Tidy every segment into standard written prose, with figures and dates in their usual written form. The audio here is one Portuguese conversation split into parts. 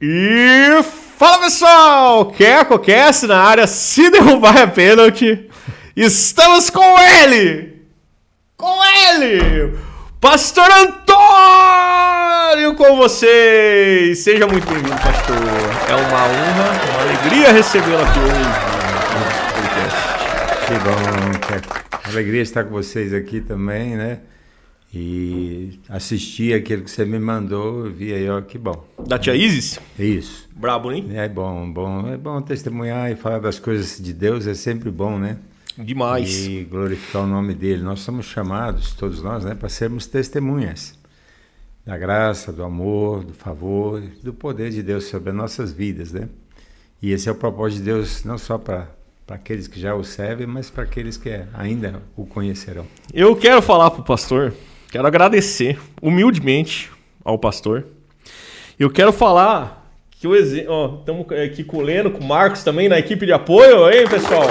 E fala pessoal, QuecoCast na área, se derrubar é pênalti. Estamos com ele, Pastor Antônio com vocês. Seja muito bem-vindo, pastor. É uma honra, uma alegria recebê-lo aqui hoje no podcast. Que bom, alegria estar com vocês aqui também, né? E assistir aquilo que você me mandou, eu vi aí, ó, que bom. Da tia Isis? Isso. Brabo, hein? É bom testemunhar e falar das coisas de Deus, é sempre bom, né? Demais. E glorificar o nome dele. Nós somos chamados, todos nós, né, para sermos testemunhas da graça, do amor, do favor, do poder de Deus sobre as nossas vidas, né? E esse é o propósito de Deus, não só para aqueles que já o servem, mas para aqueles que ainda o conhecerão. Eu quero falar para o pastor, quero agradecer humildemente ao pastor. Eu quero falar que o exemplo... Estamos aqui com o Leno, com o Marcos também na equipe de apoio, hein, pessoal?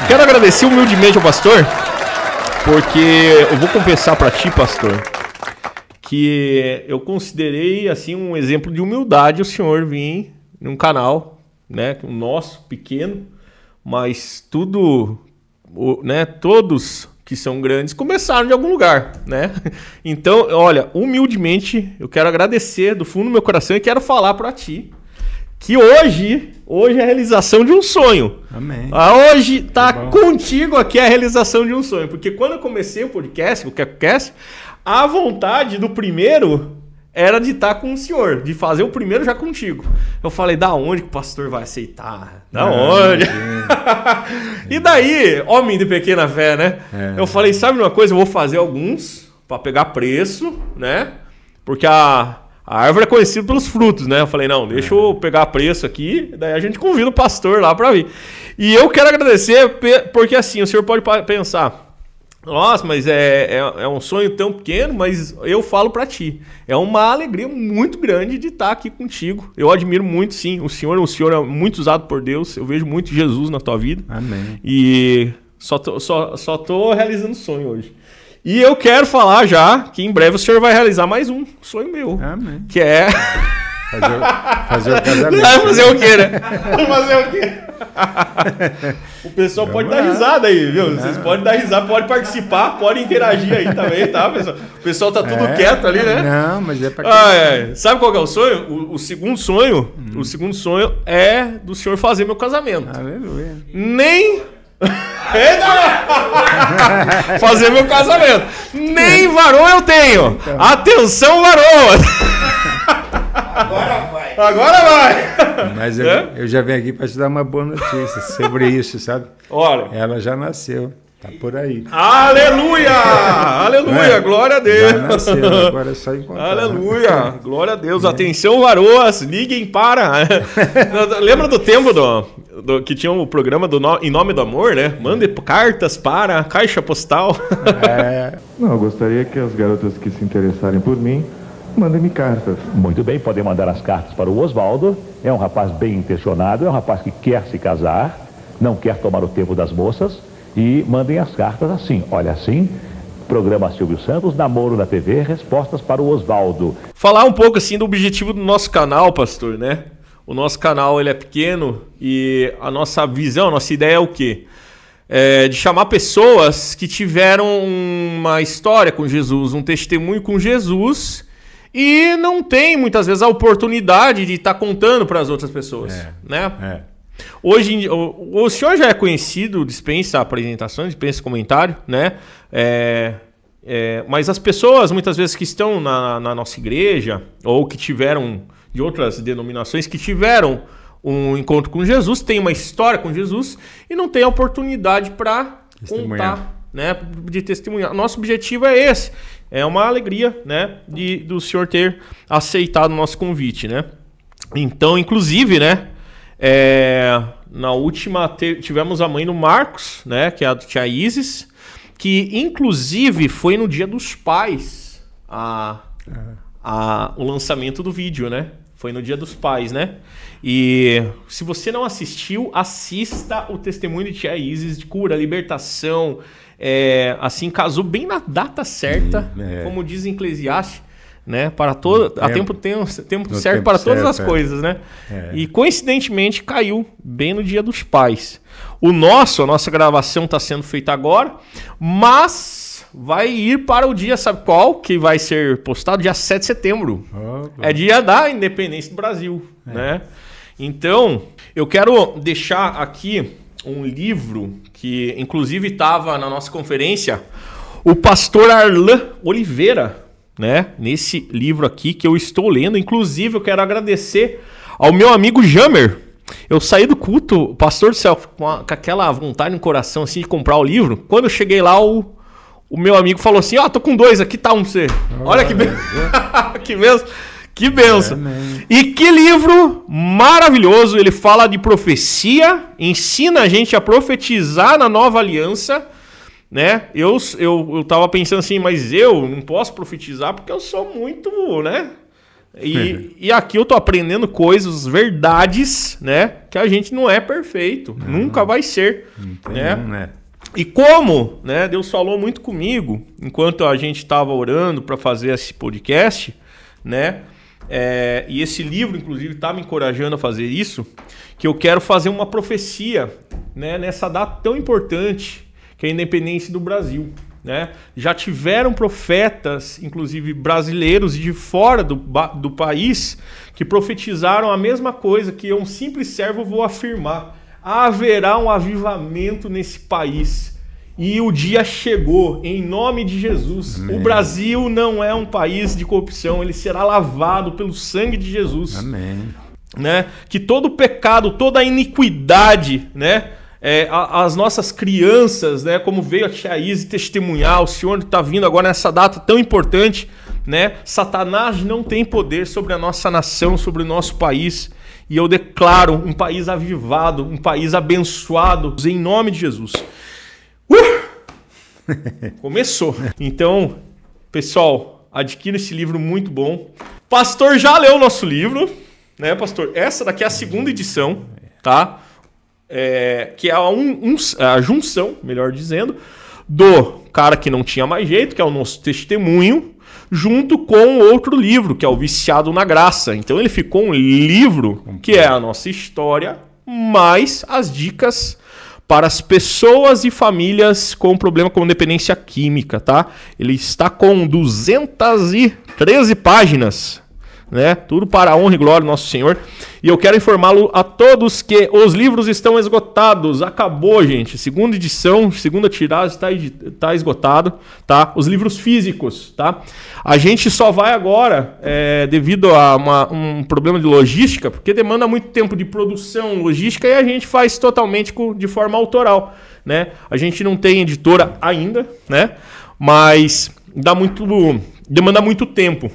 Quero agradecer humildemente ao pastor, porque eu vou confessar para ti, pastor, que eu considerei assim um exemplo de humildade o senhor vir num canal, né, o nosso pequeno, mas tudo, né, todos que são grandes começaram de algum lugar, né? Então, olha, humildemente eu quero agradecer do fundo do meu coração e quero falar para ti que hoje é a realização de um sonho. Amém. Hoje tá contigo aqui a realização de um sonho, porque quando eu comecei o podcast, o QuecoCast, a vontade do primeiro era de estar com o senhor, de fazer o primeiro já contigo. Eu falei, da onde que o pastor vai aceitar? Da onde? E daí, homem de pequena fé, né? Eu falei, sabe uma coisa? Eu vou fazer alguns para pegar preço, né? Porque a árvore é conhecida pelos frutos, né? Eu falei, não, deixa eu pegar preço aqui, daí a gente convida o pastor lá para vir. E eu quero agradecer, porque assim, o senhor pode pensar, nossa, mas é um sonho tão pequeno, mas eu falo para ti, é uma alegria muito grande de estar aqui contigo. Eu admiro muito, sim, o senhor é muito usado por Deus, eu vejo muito Jesus na tua vida. Amém. E só tô realizando sonho hoje. E eu quero falar já que em breve o senhor vai realizar mais um sonho meu. Amém. Que é... Fazer o casamento. Vai fazer o quê, né? Vai fazer o quê? O pessoal pode dar risada aí, viu? Vocês podem dar risada, pode participar, pode interagir aí também, tá, pessoal? O pessoal tá tudo quieto ali, né? Não, mas é pra Sabe qual que é o sonho? O segundo sonho, o segundo sonho é do senhor fazer meu casamento. Aleluia. Nem... fazer meu casamento. Nem varão eu tenho. Então. Atenção, varão. Agora vai. Mas eu já venho aqui para te dar uma boa notícia sobre isso, sabe? Olha. Ela já nasceu. Tá por aí. Aleluia! Aleluia! Glória a Deus! Já nasceu, agora é só encontrar. Aleluia! Glória a Deus! Atenção, varoas! Liguem para... Lembra do tempo que tinha o programa Em Nome do Amor, né? Mande cartas para a caixa postal. Não, eu gostaria que as garotas que se interessarem por mim mandem-me cartas. Muito bem, podem mandar as cartas para o Oswaldo. É um rapaz bem intencionado, é um rapaz que quer se casar, não quer tomar o tempo das moças. E mandem as cartas assim, olha assim, programa Silvio Santos, namoro na TV, respostas para o Oswaldo. Falar um pouco assim do objetivo do nosso canal, pastor, né? O nosso canal ele é pequeno e a nossa visão, a nossa ideia é o quê? De chamar pessoas que tiveram uma história com Jesus, um testemunho com Jesus e não tem muitas vezes a oportunidade de estar contando para as outras pessoas, né? Hoje, o senhor já é conhecido, dispensa apresentações, dispensa comentário, né? Mas as pessoas, muitas vezes, que estão na nossa igreja, ou que tiveram, de outras denominações, que tiveram um encontro com Jesus, tem uma história com Jesus, e não tem a oportunidade para contar, né? De testemunhar. Nosso objetivo é esse. É uma alegria, né? Do senhor ter aceitado o nosso convite, né? Então, inclusive, né? Na última tivemos a mãe do Marcos, né, que é a tia Isis, que inclusive foi no Dia dos Pais o lançamento do vídeo, né? Foi no Dia dos Pais, né? E se você não assistiu, assista o testemunho de tia Isis de cura, libertação, assim, casou bem na data certa, como diz em Eclesiastes, né? Para todo, há tempo certo para todas as coisas, né? E coincidentemente caiu bem no Dia dos Pais. A nossa gravação está sendo feita agora, mas vai ir para o dia, sabe qual? Que vai ser postado dia 7 de setembro. É dia da independência do Brasil, né? Então, eu quero deixar aqui um livro que, inclusive, estava na nossa conferência, o pastor Arlan Oliveira, né? Nesse livro aqui que eu estou lendo. Inclusive, eu quero agradecer ao meu amigo Jamer. Eu saí do culto, pastor do céu, com aquela vontade no coração assim, de comprar o livro. Quando eu cheguei lá, o meu amigo falou assim, tô com 2 aqui, tá um pra você. Olha que que benção. E que livro maravilhoso. Ele fala de profecia, ensina a gente a profetizar na nova aliança, né? Eu tava pensando assim, mas eu não posso profetizar porque eu sou muito, né? E aqui eu tô aprendendo coisas, verdades, né? Que a gente não é perfeito, nunca vai ser, né? E como, né? Deus falou muito comigo enquanto a gente estava orando para fazer esse podcast, né? E esse livro, inclusive, está me encorajando a fazer isso, que eu quero fazer uma profecia, né? Nessa data tão importante que é a independência do Brasil. Né? Já tiveram profetas, inclusive brasileiros de fora do país, que profetizaram a mesma coisa que eu, um simples servo, vou afirmar. Haverá um avivamento nesse país. E o dia chegou, em nome de Jesus. Amém. O Brasil não é um país de corrupção, ele será lavado pelo sangue de Jesus. Amém. Né? Que todo pecado, toda iniquidade, né? As nossas crianças, né, como veio a tia Izzy testemunhar, o Senhor está vindo agora nessa data tão importante, né? Satanás não tem poder sobre a nossa nação, sobre o nosso país, e eu declaro um país avivado, um país abençoado, em nome de Jesus. Começou. Então, pessoal, adquira esse livro muito bom. Pastor já leu o nosso livro, né, pastor? Essa daqui é a 2ª edição, tá? Que é a junção, melhor dizendo, do cara que não tinha mais jeito, que é o nosso testemunho, junto com outro livro, que é o Viciado na Graça. Então ele ficou um livro que é a nossa história, mais as dicas para as pessoas e famílias com problema com dependência química, tá? Ele está com 213 páginas, né? Tudo para a honra e glória do nosso Senhor. E eu quero informá-lo a todos que os livros estão esgotados. Acabou, gente. 2ª edição, 2ª tiragem está esgotado, tá? Os livros físicos, tá? A gente só vai agora, devido a um problema de logística, porque demanda muito tempo de produção, logística, e a gente faz totalmente de forma autoral, né? A gente não tem editora ainda, né? Mas demanda muito tempo.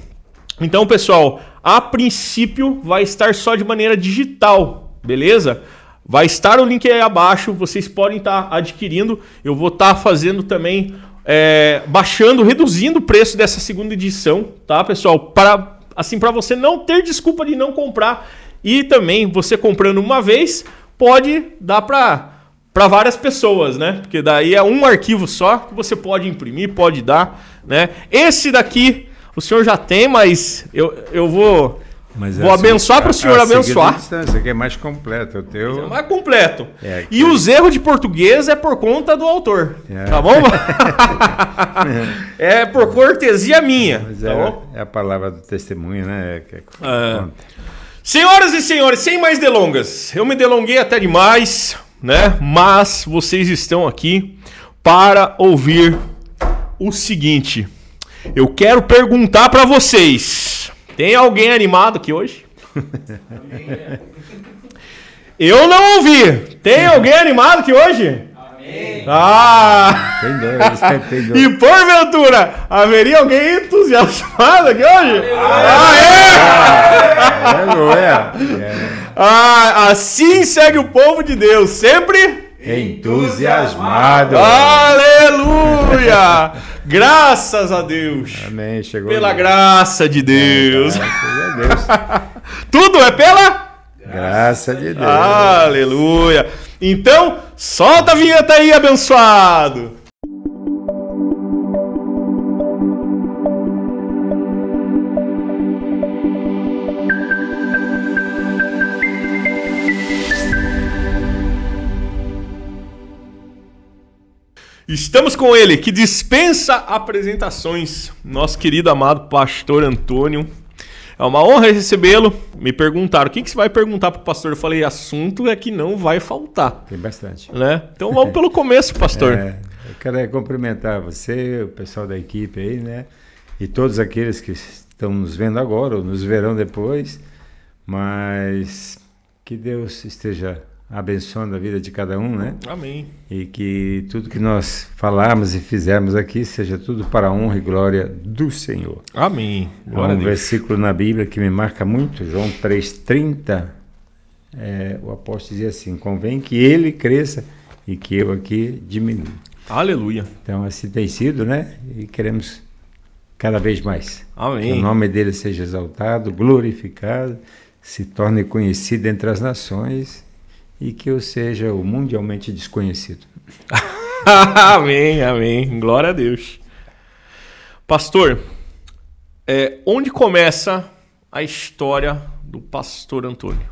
Então, pessoal, a princípio vai estar só de maneira digital, beleza? Vai estar o link aí abaixo, vocês podem estar adquirindo. Eu vou estar fazendo também, reduzindo o preço dessa 2ª edição, tá, pessoal? Para você não ter desculpa de não comprar. E também, você comprando uma vez, pode dar para várias pessoas, né? Porque daí é um arquivo só que você pode imprimir, pode dar, né? Esse daqui o senhor já tem, mas eu vou abençoar para o senhor abençoar. Esse aqui é mais completo. O teu... É mais completo. E os erros de português é por conta do autor. Tá bom? É por cortesia minha. Mas tá bom? É a palavra do testemunho, né? Senhoras e senhores, sem mais delongas. Eu me delonguei até demais, né? Mas vocês estão aqui para ouvir o seguinte. Eu quero perguntar para vocês. Tem alguém animado aqui hoje? Eu não ouvi. Tem alguém animado aqui hoje? Amém. Tem dois. E porventura, haveria alguém entusiasmado aqui hoje? Assim segue o povo de Deus, sempre entusiasmado. Aleluia! Graças a Deus. Amém. Chegou pela graça de Deus. Graças a Deus. Tudo é pela graça de Deus. Aleluia. Então, solta a vinheta aí, abençoado. Estamos com ele, que dispensa apresentações, nosso querido amado pastor Antônio. É uma honra recebê-lo. Me perguntaram, o que você vai perguntar pro pastor? Eu falei, assunto é que não vai faltar. Tem bastante. Né? Então vamos pelo começo, pastor. Eu quero cumprimentar você, o pessoal da equipe aí, né? E todos aqueles que estão nos vendo agora ou nos verão depois. Mas que Deus esteja abençoando a vida de cada um, né? Amém. E que tudo que nós falarmos e fizermos aqui seja tudo para a honra e glória do Senhor. Amém. Há um versículo na Bíblia que me marca muito, João 3,30. O apóstolo dizia assim: convém que ele cresça e que eu aqui diminua. Aleluia. Então assim tem sido, né? E queremos cada vez mais. Amém. Que o nome dele seja exaltado, glorificado, se torne conhecido entre as nações e que eu seja o mundialmente desconhecido. Amém, amém. Glória a Deus. Pastor, onde começa a história do pastor Antônio?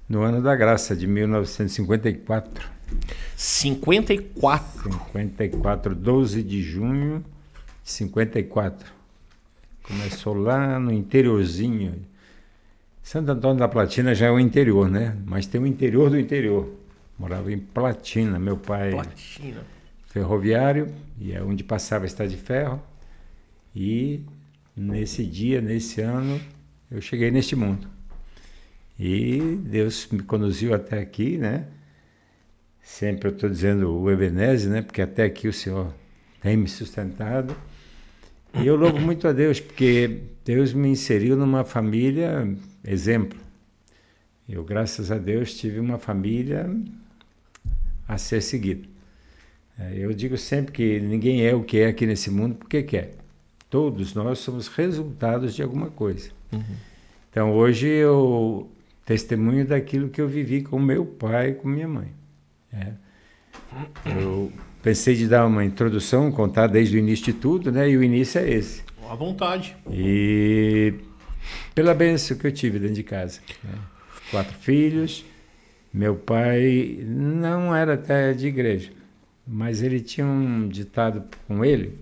No ano da graça de 1954. 54? 12 de junho de 54. Começou lá no interiorzinho. Santo Antônio da Platina já é o interior, né? Mas tem o interior do interior. Morava em Platina, meu pai. Platina. Ferroviário, e é onde passava a estrada de ferro. E nesse dia, nesse ano, eu cheguei neste mundo. E Deus me conduziu até aqui, né? Sempre eu estou dizendo o Ebenezer, né? Porque até aqui o Senhor tem me sustentado. E eu louvo muito a Deus, porque Deus me inseriu numa família exemplo. Eu, graças a Deus, tive uma família a ser seguida. Eu digo sempre que ninguém é o que é aqui nesse mundo porque quer. Todos nós somos resultados de alguma coisa. Uhum. Então, hoje eu testemunho daquilo que eu vivi com meu pai e com minha mãe. Eu pensei de dar uma introdução, contar desde o início de tudo, né? E o início é esse. À vontade. E pela bênção que eu tive dentro de casa. Né? 4 filhos. Meu pai não era até de igreja, mas ele tinha um ditado com ele,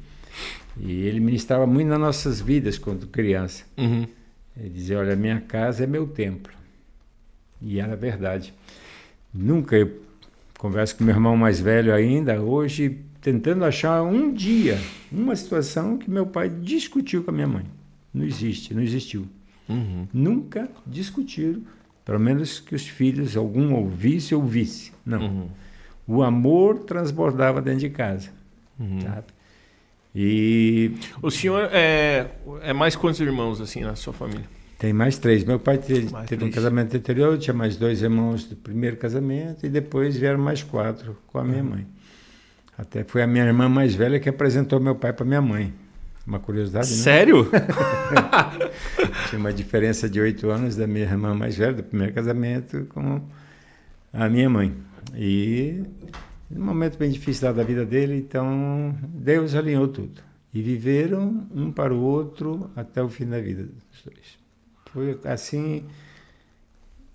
e ele ministrava muito nas nossas vidas quando criança. Uhum. Ele dizia, olha, minha casa é meu templo. E era verdade. Nunca eu converso com meu irmão mais velho ainda, hoje, tentando achar um dia, uma situação que meu pai discutiu com a minha mãe. Não existiu. Uhum. Nunca discutiram, pelo menos que os filhos, algum ouvisse. Não. Uhum. O amor transbordava dentro de casa. Uhum. Sabe? E o senhor é mais quantos irmãos assim na sua família? Tem mais 3. Meu pai teve um casamento anterior, tinha mais 2 irmãos do primeiro casamento e depois vieram mais 4 com a minha mãe. Até foi a minha irmã mais velha que apresentou meu pai para minha mãe. Uma curiosidade, né? Sério? Tinha uma diferença de 8 anos da minha irmã mais velha, do primeiro casamento, com a minha mãe. E um momento bem difícil da vida dele, então Deus alinhou tudo. E viveram um para o outro até o fim da vida dos dois. Foi assim,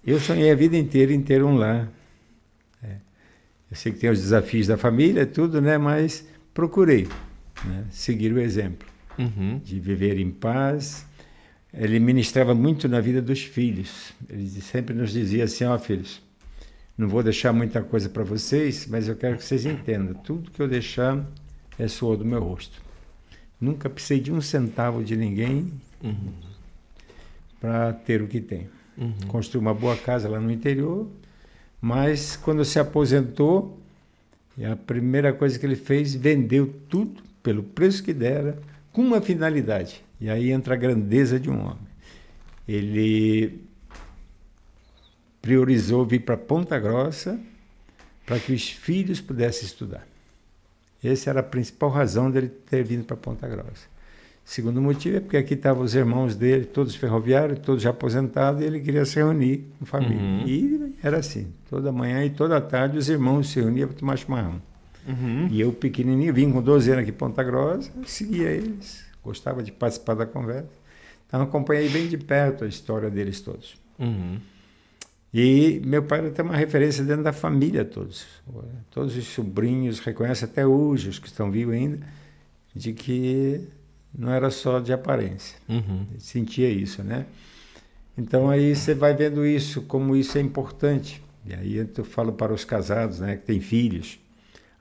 eu sonhei a vida inteira em ter um lar. Eu sei que tem os desafios da família, tudo, né? Mas procurei, né, seguir o exemplo. Uhum. De viver em paz. Ele ministrava muito na vida dos filhos. Ele sempre nos dizia assim, filhos, não vou deixar muita coisa para vocês, mas eu quero que vocês entendam, tudo que eu deixar é suor do meu rosto. Nunca precisei de um centavo de ninguém para ter o que tem. Uhum. Construiu uma boa casa lá no interior, mas quando se aposentou, a primeira coisa que ele fez, vendeu tudo pelo preço que dera, com uma finalidade. E aí entra a grandeza de um homem. Ele priorizou vir para Ponta Grossa para que os filhos pudessem estudar. Essa era a principal razão dele ter vindo para Ponta Grossa. Segundo motivo é porque aqui estavam os irmãos dele, todos ferroviários, todos já aposentados, e ele queria se reunir com família. Uhum. E era assim, toda manhã e toda tarde os irmãos se reuniam para tomar chimarrão. Uhum. E eu, pequenininho, vim com 12 anos aqui em Ponta Grossa, seguia eles, gostava de participar da conversa. Então acompanhei bem de perto a história deles todos. Uhum. E meu pai era até uma referência dentro da família, todos. Todos os sobrinhos reconhecem até hoje, os que estão vivos ainda, de que não era só de aparência. Uhum. Eu sentia isso, né? Então aí você vai vendo isso, como isso é importante. E aí eu falo para os casados, né, que têm filhos,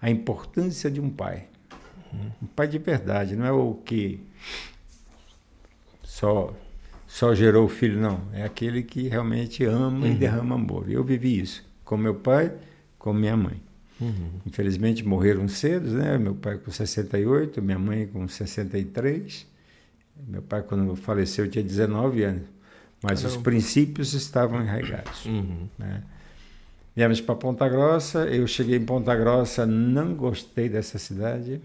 a importância de um pai. Um pai de verdade, não é o que só gerou o filho, não. É aquele que realmente ama e derrama amor. Eu vivi isso com meu pai, com minha mãe. Infelizmente morreram cedo, né? Meu pai com 68, minha mãe com 63. Meu pai, quando faleceu, tinha 19 anos. Mas os princípios estavam enraigados. Né? Viemos para Ponta Grossa. Eu cheguei em Ponta Grossa, não gostei dessa cidade.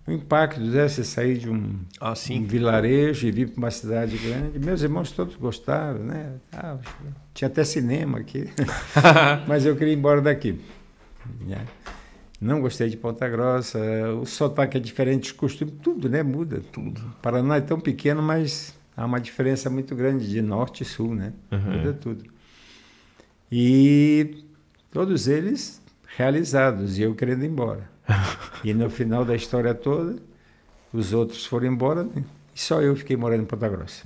O impacto, né? Você sair de um vilarejo e vir para uma cidade grande. Meus irmãos todos gostaram, né? Tinha até cinema aqui. Mas eu queria ir embora daqui. Né? Não gostei de Ponta Grossa. O sotaque é diferente, os costumes, tudo, né? Muda. Tudo. O Paraná é tão pequeno, mas há uma diferença muito grande de norte e sul, né? Muda tudo. E todos eles realizados, e eu querendo ir embora. E no final da história toda, os outros foram embora, né? E só eu fiquei morando em Ponta Grossa.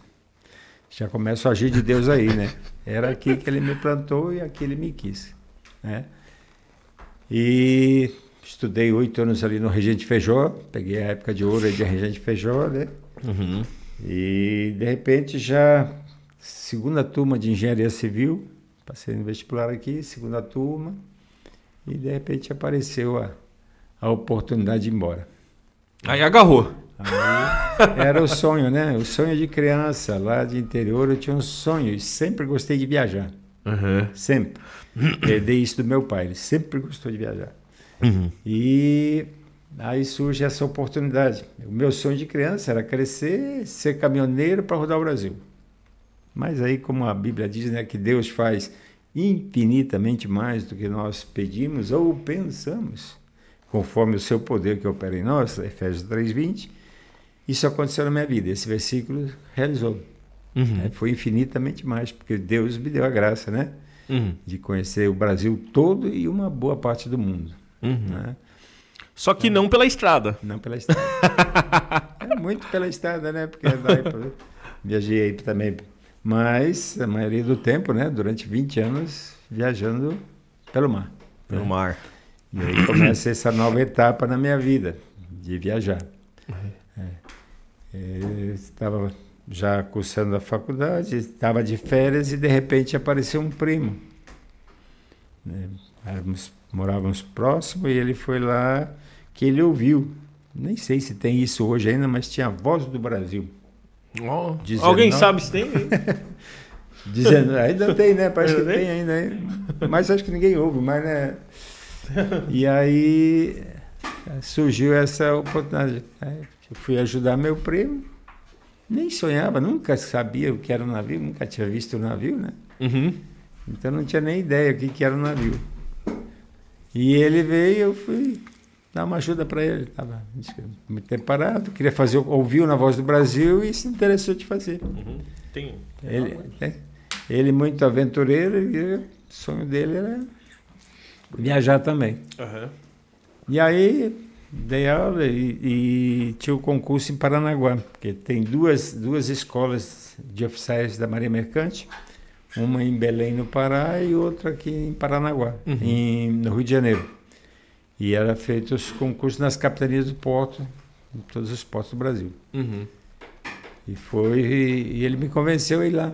Já começa o agir de Deus aí, né? Era aqui que ele me plantou e aqui ele me quis, né? E estudei 8 anos ali no Regente Feijó, peguei a época de ouro aí de Regente Feijó, né? E de repente já segunda turma de engenharia civil, passei no vestibular aqui, segunda turma, e de repente apareceu a oportunidade de ir embora. Aí agarrou. Aí era o sonho, né? O sonho de criança, lá de interior, eu tinha um sonho, e sempre gostei de viajar. Sempre. Herdei isso do meu pai, ele sempre gostou de viajar. E aí surge essa oportunidade. O meu sonho de criança era crescer, ser caminhoneiro para rodar o Brasil. Mas aí, como a Bíblia diz, né, que Deus faz infinitamente mais do que nós pedimos ou pensamos, conforme o seu poder que opera em nós, Efésios 3:20, isso aconteceu na minha vida. Esse versículo realizou. Foi infinitamente mais, porque Deus me deu a graça, né, de conhecer o Brasil todo e uma boa parte do mundo. Né? Só que não pela estrada. Não pela estrada. Muito pela estrada, né? Porque daí, viajei aí também. Mas a maioria do tempo, né? Durante 20 anos, viajando pelo mar. Pelo mar. E aí começa essa nova etapa na minha vida, de viajar. Eu estava já cursando a faculdade, estava de férias e de repente apareceu um primo. Morávamos próximo e ele foi lá, que ele ouviu. Nem sei se tem isso hoje ainda, mas tinha a Voz do Brasil. Alguém sabe se tem? Dizendo, ainda tem, né? Parece que tem ainda. Mas acho que ninguém ouve, mas né? E aí surgiu essa oportunidade. Eu fui ajudar meu primo, nem sonhava, nunca sabia o que era um navio, nunca tinha visto um navio, né? Então não tinha nem ideia o que era um navio. E ele veio e eu fui dar uma ajuda para ele. Estava muito tempo parado, queria fazer, ouviu na Voz do Brasil e se interessou de fazer. Ele muito aventureiro e o sonho dele era viajar também. E aí dei aula e tinha o concurso em Paranaguá, porque tem duas escolas de oficiais da Marinha Mercante, uma em Belém, no Pará, e outra aqui em Paranaguá, no Rio de Janeiro. E era feito os concursos nas capitanias do porto, em todos os portos do Brasil. E ele me convenceu a ir lá.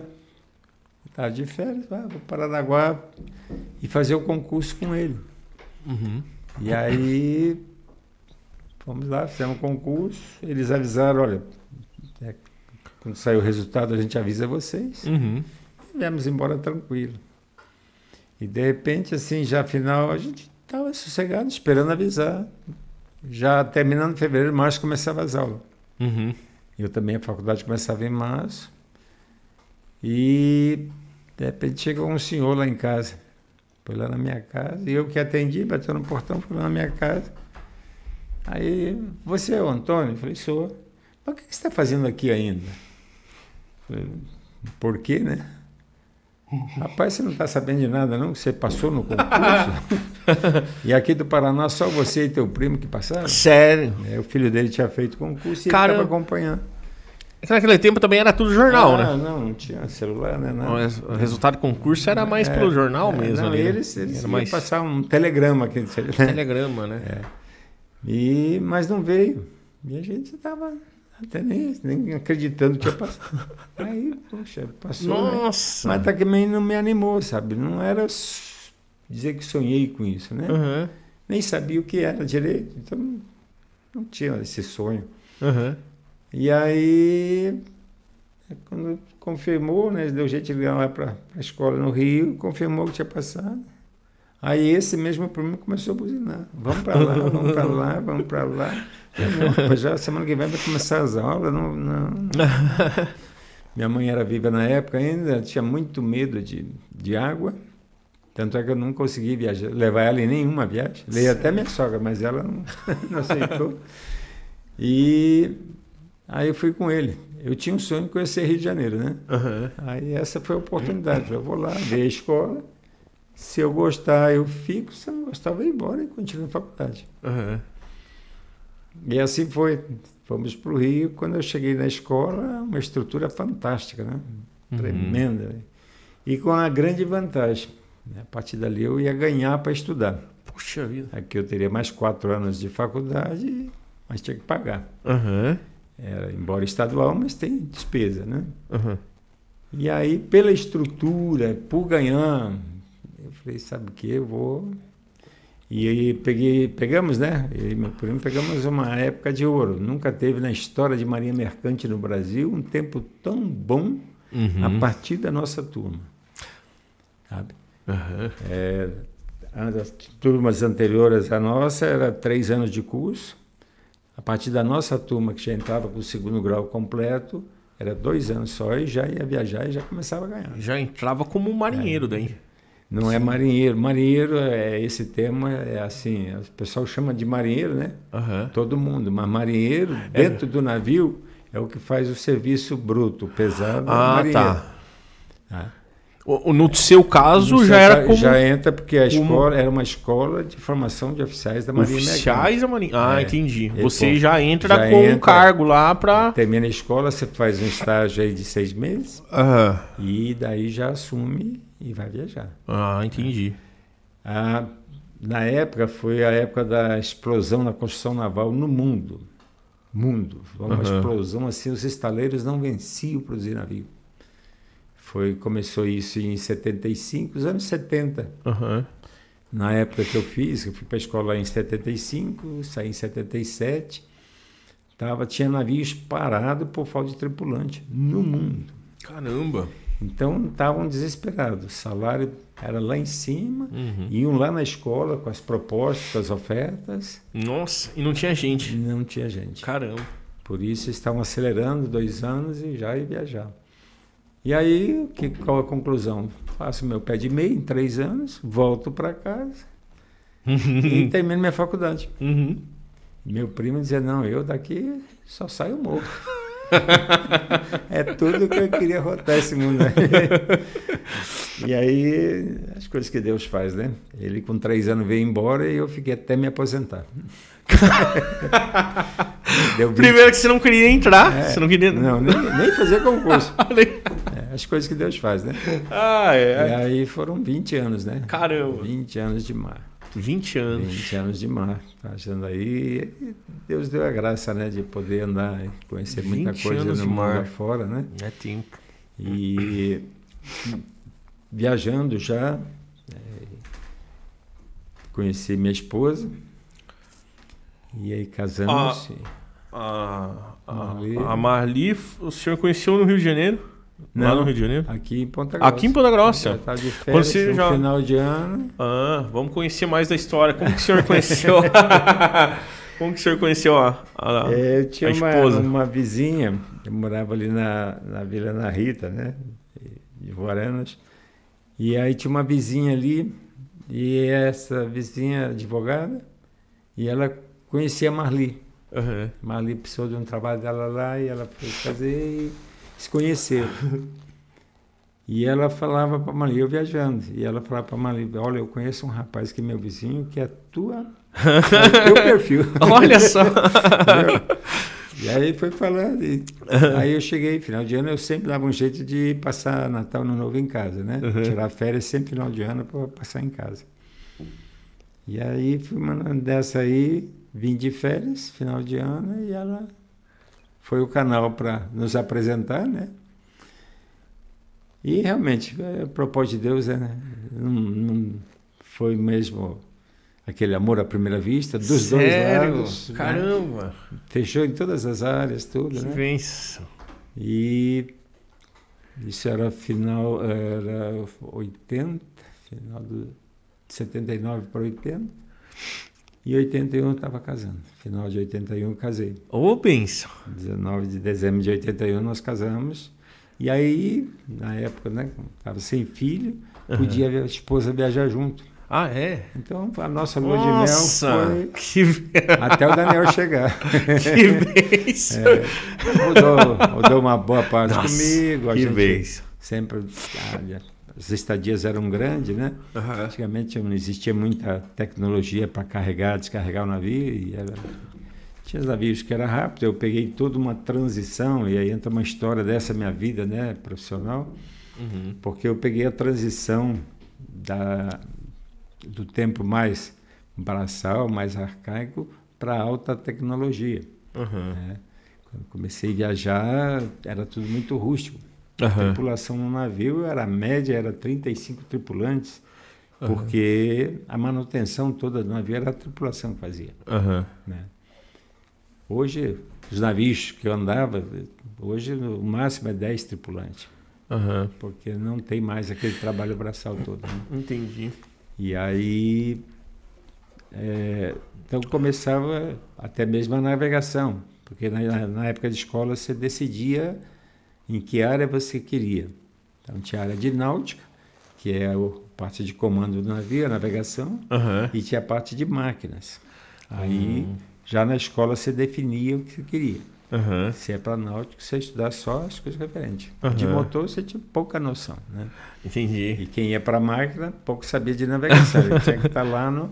Estava de férias, vou para Paranaguá e fazer o concurso com ele. E aí fomos lá, fizemos o concurso, eles avisaram, olha, quando sair o resultado a gente avisa vocês. E viemos embora tranquilo. E de repente, assim, já final, a gente estava sossegado, esperando avisar. Já terminando fevereiro, março, começava as aulas. Eu também, a faculdade começava em março. E de repente chegou um senhor lá em casa. Foi lá na minha casa. E eu que atendi, bateu no portão, foi lá na minha casa. Aí, você é o Antônio? Eu falei, sou. Mas o que você está fazendo aqui ainda? Eu falei, por quê, né? Rapaz, você não está sabendo de nada, não? Você passou no concurso? E aqui do Paraná, só você e teu primo que passaram? Sério? O filho dele tinha feito concurso e Caramba. ele estava acompanhando. Naquele tempo também era tudo jornal, né? Não tinha celular, né? Nada. Mas o resultado do concurso era mais pelo jornal mesmo. Não, ali, né? eles Era iam mais passar um telegrama. telegrama, né? Mas não veio. E a gente estava até nem acreditando que ia passar. Aí, poxa, passou. Nossa! Né? Mas também não me animou, sabe? Não era dizer que sonhei com isso, né? Uhum. Nem sabia o que era direito, então não tinha esse sonho. Uhum. E aí, quando confirmou, né? Deu jeito de ligar lá para a escola no Rio, confirmou que tinha passado. Aí esse mesmo primo começou a buzinar. Vamos para lá, vamos para lá, vamos para lá. Não, já semana que vem vai começar as aulas. Não. Minha mãe era viva na época ainda, tinha muito medo de água. Tanto é que eu não consegui levar ela em nenhuma viagem. Levei até minha sogra, mas ela não aceitou. E aí eu fui com ele. Eu tinha um sonho de conhecer Rio de Janeiro, né? Uhum. Aí essa foi a oportunidade. Eu vou lá, ver a escola. Se eu gostar, eu fico. Se eu não gostar, eu vou embora e continuo na faculdade. Uhum. E assim foi. Fomos para o Rio. Quando eu cheguei na escola, uma estrutura fantástica, né? Tremenda. Né? E com uma grande vantagem. A partir dali eu ia ganhar para estudar. Puxa vida. Aqui eu teria mais 4 anos de faculdade, mas tinha que pagar. Uhum. Era, embora estadual, mas tem despesa, né? Uhum. E aí, pela estrutura, por ganhar, eu falei, sabe o que, eu vou... E aí pegamos, né? Eu e meu primo pegamos uma época de ouro. Nunca teve na história de marinha mercante no Brasil um tempo tão bom a partir da nossa turma. Sabe? Uhum. As turmas anteriores à nossa era 3 anos de curso. A partir da nossa turma, que já entrava com o 2º grau completo, era 2 anos só e já ia viajar e já começava a ganhar. Já entrava como um marinheiro daí. Não é marinheiro. Marinheiro, esse termo é assim, o pessoal chama de marinheiro, né? Uhum. Todo mundo. Mas marinheiro, dentro do navio, é o que faz o serviço bruto, pesado. Marinheiro. Tá. No seu caso, já era como... Já entra porque a escola era uma escola de formação de oficiais da Marinha Mercante. Oficiais da Marinha. Entendi. Você já entra com um cargo lá para... Termina a escola, você faz um estágio aí de 6 meses e daí já assume e vai viajar. Entendi. Na época, foi a época da explosão na construção naval no mundo. Uma explosão assim, os estaleiros não venciam produzir navio. Começou isso em 75, os anos 70. Na época que eu fui para a escola em 75, saí em 77, tinha navios parados por falta de tripulante no mundo. Caramba! Então estavam desesperados, o salário era lá em cima, iam lá na escola com as propostas, com as ofertas. Nossa, e não tinha gente? Não tinha gente. Caramba! Por isso estavam acelerando 2 anos e já ia viajar. E aí, qual a conclusão? Faço meu pé de meia em 3 anos, volto para casa e termino minha faculdade. Meu primo dizia, não, eu daqui só saio morto. É tudo que eu queria rotar esse mundo. E aí, as coisas que Deus faz, né? Ele com 3 anos veio embora e eu fiquei até me aposentar. Primeiro que você não queria entrar. Você não queria... Não, nem fazer concurso. As coisas que Deus faz, né? E aí foram 20 anos, né? Caramba! 20 anos de mar. 20 anos. 20 anos de mar. Tá achando aí? Deus deu a graça, né? De poder andar e conhecer muita coisa no mundo afora, né? É tempo. E viajando já, conheci minha esposa. E aí casamos. A Marli, o senhor conheceu no Rio de Janeiro? Não, lá no Rio de Janeiro? Aqui em Ponta Grossa. Aqui em Ponta Grossa. Já estava de férias no final de ano. Vamos conhecer mais da história. Como que o senhor conheceu? Como que o senhor conheceu eu tinha uma vizinha, eu morava ali na Vila Ana Rita, né? De Guaranas. E aí tinha uma vizinha ali, e essa vizinha advogada, e ela conhecia a Marli. Marli precisou de um trabalho dela lá, e ela foi fazer e se conheceram. E ela falava para a Marli, eu viajando, e ela falava para a Marli, olha, eu conheço um rapaz que é meu vizinho, que é o teu perfil. Olha só! E aí foi falando, aí eu cheguei, final de ano, eu sempre dava um jeito de passar Natal, Ano Novo em casa, né? Tirar férias sempre final de ano para passar em casa. E aí fui mandando dessa aí, vim de férias, final de ano, e ela foi o canal para nos apresentar, né? E realmente, o propósito de Deus não foi mesmo aquele amor à primeira vista, dos dois lados. Caramba! Né? Fechou em todas as áreas, tudo, Que né? benção! E isso era 80, final de 79 para 80. E 81 eu estava casando. Final de 81 eu casei. Ô, benção! 19 de dezembro de 81 nós casamos. E aí, na época, né, estava sem filho, podia a esposa viajar junto. Ah, é? Então, a nossa lua de mel foi que... até o Daniel chegar. Que benção! Mudou uma boa parte comigo. Que benção! Sempre... As estadias eram grandes, né? Uhum. Antigamente não existia muita tecnologia para carregar, descarregar o navio. E tinha os navios que era rápido. Eu peguei toda uma transição, e aí entra uma história dessa minha vida, né, profissional. Uhum. Porque eu peguei a transição do tempo mais braçal, mais arcaico, para alta tecnologia. Uhum. Né? Quando comecei a viajar, era tudo muito rústico. A tripulação no navio, a média era 35 tripulantes, porque a manutenção toda do navio era a tripulação que fazia. Né? Hoje, os navios que eu andava, hoje o máximo é 10 tripulantes, porque não tem mais aquele trabalho braçal todo. Né? Entendi. E aí, então começava até mesmo a navegação, porque na época de escola você decidia em que área você queria. Então tinha a área de náutica, que é a parte de comando do navio, a navegação, e tinha a parte de máquinas. Aí já na escola você definia o que você queria. Se é para náutica, você ia estudar só as coisas referentes. De motor você tinha pouca noção, né? Entendi. E quem ia para máquina, pouco sabia de navegação. Ele tinha que estar lá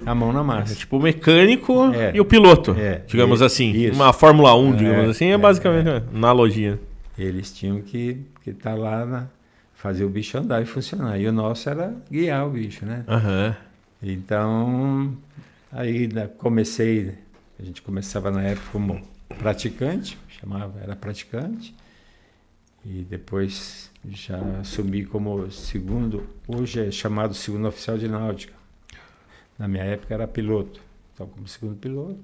a mão na massa. Tipo o mecânico e o piloto, digamos assim. Isso. Uma Fórmula 1, digamos assim, é basicamente uma analogia. Eles tinham que estar lá, fazer o bicho andar e funcionar. E o nosso era guiar o bicho, né? Então, aí a gente começava na época como praticante, era praticante, e depois já assumi como segundo, hoje é chamado segundo oficial de náutica. Na minha época era piloto. Então, como segundo piloto.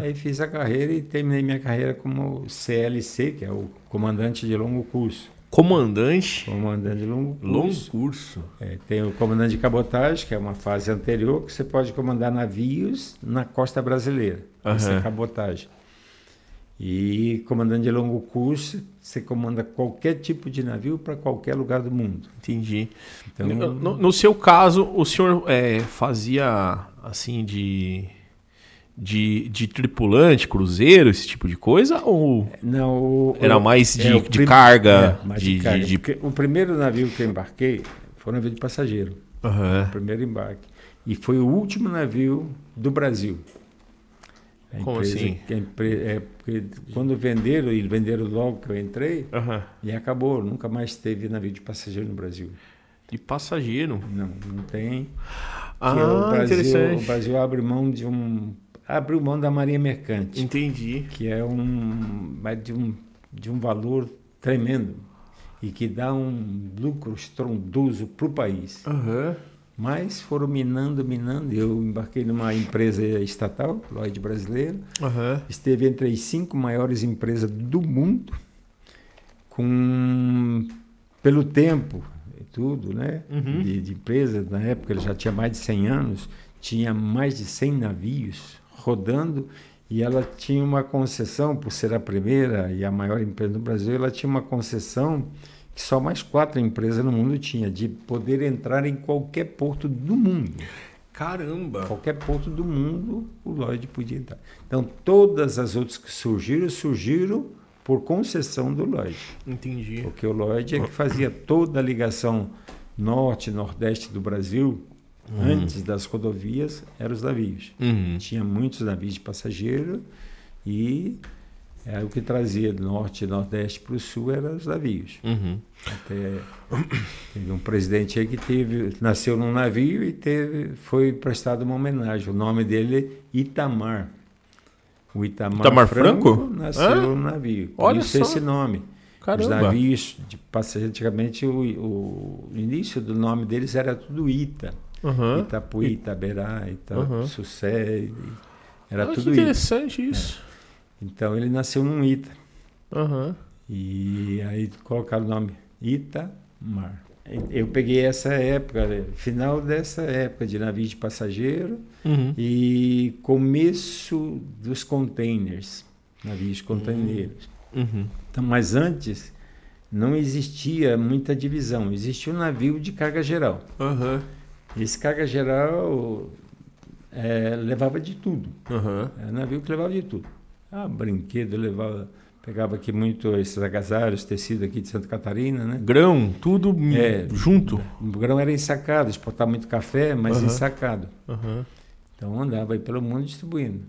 Aí fiz a carreira e terminei minha carreira como CLC, que é o comandante de longo curso. Comandante? Comandante de longo curso. Longo curso. Tem o comandante de cabotagem, que é uma fase anterior, que você pode comandar navios na costa brasileira. Isso é cabotagem. E comandante de longo curso, você comanda qualquer tipo de navio para qualquer lugar do mundo. Entendi. Então, no seu caso, o senhor fazia assim de tripulante, cruzeiro, esse tipo de coisa? Ou não, era mais de carga? Porque o primeiro navio que eu embarquei foi um navio de passageiro. O primeiro embarque. E foi o último navio do Brasil. Como assim? Porque quando venderam logo que eu entrei, e acabou, nunca mais teve navio de passageiro no Brasil. De passageiro? Não tem. Interessante. O Brasil abriu mão da Marinha Mercante. Entendi. Que é de um valor tremendo e que dá um lucro estrondoso para o país. Mas foram minando. Eu embarquei numa empresa estatal, Lloyd Brasileiro. Esteve entre as 5 maiores empresas do mundo, pelo tempo e tudo, né? De empresa. Na época ele já tinha mais de 100 anos, tinha mais de 100 navios rodando, e ela tinha uma concessão, por ser a primeira e a maior empresa do Brasil, ela tinha uma concessão que só mais 4 empresas no mundo tinha, de poder entrar em qualquer porto do mundo. Caramba! Qualquer porto do mundo, o Lloyd podia entrar. Então, todas as outras que surgiram por concessão do Lloyd. Entendi. Porque o Lloyd é que fazia toda a ligação norte e nordeste do Brasil, antes das rodovias, eram os navios. Tinha muitos navios de passageiro e o que trazia do norte e nordeste para o sul eram os navios. Até teve um presidente aí que nasceu num navio e foi prestado uma homenagem. O nome dele é Itamar. O Itamar Franco nasceu num navio. Por Olha isso só. esse nome. Caramba. Os navios de passageiro, antigamente o início do nome deles era tudo Ita. Itapuí, Itaberá, Sucé. Era tudo que interessante isso. Então ele nasceu num Ita. E aí colocaram o nome Itamar. Eu peguei essa época, final dessa época de navio de passageiro e começo dos containers, navios containeiros. Então, mas antes não existia muita divisão, existia um navio de carga geral. Esse carga geral levava de tudo. Era um navio que levava de tudo. Brinquedo, pegava aqui muito esses agasalhos, tecido aqui de Santa Catarina, né? Grão, tudo junto. O grão era ensacado, exportava muito café, mas ensacado. Então andava aí pelo mundo distribuindo.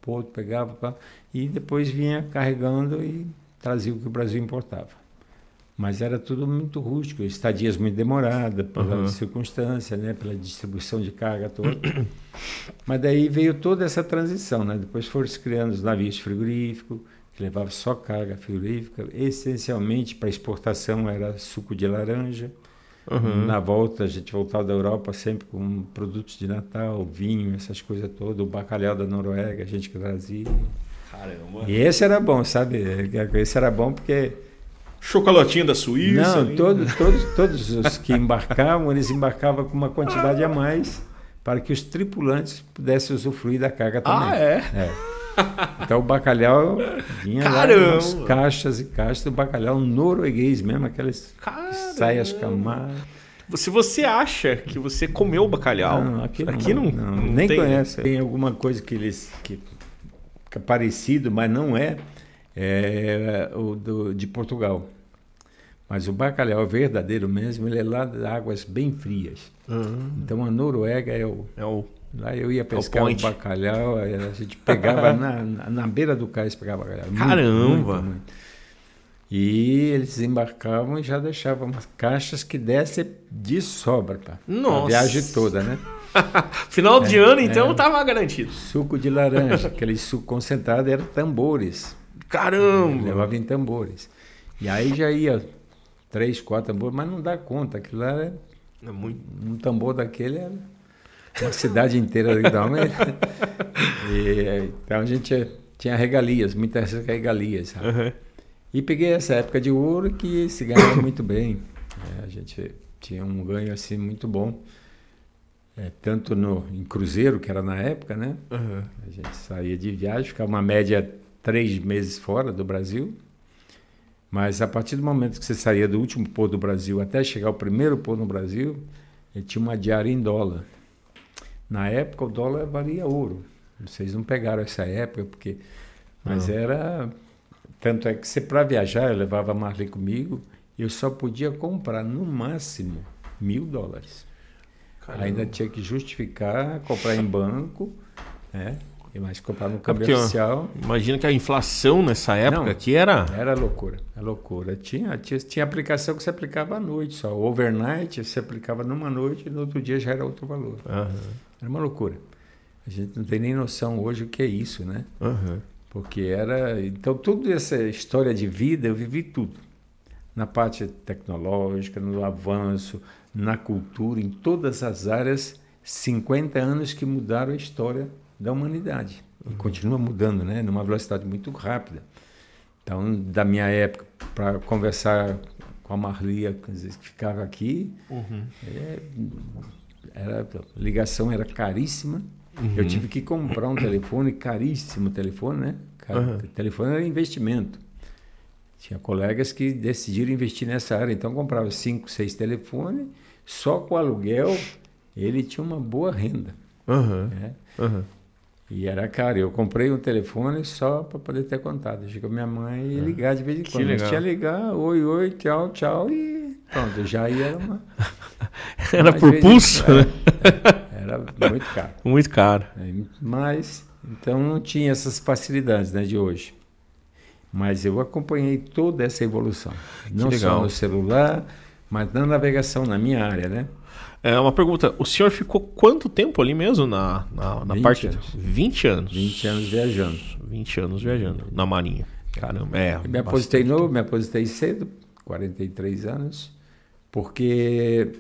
Porto, pegava e depois vinha carregando e trazia o que o Brasil importava. Mas era tudo muito rústico, estadias muito demoradas, pela circunstância, né? Pela distribuição de carga toda. Mas daí veio toda essa transição, né? Depois foram se criando os navios frigoríficos, que levavam só carga frigorífica. Essencialmente, para exportação, era suco de laranja. Na volta, a gente voltava da Europa sempre com produtos de Natal, vinho, essas coisas todas. O bacalhau da Noruega, a gente que trazia. Caramba. E esse era bom, sabe? Esse era bom porque... Chocolatinho da Suíça. Não, todos os que embarcavam, eles embarcavam com uma quantidade a mais para que os tripulantes pudessem usufruir da carga também. Então o bacalhau vinha lá umas caixas e caixas do bacalhau norueguês mesmo, aquelas saias camadas. Se você acha que você comeu o bacalhau, aqui não nem tem, conhece. Né? Tem alguma coisa que é parecido, mas não é de Portugal. Mas o bacalhau verdadeiro mesmo, ele é lá de águas bem frias. Então a Noruega lá eu ia pescar o bacalhau, a gente pegava na beira do cais, pegava bacalhau. Caramba! Muito. E eles desembarcavam e já deixavam umas caixas que dessem de sobra para a viagem toda, né? Final de ano, então, estava garantido. Suco de laranja, aquele suco concentrado, era tambores. Caramba! Levava em tambores. E aí já ia 3, 4 tambores, mas não dá conta. Aquilo lá era um tambor daquele era uma cidade inteira. Então a gente tinha regalias, muitas regalias. E peguei essa época de ouro que se ganhava muito bem. A gente tinha um ganho assim muito bom. Tanto em cruzeiro, que era na época, né? A gente saía de viagem, ficava uma média 3 meses fora do Brasil. Mas a partir do momento que você saía do último porto do Brasil até chegar ao primeiro porto no Brasil, ele tinha uma diária em dólar. Na época o dólar valia ouro. Vocês não pegaram essa época, porque... Mas era... Tanto é que você, para viajar, eu levava a Marley comigo, eu só podia comprar, no máximo, $1.000. Caramba. Ainda tinha que justificar, comprar em banco, né? Mas comprar no câmbio oficial. Imagina que a inflação nessa época aqui era... Era loucura, é loucura. Tinha aplicação que você aplicava à noite só. O overnight você aplicava numa noite e no outro dia já era outro valor. Era uma loucura. A gente não tem nem noção hoje o que é isso, né? Porque era... Então, toda essa história de vida, eu vivi tudo. Na parte tecnológica, no avanço, na cultura, em todas as áreas, 50 anos que mudaram a história da humanidade. E continua mudando, né? Numa velocidade muito rápida. Então, da minha época, para conversar com a Marlia, que ficava aqui, a ligação era caríssima. Eu tive que comprar um telefone, caríssimo telefone, né? O telefone era investimento. Tinha colegas que decidiram investir nessa área, então comprava 5, 6 telefones, só com o aluguel ele tinha uma boa renda. E era caro. Eu comprei um telefone só para poder ter contato. Chegou minha mãe e ligar de vez em quando. Mas tinha ligar, oi, tchau, tchau, e pronto, já ia uma... Era por pulso, né? Era muito caro. Muito caro. Mas, então não tinha essas facilidades, né, de hoje. Mas eu acompanhei toda essa evolução. Não só no celular, mas na navegação, na minha área, né? Uma pergunta, o senhor ficou quanto tempo ali mesmo na 20 parte... anos. 20 anos? 20 anos viajando. 20 anos viajando na Marinha. Caramba, me aposentei novo, me aposentei cedo, 43 anos, porque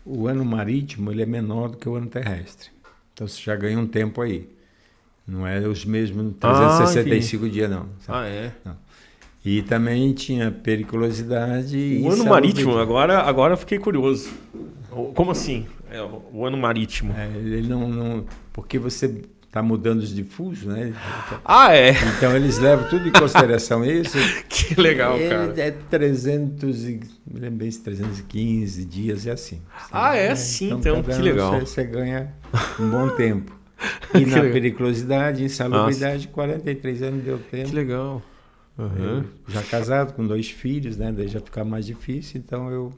o ano marítimo ele é menor do que o ano terrestre. Então você já ganha um tempo aí. Não é os mesmos 365 dias, não. Sabe? É? Não. E também tinha periculosidade. O ano marítimo, agora eu fiquei curioso. Como assim? O ano marítimo? Ele não porque você está mudando os difusos, né? Então eles levam tudo em consideração isso. Que legal, cara. É 315 dias, é assim. Sim, então que legal. Você ganha um bom tempo. E na periculosidade, insalubridade, 43 anos deu tempo. Que legal. Uhum. Já casado com 2 filhos, né? Daí já fica mais difícil, então eu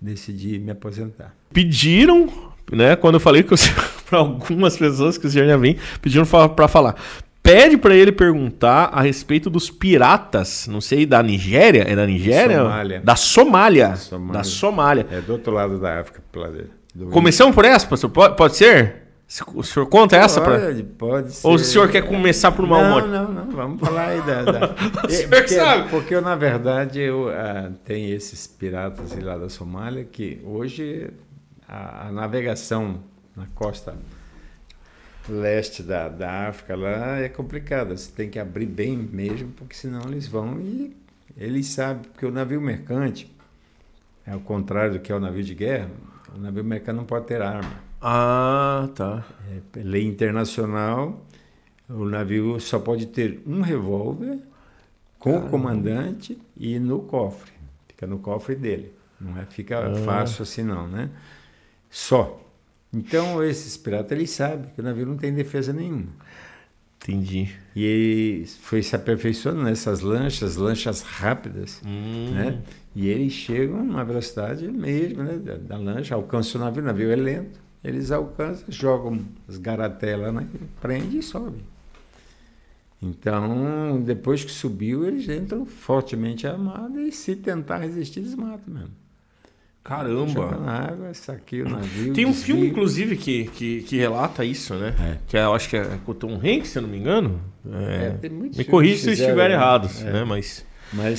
decidi me aposentar. Pediram, né? Quando eu falei para algumas pessoas que o senhor já vem, pediram para falar. Pede para ele perguntar a respeito dos piratas, não sei, da Nigéria? É da Nigéria? Somália. Da Somália. É do outro lado da África. Começamos por essa, pastor? Pode ser? O senhor conta essa? Pode ser. Ou o senhor quer começar por uma monte? Não. Vamos falar aí porque na verdade tem esses piratas lá da Somália que hoje a navegação na costa leste da África lá é complicada. Você tem que abrir bem mesmo, porque senão eles vão e eles sabem, porque o navio mercante, ao contrário do que é o navio de guerra, o navio mercante não pode ter arma. Tá. Lei internacional, o navio só pode ter um revólver com o comandante e no cofre. Fica no cofre dele. Não fica fácil assim não, né? Só. Então esses piratas, eles sabem que o navio não tem defesa nenhuma. Entendi. E foi se aperfeiçoando nessas lanchas rápidas, né? E eles chegam numa velocidade mesmo, né? Da lancha, alcançam o navio é lento. Eles alcançam, jogam as garatelas, né? Prende e sobe. Então, depois que subiu, eles entram fortemente armados e se tentar resistir, eles matam mesmo. Caramba! Joga na água, saqueia o navio. Tem um filme, inclusive, que relata isso, né? Que eu acho que é com o Tom Hanks, se eu não me engano. Me corrija se eu estiver errado, né? Mas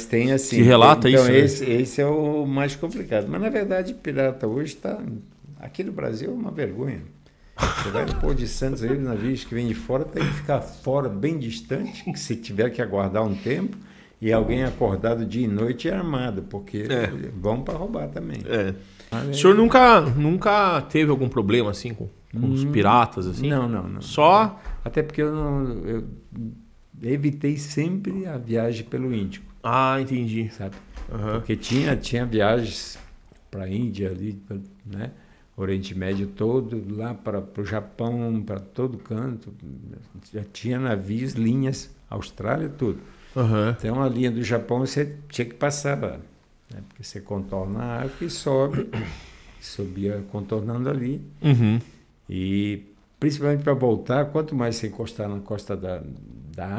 tem assim... Que relata então, isso. Esse é o mais complicado. Mas, na verdade, pirata hoje está... Aqui no Brasil é uma vergonha. Você vai no Porto de Santos, aí, navios que vêm de fora, tem que ficar fora, bem distante, que se tiver que aguardar um tempo, e alguém acordado dia e noite é armado, porque vão para roubar também. O senhor nunca teve algum problema assim com os piratas? Assim? Não. Só? Até porque eu evitei sempre a viagem pelo Índico. Entendi. Sabe? Porque tinha viagens para a Índia ali, né? Oriente Médio todo, lá para o Japão, para todo canto. Já tinha navios, linhas, Austrália, tudo. Então, a linha do Japão você tinha que passar lá, né? Porque você contorna a África e subia contornando ali. E, principalmente para voltar, quanto mais você encostar na costa da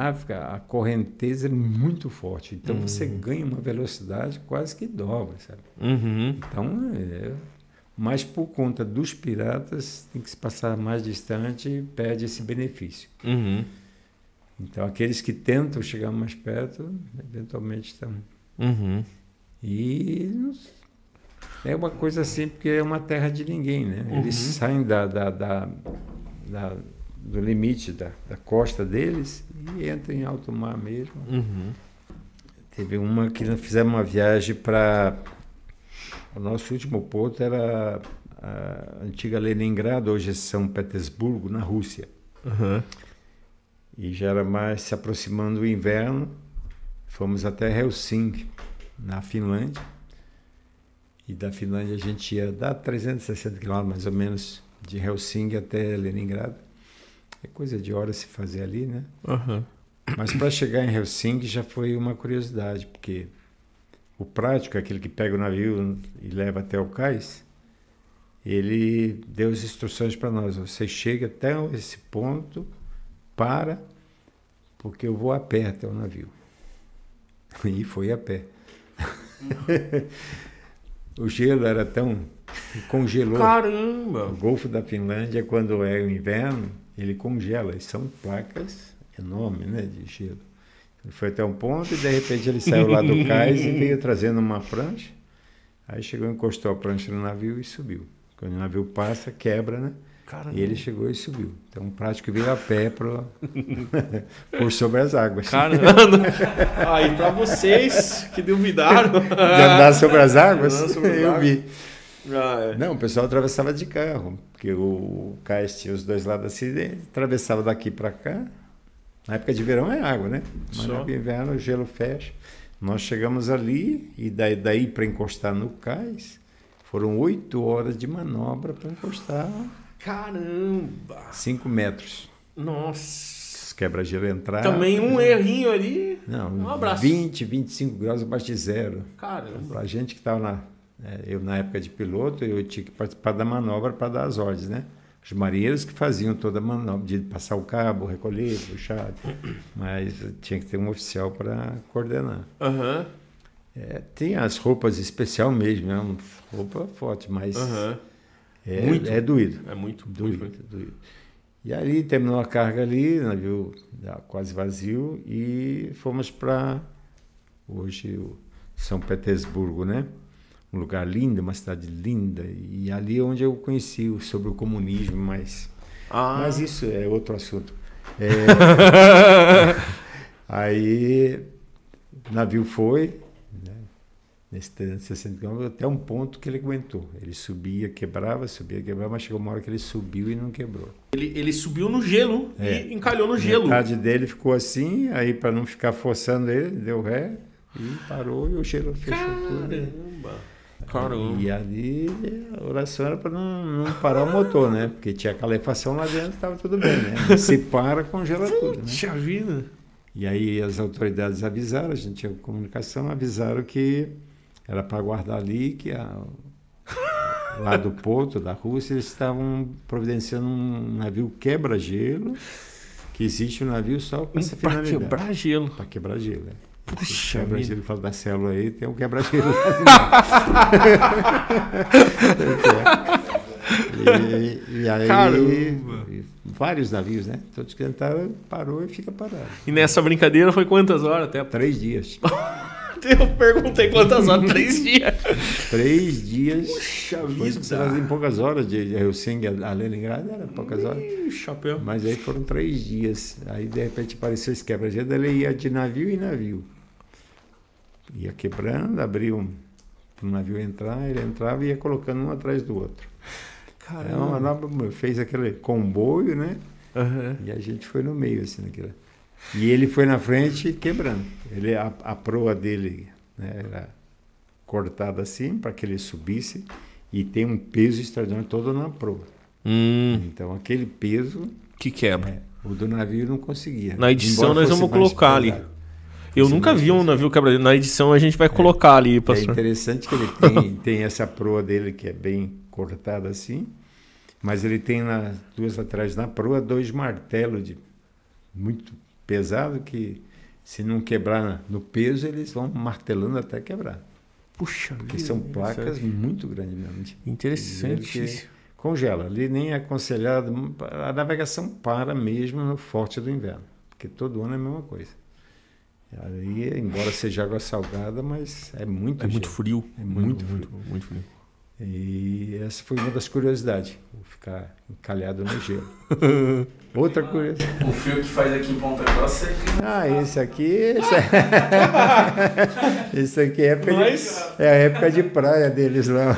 África, a correnteza é muito forte. Então, você ganha uma velocidade quase que dobra, sabe? Então, mas por conta dos piratas, tem que se passar mais distante e perde esse benefício. Então, aqueles que tentam chegar mais perto, eventualmente estão. E é uma coisa assim, porque é uma terra de ninguém, né? Eles saem do limite da costa deles e entram em alto mar mesmo. Teve uma que nós fizemos uma viagem para... O nosso último porto era a antiga Leningrado, hoje é São Petersburgo, na Rússia. E já era mais se aproximando do inverno. Fomos até Helsinki, na Finlândia. E da Finlândia a gente ia dar 360 quilômetros, mais ou menos, de Helsinki até Leningrado. É coisa de hora se fazer ali, né? Uhum. Mas para chegar em Helsinki já foi uma curiosidade, porque o prático, aquele que pega o navio e leva até o cais, ele deu as instruções para nós. Você chega até esse ponto, porque eu vou a pé até o navio. E foi a pé. O gelo era tão... Congelou. Caramba! O Golfo da Finlândia, quando é o inverno, ele congela. E são placas enormes, né, de gelo. Ele foi até um ponto e, de repente, ele saiu lá do cais e veio trazendo uma prancha. Aí chegou, encostou a prancha no navio e subiu. Quando o navio passa, quebra, né? Caramba. E ele chegou e subiu. Então, um prático veio a pé por sobre as águas. Caramba! Aí, para vocês que duvidaram... De andar sobre as águas, eu vi. É. Não, o pessoal atravessava de carro, porque o cais tinha os dois lados assim, ele atravessava daqui para cá. Na época de verão é água, né? Mas no inverno o gelo fecha. Nós chegamos ali e daí para encostar no cais, foram 8 horas de manobra para encostar. Caramba! 5 metros. Nossa! Os quebra-gelo entraram. Também um errinho ali. Não, Um abraço. 20, 25 graus abaixo de zero. Caramba! Pra gente que estava eu na época de piloto, eu tinha que participar da manobra para dar as ordens, né? Os marinheiros que faziam toda a manobra, de passar o cabo, recolher, puxar, mas tinha que ter um oficial para coordenar. Aham. Tem as roupas especial mesmo, é uma roupa forte, mas Muito. é doído. É muito Doído. E ali terminou a carga ali, o navio quase vazio, e fomos para hoje o São Petersburgo, né? Um lugar lindo, uma cidade linda, e ali é onde eu conheci sobre o comunismo, mas isso é outro assunto. Aí o navio foi, né, nesse 360 km, até um ponto que ele aguentou. Ele subia, quebrava, mas chegou uma hora que ele subiu e não quebrou. Ele subiu no gelo e encalhou no gelo. Metade dele ficou assim, aí para não ficar forçando ele, deu ré e parou e o gelo fechou tudo. Caramba. E ali a oração era para não parar o motor, né? Porque tinha calefação lá dentro, estava tudo bem, né? Se para, congela tudo, né? Puxa vida! E aí as autoridades avisaram, a gente tinha comunicação, avisaram que era para guardar ali, que lá do porto da Rússia eles estavam providenciando um navio quebra-gelo, que existe um navio só com essa Para finalidade. quebrar gelo. Para quebrar gelo, né? Puxa Quebra-gelo, fala da célula aí, tem um quebra-gelo. e aí, caramba! Vários navios, né? Todos que tentaram, parou e fica parado. E nessa brincadeira foi quantas horas até? 3 dias. Eu perguntei quantas horas, 3 dias. 3 dias. Puxa Vida. Em poucas horas de Helsinki a Leningrado, era poucas horas. Chapéu. Mas aí foram 3 dias. Aí de repente apareceu esse quebra-gelo, ele ia de navio em navio. Ia quebrando, abria um navio entrar, ele entrava e ia colocando um atrás do outro. Caramba. Fez aquele comboio, né? Uhum. E a gente foi no meio, assim, naquilo. E ele foi na frente quebrando. A proa dele, né, era cortada assim para que ele subisse e tem um peso extraordinário todo na proa. Então aquele peso Que quebra. o do navio não conseguia. Na edição Embora nós fosse vamos mais colocar ali. pesado. Eu nunca vi um navio quebra. Na edição a gente vai colocar ali, É pastor. interessante que ele tem essa proa dele que é bem cortada assim, mas ele tem nas 2 laterais na proa 2 martelos muito pesado que se não quebrar no peso eles vão martelando até quebrar. Puxa Porque vida, são placas muito grandes mesmo. Interessante. Congela. Ali nem é aconselhado. A navegação para mesmo no forte do inverno, porque todo ano é a mesma coisa. Aí, embora seja água salgada, mas é muito É muito gelo. frio. É muito frio. Muito frio. E essa foi uma das curiosidades, ficar encalhado no gelo. Outra curiosidade. O frio que faz aqui em Ponta Grossa é... Esse aqui é a época de praia deles lá.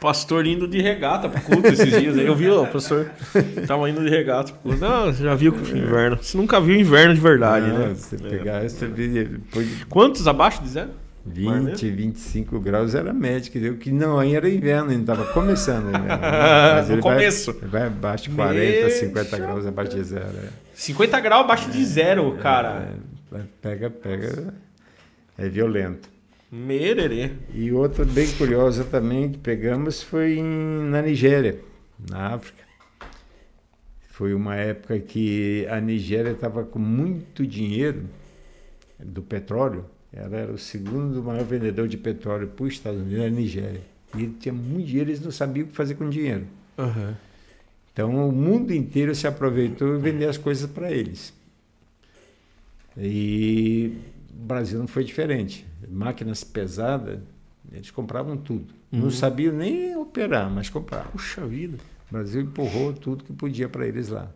Pastor indo de regata pro culto esses dias. Eu vi, o pastor tava indo de regata pro culto. Não, você já viu o inverno. Você nunca viu inverno de verdade, né? Você pegar, você vê depois Quantos abaixo de zero? 20, 25 graus era médio, que não era inverno, ainda estava começando o inverno. Mas no começo. Vai abaixo de 40, 50 graus abaixo de zero. 50 graus abaixo de zero, cara. Pega, é violento. Mererê. E outra bem curiosa também que pegamos foi na Nigéria, na África. Foi uma época que a Nigéria estava com muito dinheiro do petróleo. Ela era o segundo maior vendedor de petróleo para os Estados Unidos, a Nigéria. E ele tinha muito dinheiro, eles não sabiam o que fazer com o dinheiro. Uhum. Então o mundo inteiro se aproveitou e vendeu as coisas para eles. E o Brasil não foi diferente. Máquinas pesadas, eles compravam tudo. Não sabiam nem operar, mas compravam. Puxa vida. O Brasil empurrou tudo que podia para eles lá.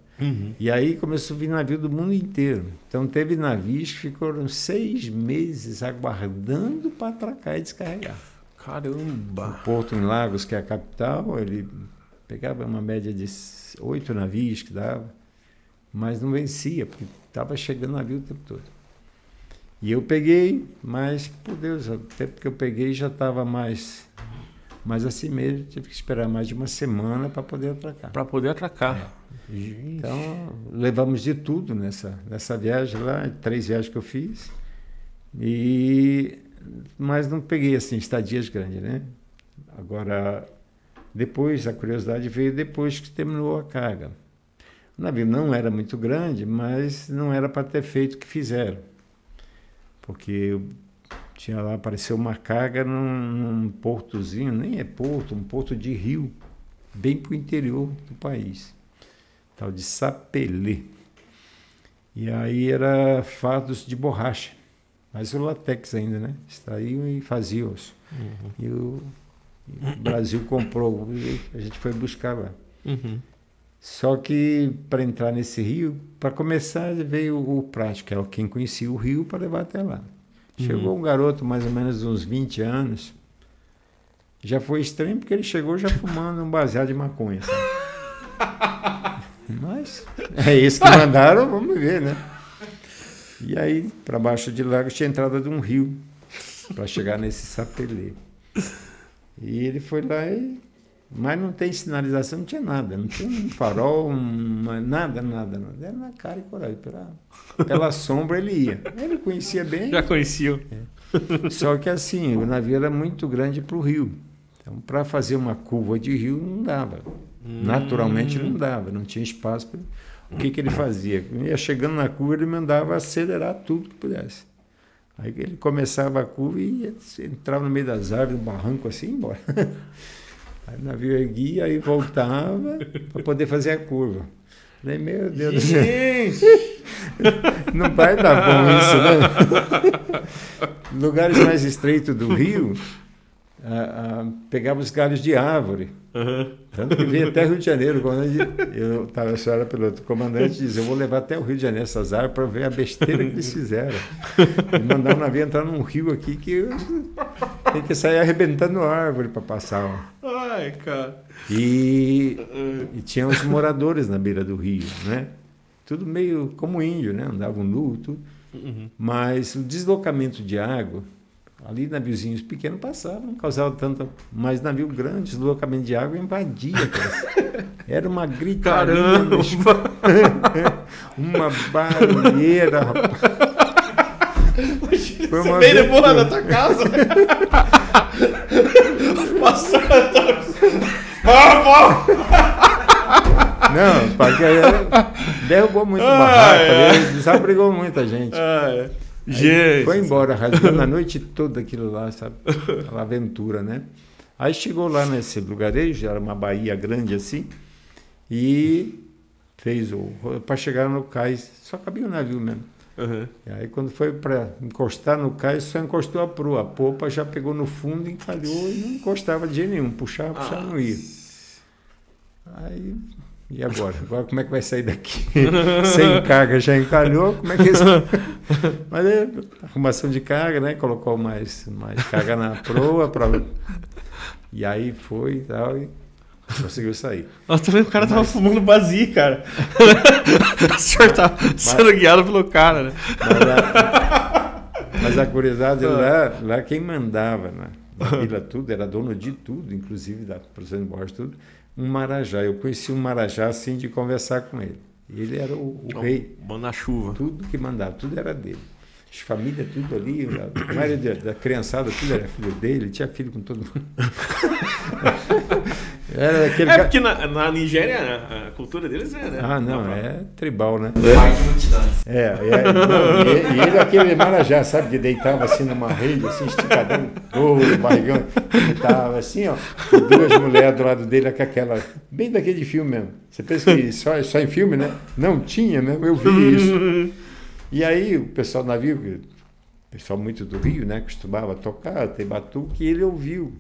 E aí começou a vir navio do mundo inteiro. Então teve navios que ficaram 6 meses aguardando para atracar e descarregar. Caramba! O Porto em Lagos, que é a capital, ele pegava uma média de 8 navios que dava, mas não vencia, porque estava chegando navio o tempo todo. E eu peguei, mas, por Deus, o tempo que eu peguei já estava mais assim mesmo, tive que esperar mais de uma semana para poder atracar. Para poder atracar. Então, levamos de tudo nessa viagem lá, 3 viagens que eu fiz, mas não peguei assim estadias grandes, né? Agora, depois, a curiosidade veio depois que terminou a carga. O navio não era muito grande, mas não era para ter feito o que fizeram. Porque tinha lá, apareceu uma carga num portozinho, nem é porto, um porto de rio, bem para o interior do país, tal de Sapelê. E aí era fardos de borracha, mas o látex ainda, né? Extraíam e faziam-os. E o Brasil comprou, e a gente foi buscar lá. Só que para entrar nesse rio, para começar veio o prático, que era quem conhecia o rio, para levar até lá. Chegou um garoto, mais ou menos uns 20 anos, já foi estranho porque ele chegou já fumando um baseado de maconha. Sabe? Mas é isso que mandaram, vamos ver, né? E aí, para baixo de lá, tinha entrada de um rio, para chegar nesse Sapelê. E ele foi lá mas não tem sinalização, não tinha nada, não tinha um farol, nada. Era na cara e coragem, pela sombra ele ia. Ele conhecia bem. Já conhecia. Só que assim, o navio era muito grande para o rio. Então, para fazer uma curva de rio, não dava. Naturalmente não dava, não tinha espaço. O que ele fazia? Ia chegando na curva, ele mandava acelerar tudo que pudesse. Aí ele começava a curva e entrava no meio das árvores, no barranco assim, e ia embora. Aí o navio erguia e voltava para poder fazer a curva. Falei, meu Deus do céu. Não vai dar bom isso, né? Lugares mais estreitos do rio, pegava os galhos de árvore. Tanto que vinha até Rio de Janeiro. Quando eu era piloto, o comandante dizia, eu vou levar até o Rio de Janeiro essas árvores para ver a besteira que eles fizeram. E mandar o navio entrar num rio aqui que tem que sair arrebentando árvore para passar. Ai, cara. E tinha os moradores na beira do rio, né? Tudo meio como índio, né? Andavam nu, tudo. Mas o deslocamento de água, ali naviozinhos pequenos passavam, não causava tanto. Mas navio grande, deslocamento de água invadia. Era uma gritaria. Caramba! Uma barulheira, rapaz. Foi uma vez depois da tua casa. Não, porque derrubou muito o barraco, desabrigou muita gente. Gente. Foi embora, rasgando a noite toda aquilo lá, sabe? Aquela aventura, né? Aí chegou lá nesse lugarejo, era uma baía grande assim, e fez para chegar no cais, só cabia o navio mesmo. E aí quando foi para encostar no cais, só encostou a proa. A popa já pegou no fundo, encalhou e não encostava de jeito nenhum. Puxava, não ia. Aí, e agora? Agora como é que vai sair daqui? Sem carga já encalhou, como é que isso? Mas arrumação de carga, né? Colocou mais carga na proa. E aí foi e tal, e conseguiu sair. Nossa, também o cara tava fumando baseado, cara. O senhor tá sendo guiado pelo cara, né? Mas a curiosidade, lá quem mandava na vila tudo, era dono de tudo, inclusive da Presidente Borges, tudo, um marajá. Eu conheci um marajá assim de conversar com ele. Ele era o rei. Manda-chuva. Tudo que mandava, tudo era dele. As famílias, tudo ali, a maioria da criançada, tudo era filho dele, tinha filho com todo mundo. Era aquele porque na Nigéria a cultura deles é, né? É tribal, né? Mais de multidões. E ele aquele marajá, sabe, que deitava assim numa rede, assim, esticadão, barrigão, deitava assim, ó, e duas mulheres do lado dele, com aquela, bem daquele filme mesmo. Você pensa que só em filme, né? Não tinha mesmo, eu vi isso. E aí o pessoal do navio, o pessoal muito do Rio, né, costumava tocar, ter batuque, e ele ouviu.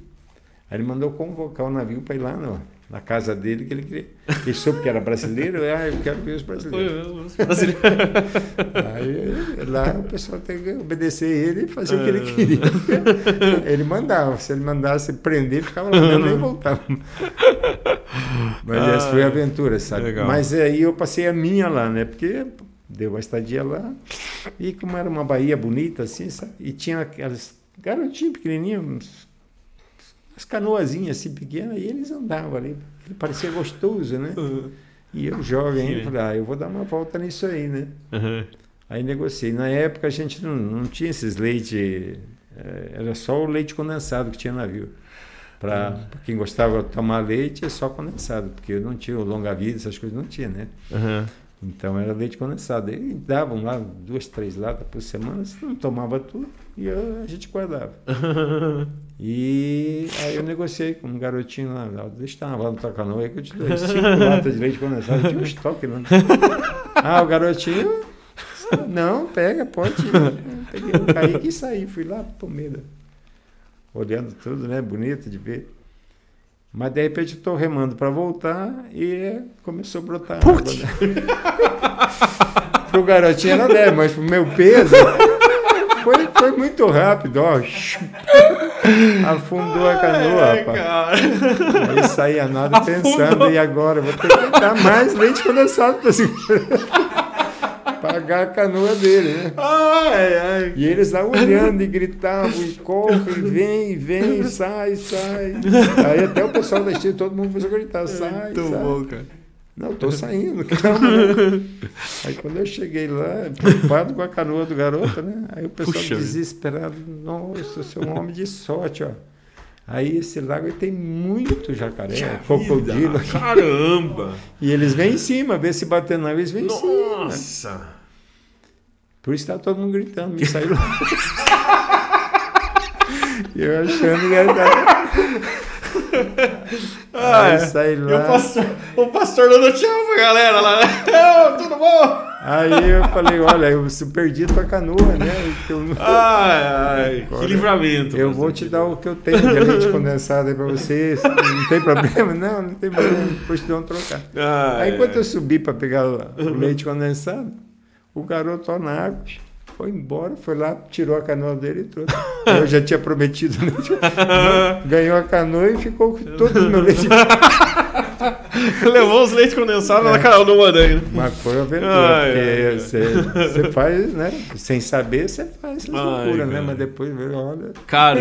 Aí ele mandou convocar o navio para ir lá na casa dele, que ele queria. Ele soube que era brasileiro, eu quero ver os brasileiros. Aí lá o pessoal tem que obedecer ele e fazer o que ele queria. Ele mandava, se ele mandasse prender, ficava lá, nem voltava. Mas essa foi a aventura, sabe? Legal. Mas aí eu passei a minha lá, né? Porque deu uma estadia lá, e como era uma baía bonita assim, sabe? E tinha aquelas garotinhas pequenininhas, as canoazinhas assim pequenas, e eles andavam ali, parecia gostoso, né? E eu jovem ainda, falei, eu vou dar uma volta nisso aí, né? Aí negociei. Na época a gente não tinha esses leite, era só o leite condensado que tinha no navio. Para quem gostava de tomar leite, é só condensado, porque não tinha o longa-vida, essas coisas não tinha, né? Então era leite condensado. E davam lá 2, 3 latas por semana, você não tomava tudo e a gente guardava. E aí eu negociei com um garotinho lá, deixa eu lá no tua canoa aí que eu te dou 5 latas de leite condensado, eu tinha um estoque lá. O garotinho, não, pega, pode. Peguei o Kaique e saí, fui lá pro meio, olhando tudo, né, bonito de ver. Mas de repente eu estou remando para voltar e começou a brotar água. Né? Pro garotinho era leve, mas pro meu peso foi muito rápido, ó. Afundou a canoa, rapaz. Aí saía nada pensando, e agora? Eu vou ter que dar mais leite condensado para pagar a canoa dele, né? E eles lá olhando e gritavam, e corre, vem, sai. Aí até o pessoal da Estilo, todo mundo começou a gritar, sai. Bom, cara. Não, tô saindo, calma. Né? Aí quando eu cheguei lá, preocupado com a canoa do garoto, né? Aí o pessoal desesperado, nossa, você é um homem de sorte, ó. Aí esse lago aí tem muito jacaré, crocodilo. Caramba! E eles vêm em cima, vê se batendo na eles vêm em cima. Nossa! Por isso tá todo mundo gritando, me saiu lá. E eu achando que era... Saí lá. O pastor dando tchau pra galera lá, né? Tudo bom? Aí eu falei, olha, eu perdi tua canoa, né? Que livramento. Eu vou te dar o que eu tenho de leite condensado aí pra você. Não tem problema? Não tem problema. Depois te dou um trocar. Aí quando eu subi pra pegar o leite condensado, o garoto na água foi embora, foi lá, tirou a canoa dele e trouxe. Eu já tinha prometido, né? Ganhou a canoa e ficou com todo o meu leite. Levou os leites condensados na canoa daí. Mas foi uma aventura, porque você faz, né? Sem saber, você faz essa loucura, né? Mas depois, olha,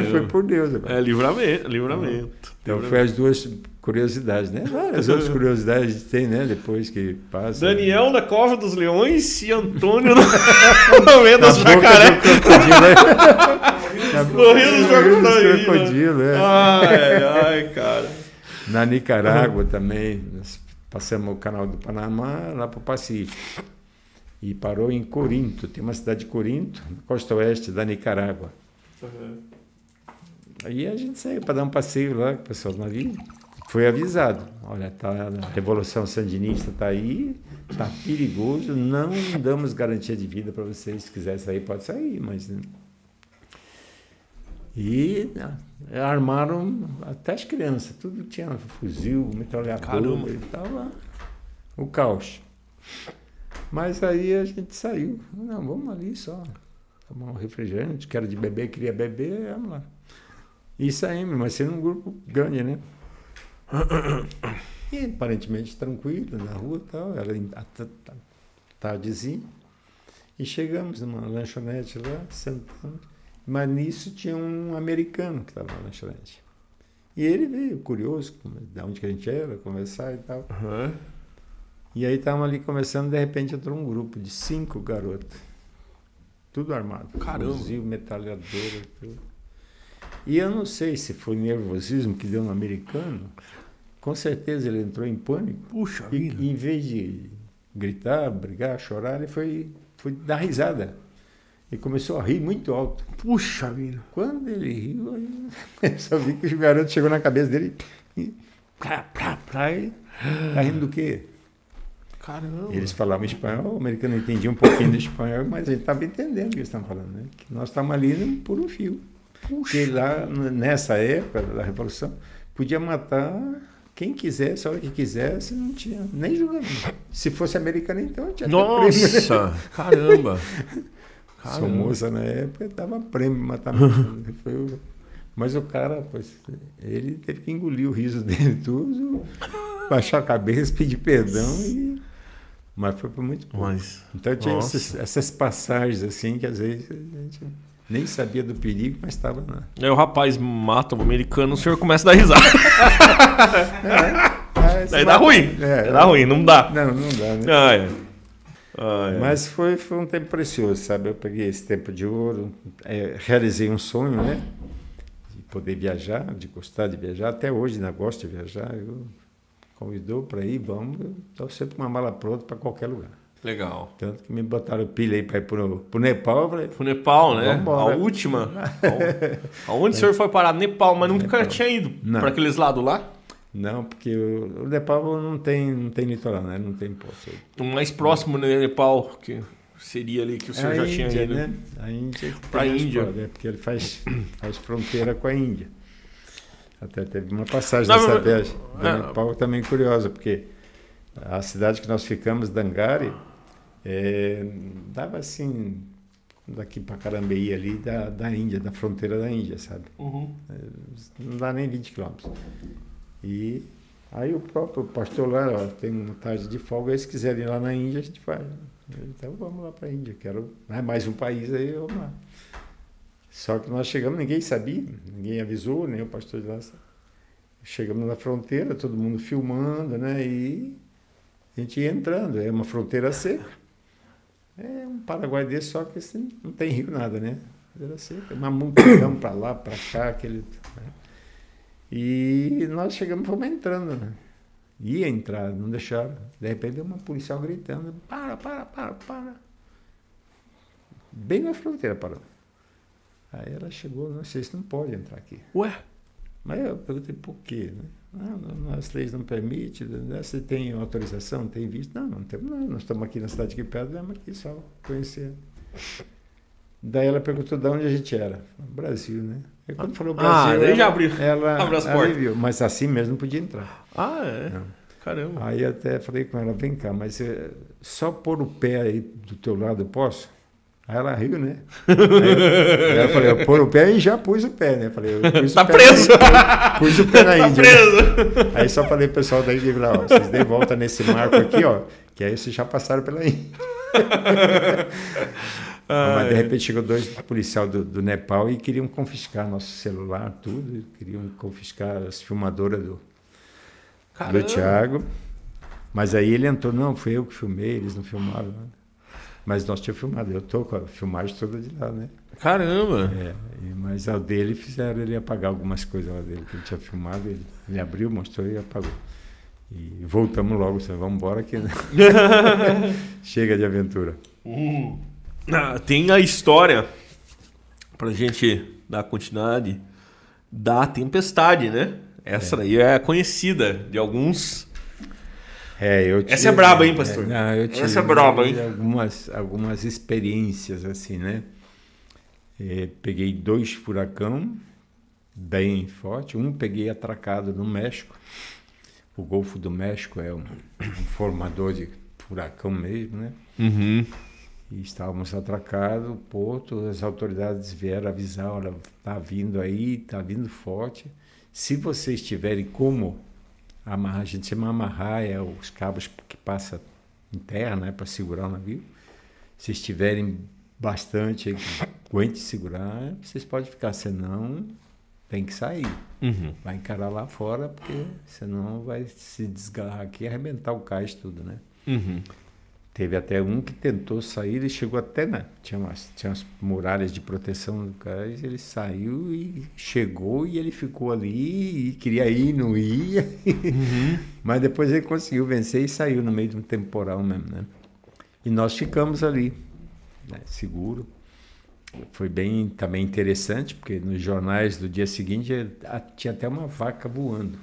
foi por Deus. É livramento. Então foi as duas curiosidades, né? Várias outras curiosidades tem, né? Depois que passa. Daniel na Cova dos Leões e Antônio no meio dos jacaré. No Rio dos Crocodilos, Ai, cara. Na Nicarágua também, nós passamos o canal do Panamá lá para o Pacífico. E parou em Corinto, tem uma cidade de Corinto, na costa oeste da Nicarágua. Aí a gente saiu para dar um passeio lá, com o pessoal do navio. Foi avisado, olha, a Revolução Sandinista está aí, está perigoso, não damos garantia de vida para vocês, se quiser sair, pode sair, mas... E armaram até as crianças, tudo tinha fuzil, metralhadora e tal, lá, o caos. Mas aí a gente saiu, não, vamos ali só, tomar um refrigerante, que era de beber, queria beber, vamos lá. E saímos, mas sendo um grupo grande, né? E aparentemente tranquilo, na rua e tal, era tardezinha. E chegamos numa lanchonete lá, sentamos, mas nisso tinha um americano que estava na lanchonete. E ele veio, curioso, de onde que a gente era, conversar e tal. Uhum. E aí estavam ali conversando, de repente entrou um grupo de 5 garotos. Tudo armado. Caramba. Fuzil, metralhadora, tudo. E eu não sei se foi nervosismo que deu no americano. Com certeza ele entrou em pânico. Puxa E vida. em vez de gritar, brigar, chorar, ele foi dar risada. E começou a rir muito alto. Puxa vida. Quando ele riu, aí eu só vi que o garoto chegou na cabeça dele e... e tá rindo do quê? Caramba. Eles falavam espanhol, o americano entendia um pouquinho de espanhol, mas ele estava entendendo o que eles estavam falando, né? Que nós estávamos ali por um fio. Porque lá, nessa época da Revolução, podia matar quem quisesse, a hora que quisesse, não tinha nem julgamento. Se fosse americano, então tinha Nossa! Caramba! Somoza, na época, dava prêmio matar. Mas o cara, pois, ele teve que engolir o riso dele tudo, baixar a cabeça, pedir perdão Mas foi por muito pouco. Então tinha essas passagens assim que às vezes a gente nem sabia do perigo, mas estava lá. Aí o rapaz mata o americano, o senhor começa a dar risada. Daí dá ruim. Dá ruim, não dá. Não dá, né? Mas foi um tempo precioso, sabe? Eu peguei esse tempo de ouro, realizei um sonho, né? De poder viajar, de gostar de viajar. Até hoje ainda gosto de viajar. Eu convidou para ir, vamos. Eu estou sempre com uma mala pronta para qualquer lugar. Legal. Tanto que me botaram pilha aí para ir para o Nepal. Eu falei, Pro Nepal, né? Vambora. A última. Aonde o senhor foi parar? Nepal, mas nunca Nepal. tinha ido Não. para aqueles lados lá? Não, porque o Nepal não tem litoral, né? Não tem poço. O mais próximo do Nepal, que seria ali que o senhor já Índia, tinha ido. né? A Índia. Pra Índia. Porque ele faz fronteira com a Índia. Até teve uma passagem Não, nessa mas- viagem do Nepal também curiosa, porque a cidade que nós ficamos, Dangari, dava assim, daqui para Carambeí ali, da Índia, da fronteira da Índia, sabe? Uhum. Não dá nem 20 quilômetros. E aí o próprio pastor lá, ó, tem uma tarde de folga, eles quiserem ir lá na Índia, a gente vai. Então vamos lá para a Índia, quero mais um país aí, vamos lá. Só que nós chegamos, ninguém sabia, ninguém avisou, nem o pastor de lá. Chegamos na fronteira, todo mundo filmando, né? E a gente ia entrando, é uma fronteira seca. É um Paraguai desse, só que assim, não tem rio nada, né? Era seca, uma multidão para lá, para cá, aquele... Né? E nós chegamos, fomos entrando, né? Ia entrar, não deixaram. De repente deu uma policial gritando, para. Bem na fronteira parou. Aí ela chegou, não sei se não pode entrar aqui. Ué? Mas eu perguntei por quê, né? As leis não permitem, né? Você tem autorização, tem visto? Não temos nada, nós estamos aqui na cidade aqui perto, viemos aqui só conhecer. Daí ela perguntou de onde a gente era. Brasil, né? Aí quando falou Brasil, daí já abriu ela as portas. viu, mas assim mesmo não podia entrar. Ah, é? Não. Caramba. Aí até falei com ela, vem cá, mas só pôr o pé aí do teu lado eu posso? Aí ela riu, né? Aí eu falei, eu pôr o pé e já pus o pé, né? Eu falei, eu pus Tá o pé preso! Pus o pé na Tá Índia. preso! Né? Aí só falei pro pessoal da Índia, ó, vocês dêem volta nesse marco aqui, ó, que aí vocês já passaram pela Índia. Mas de repente chegou 2 policiais do Nepal e queriam confiscar nosso celular, tudo, queriam confiscar as filmadoras do Thiago. Mas aí ele entrou, não, foi eu que filmei, eles não filmaram nada. Mas nós tínhamos filmado, eu estou com a filmagem toda de lá, né? Caramba! Mas ao dele fizeram ele apagar algumas coisas lá dele que ele tinha filmado, ele abriu, mostrou e apagou. E voltamos logo, vamos embora que chega de aventura. Tem a história, pra gente dar continuidade, da tempestade, né? Essa daí é conhecida de alguns. Essa é braba, hein, pastor? Essa é braba, hein? Algumas experiências assim, né? Peguei 2 furacão bem forte. Um peguei atracado no México. O Golfo do México é um formador de furacão mesmo, né? Uhum. E estávamos atracados, o porto, as autoridades vieram avisar, olha, está vindo aí, está vindo forte. Se vocês tiverem como amarrar, a gente chama amarrar, os cabos que passam em terra, né, para segurar o navio. se estiverem bastante, aguente segurar, vocês podem ficar, senão tem que sair. Vai encarar lá fora, porque senão vai se desgarrar aqui e arrebentar o cais tudo, né? Teve até um que tentou sair e chegou até, né? Tinha umas muralhas de proteção do cais, ele saiu e chegou e ele ficou ali e queria ir, não ia. Mas depois ele conseguiu vencer e saiu no meio de um temporal mesmo, né? E nós ficamos ali, né, seguro. Foi bem também interessante, porque nos jornais do dia seguinte tinha até uma vaca voando.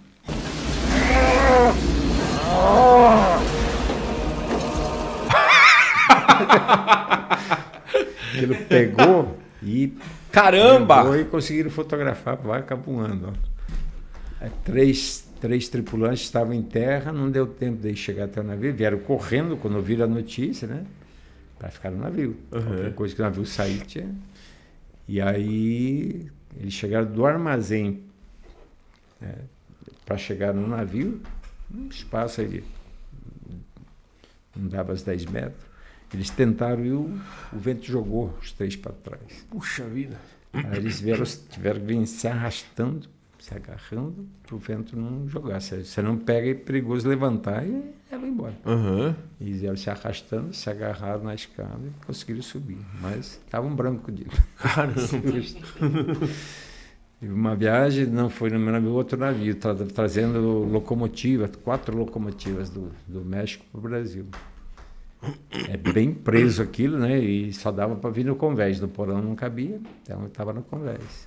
Ele pegou e... Caramba! E conseguiram fotografar a vaca voando. Ó. Três tripulantes estavam em terra, não deu tempo de chegar até o navio, vieram correndo quando viram a notícia, né? Para ficar no navio. Qualquer coisa que o navio sair tinha. E aí eles chegaram do armazém, né, para chegar no navio, um espaço aí, não dava os 10 metros. Eles tentaram e o vento jogou os 3 para trás. Puxa vida. Aí eles tiveram que vir se arrastando, se agarrando, para o vento não jogar. Você não pega, é perigoso levantar e ela vai embora. E eles vieram se arrastando, se agarraram na escada e conseguiram subir. Mas estava um branco de... Caramba. E uma viagem, não foi no meu navio, outro navio, trazendo locomotiva, 4 locomotivas do México para o Brasil. É bem preso aquilo, né? E só dava para vir no convés, no porão não cabia, então eu estava no convés.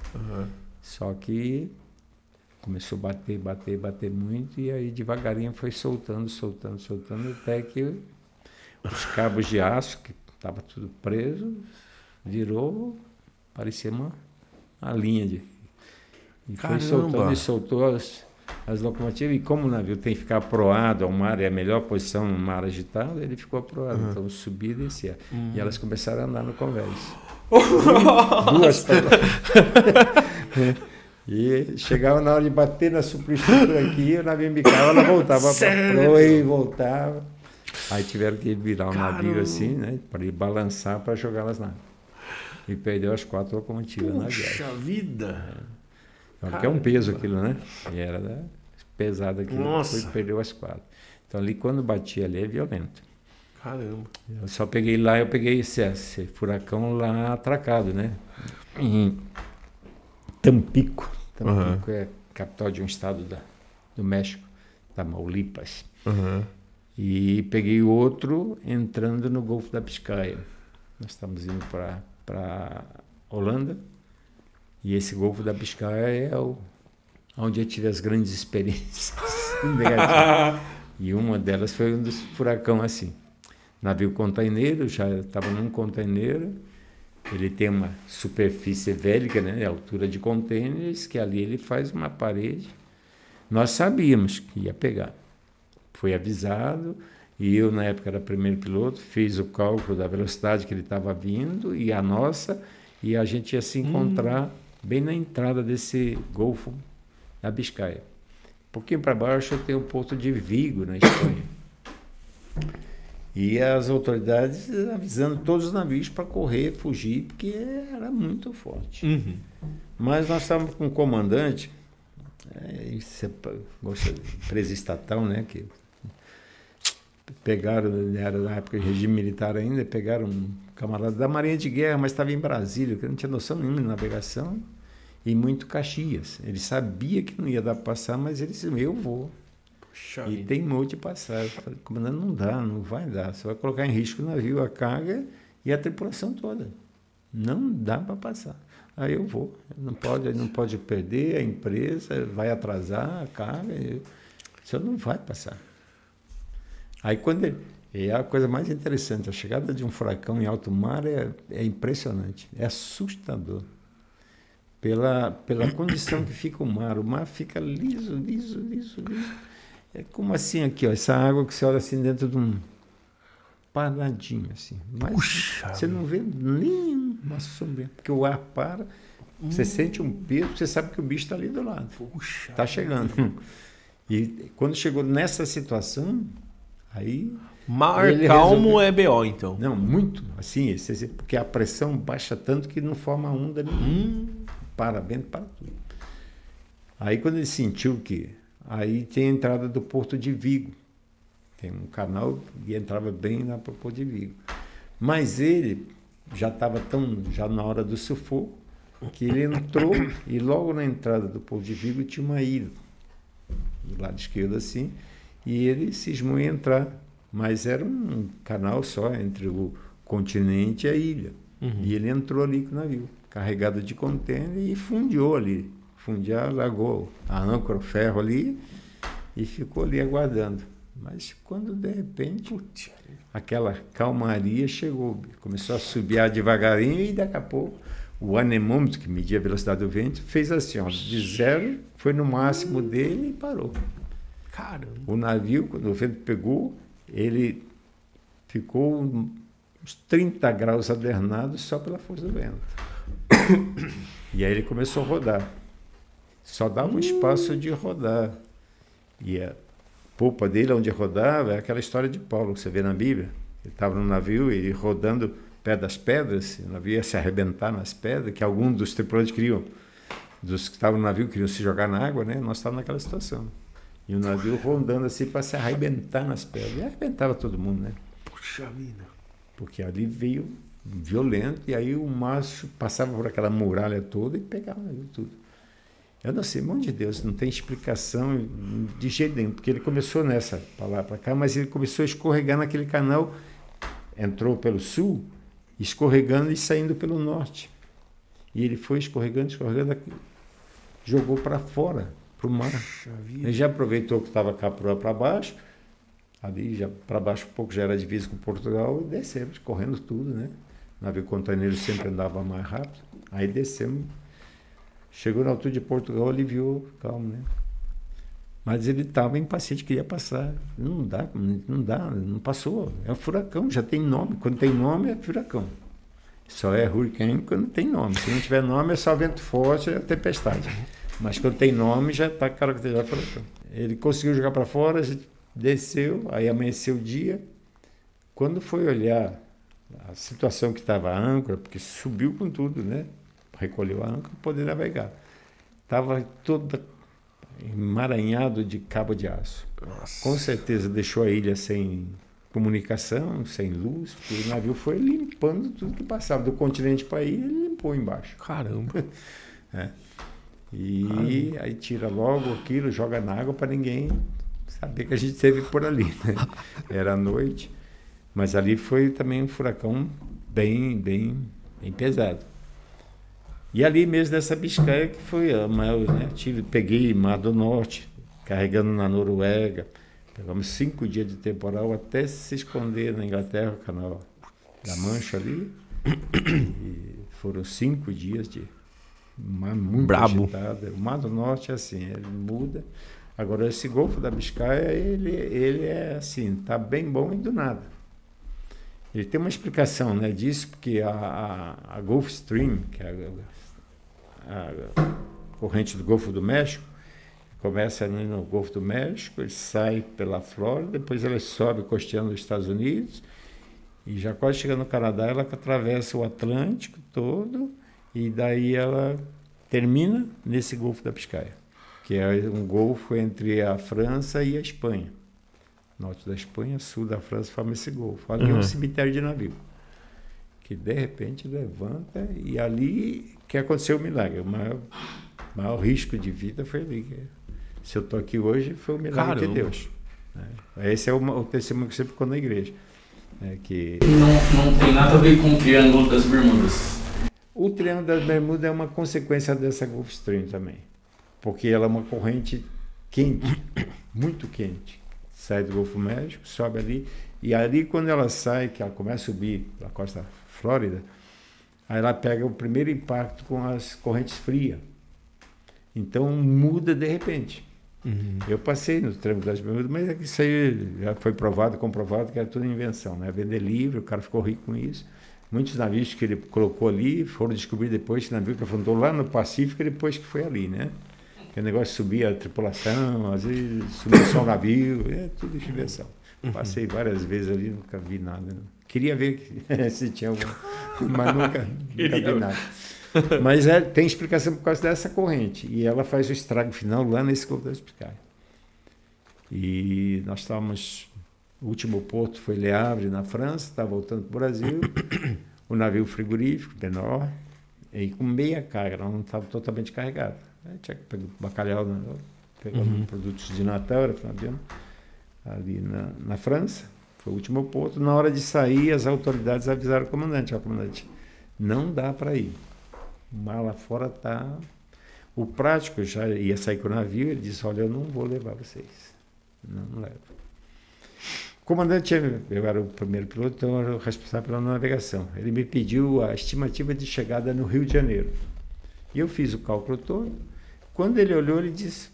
Só que começou a bater muito, e aí devagarinho foi soltando, até que os cabos de aço, que estava tudo preso, virou, parecia uma linha de... E foi soltando e soltou as locomotivas, e como o navio tem que ficar proado ao mar, é a melhor posição no mar agitado, ele ficou proado, então subia e descia. E elas começaram a andar no convés. Duas. E chegava na hora de bater na superestrutura aqui, o navio embicava, ela voltava para proa e voltava. Aí tiveram que virar o navio assim, né, para ir balançar para jogá-las na água. E perdeu as 4 locomotivas na viagem. Puxa vida! Porque é um peso aquilo, né? E era pesado aquilo. Depois perdeu as 4. Então ali quando batia ali é violento. Caramba. Eu só peguei esse furacão lá atracado, né? Em Tampico. Tampico é capital de um estado do México, Tamaulipas. E peguei outro entrando no Golfo da Biscaia. Nós estamos indo para Holanda. E esse Golfo da Biscaia é onde eu tive as grandes experiências negativas. E uma delas foi um dos furacão assim. Navio containeiro, já estava num containeiro. Ele tem uma superfície vélica, né, a altura de contêineres, que ali ele faz uma parede. Nós sabíamos que ia pegar. Foi avisado, e eu, na época, era primeiro piloto, fiz o cálculo da velocidade que ele estava vindo e a nossa, e a gente ia se encontrar bem na entrada desse Golfo da Biscaia. Um pouquinho para baixo tem o Porto de Vigo, na Espanha. E as autoridades avisando todos os navios para correr, fugir, porque era muito forte. Mas nós estávamos com um comandante, empresa estatal, né, que pegaram, era na época de regime militar ainda, pegaram um camarada da Marinha de Guerra, mas estava em Brasília, que não tinha noção nenhuma de navegação, e muito Caxias. Ele sabia que não ia dar para passar, mas ele disse, eu vou. Puxa, e teimou de passar. Eu falei, comandante, não dá, não vai dar. Você vai colocar em risco o navio, a carga e a tripulação toda. Não dá para passar. Aí eu vou. Não pode perder a empresa, vai atrasar a carga. O senhor não vai passar. Aí quando é a coisa mais interessante, a chegada de um furacão em alto mar é impressionante, é assustador. Pela condição que fica o mar fica liso. É como assim aqui, ó, essa água que você olha assim dentro de um paradinho assim. Mas você não vê nenhuma sombra, porque o ar para, você sente um peso, você sabe que o bicho está ali do lado. Está chegando. E quando chegou nessa situação, Aí... Mar calmo é BO, então. Não, muito. Assim, porque a pressão baixa tanto que não forma onda nenhuma. Para vento, para tudo. Aí quando ele sentiu que... Aí tem a entrada do Porto de Vigo. Tem um canal e entrava bem lá para o Porto de Vigo. Mas ele já estava já na hora do sufoco, que ele entrou e logo na entrada do Porto de Vigo tinha uma ilha. Do lado esquerdo assim. E ele cismou em entrar. Mas era um canal só entre o continente e a ilha. E ele entrou ali com o navio, carregado de contêiner, e fundiu ali. Largou a âncora, o ferro ali, e ficou ali aguardando. Mas quando, de repente, aquela calmaria chegou, começou a subir devagarinho, e daqui a pouco o anemômetro, que media a velocidade do vento, fez assim, ó, de 0, foi no máximo dele e parou. Caramba. O navio, quando o vento pegou, ele ficou uns 30 graus adernado só pela força do vento. E aí ele começou a rodar. Só dava um espaço de rodar. E a polpa dele, onde rodava, é aquela história de Paulo, que você vê na Bíblia. Ele estava no navio, ele rodando perto das pedras, o navio ia se arrebentar nas pedras, que alguns dos tripulantes dos que estavam no navio queriam se jogar na água, né? Nós estávamos naquela situação. E o navio rondando assim para se arrebentar nas pedras. E arrebentava todo mundo, né? Puxa vida. Porque ali veio violento e aí o macho passava por aquela muralha toda e pegava o navio tudo. Eu não sei, mão de Deus, não tem explicação de jeito nenhum. Porque ele começou nessa, para lá, para cá, mas ele começou a escorregar naquele canal. Entrou pelo sul, escorregando e saindo pelo norte. E ele foi escorregando, jogou para fora. Para o mar. Ele já aproveitou que estava cá para baixo, ali já para baixo um pouco já era divisa com Portugal, e descemos, correndo tudo, né? O navio container sempre andava mais rápido, aí descemos, chegou na altura de Portugal, ele viu, calmo, né? Mas ele estava impaciente, queria passar. Não dá, não passou, é um furacão, já tem nome, quando tem nome é furacão. Só é hurricane quando tem nome, se não tiver nome é só vento forte, é tempestade. Mas quando tem nome, já está caracterizado por aqui. Ele conseguiu jogar para fora, a gente desceu, aí amanheceu o dia. Quando foi olhar a situação que estava a âncora, porque subiu com tudo, né? Recolheu a âncora para poder navegar. Estava toda emaranhado de cabo de aço. Nossa. Com certeza deixou a ilha sem comunicação, sem luz, porque o navio foi limpando tudo que passava do continente para a ilha, ele limpou embaixo. Caramba. É. E aí tira logo aquilo, joga na água para ninguém saber que a gente esteve por ali, né? Era noite, mas ali foi também um furacão bem pesado. E ali mesmo nessa Biscaia que foi a maior, né? Peguei Mar do Norte, carregando na Noruega, pegamos 5 dias de temporal até se esconder na Inglaterra, o Canal da Mancha ali, e foram 5 dias de mar muito brabo. agitado. O Mar do Norte é assim, ele muda. Agora esse Golfo da Biscaia, ele é assim, tá bem bom e do nada. Ele tem uma explicação, né, disso, porque a Gulf Stream, que é a corrente do Golfo do México, começa ali no Golfo do México, ele sai pela Flórida, depois ele sobe costeando os Estados Unidos, e já quase chegando no Canadá, ela atravessa o Atlântico todo, e daí ela termina nesse Golfo da Biscaia, que é um golfo entre a França e a Espanha. Norte da Espanha, sul da França, forma esse golfo. Ali é um cemitério de navio, que de repente levanta, e ali que aconteceu o milagre. O maior risco de vida foi ali. Se eu estou aqui hoje, foi o milagre de Deus. Esse é o testemunho que eu sempre conto na igreja. Que não tem nada a ver com o Triângulo das Bermudas. O Triângulo das Bermudas é uma consequência dessa Gulf Stream também, porque ela é uma corrente quente, muito quente. Sai do Golfo México, sobe ali, e ali quando ela sai, que ela começa a subir pela costa Flórida, aí ela pega o primeiro impacto com as correntes frias. Então muda de repente. Eu passei no Triângulo das Bermudas, mas isso aí já foi comprovado que era tudo invenção, né? Vender livre, o cara ficou rico com isso. Muitos navios que ele colocou ali foram descobrir depois que navio que afundou lá no Pacífico, depois que foi ali, né? Que o negócio subia a tripulação, às vezes subia só o navio, é tudo invenção. Passei várias vezes ali, nunca vi nada. Não. Queria ver se tinha algum, mas nunca vi nada. Mas tem explicação por causa dessa corrente. E ela faz o estrago final lá nesse Golfo das Biscayas. E nós estávamos... O último porto foi Le Havre, na França, estava voltando para o Brasil. O navio frigorífico, menor, e com meia carga, não estava totalmente carregado. Tinha que pegar bacalhau, pegando produtos de Natal, era final de ano, ali na França. Foi o último porto. Na hora de sair, as autoridades avisaram o comandante. Ó, comandante, não dá para ir. O mar lá fora está... O prático já ia sair com o navio, ele disse, olha, eu não vou levar vocês. Não levo. O comandante, eu era o primeiro piloto, então eu era o responsável pela navegação. Ele me pediu a estimativa de chegada no Rio de Janeiro. E eu fiz o cálculo todo. Quando ele olhou, ele disse,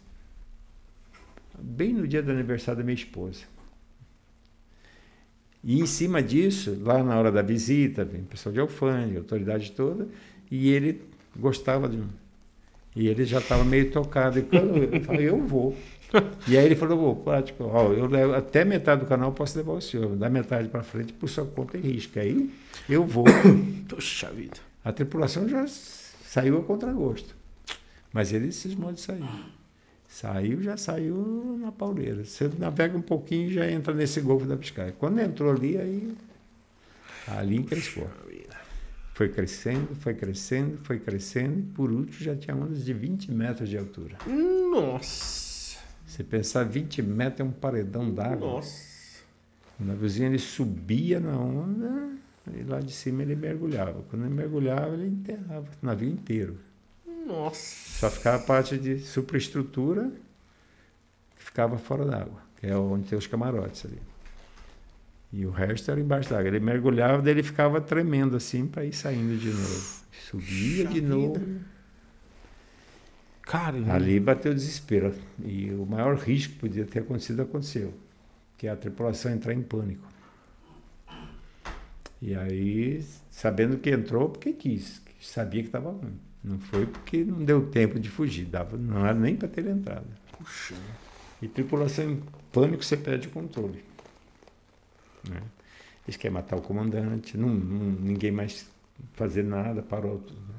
bem no dia do aniversário da minha esposa. E em cima disso, lá na hora da visita, vem pessoal de alfândega, autoridade toda, e ele gostava de mim. E ele já estava meio tocado. E quando eu falei, eu vou. E aí ele falou, prático, ó, eu levo até metade do canal, posso levar o senhor. Da metade para frente, por sua conta e risco. Aí eu vou. Puxa vida. A tripulação já saiu a contragosto. Mas ele cismou de sair. Já saiu na pauleira. Você navega um pouquinho e já entra nesse Golfo da Biscaia. Quando entrou ali, aí encrespou. Foi crescendo, foi crescendo, foi crescendo, e por último já tinha ondas de 20 metros de altura. Nossa! Você pensar, 20 metros é um paredão d'água. Nossa! O naviozinho ele subia na onda e lá de cima ele mergulhava. Quando ele mergulhava, ele enterrava o navio inteiro. Nossa! Só ficava a parte de superestrutura que ficava fora d'água, que é onde tem os camarotes ali. E o resto era embaixo d'água. Ele mergulhava, daí ele ficava tremendo assim para ir saindo de novo. Subia de novo. Caramba. Ali bateu o desespero. E o maior risco que podia ter acontecido, aconteceu. Que é a tripulação entrar em pânico. E aí, sabendo que entrou, porque quis. Sabia que estava ruim. Não foi porque não deu tempo de fugir. Não era nem para ter entrado. Puxa. E tripulação em pânico, você perde o controle. Né? Eles querem matar o comandante, ninguém mais fazer nada, parou tudo. Né?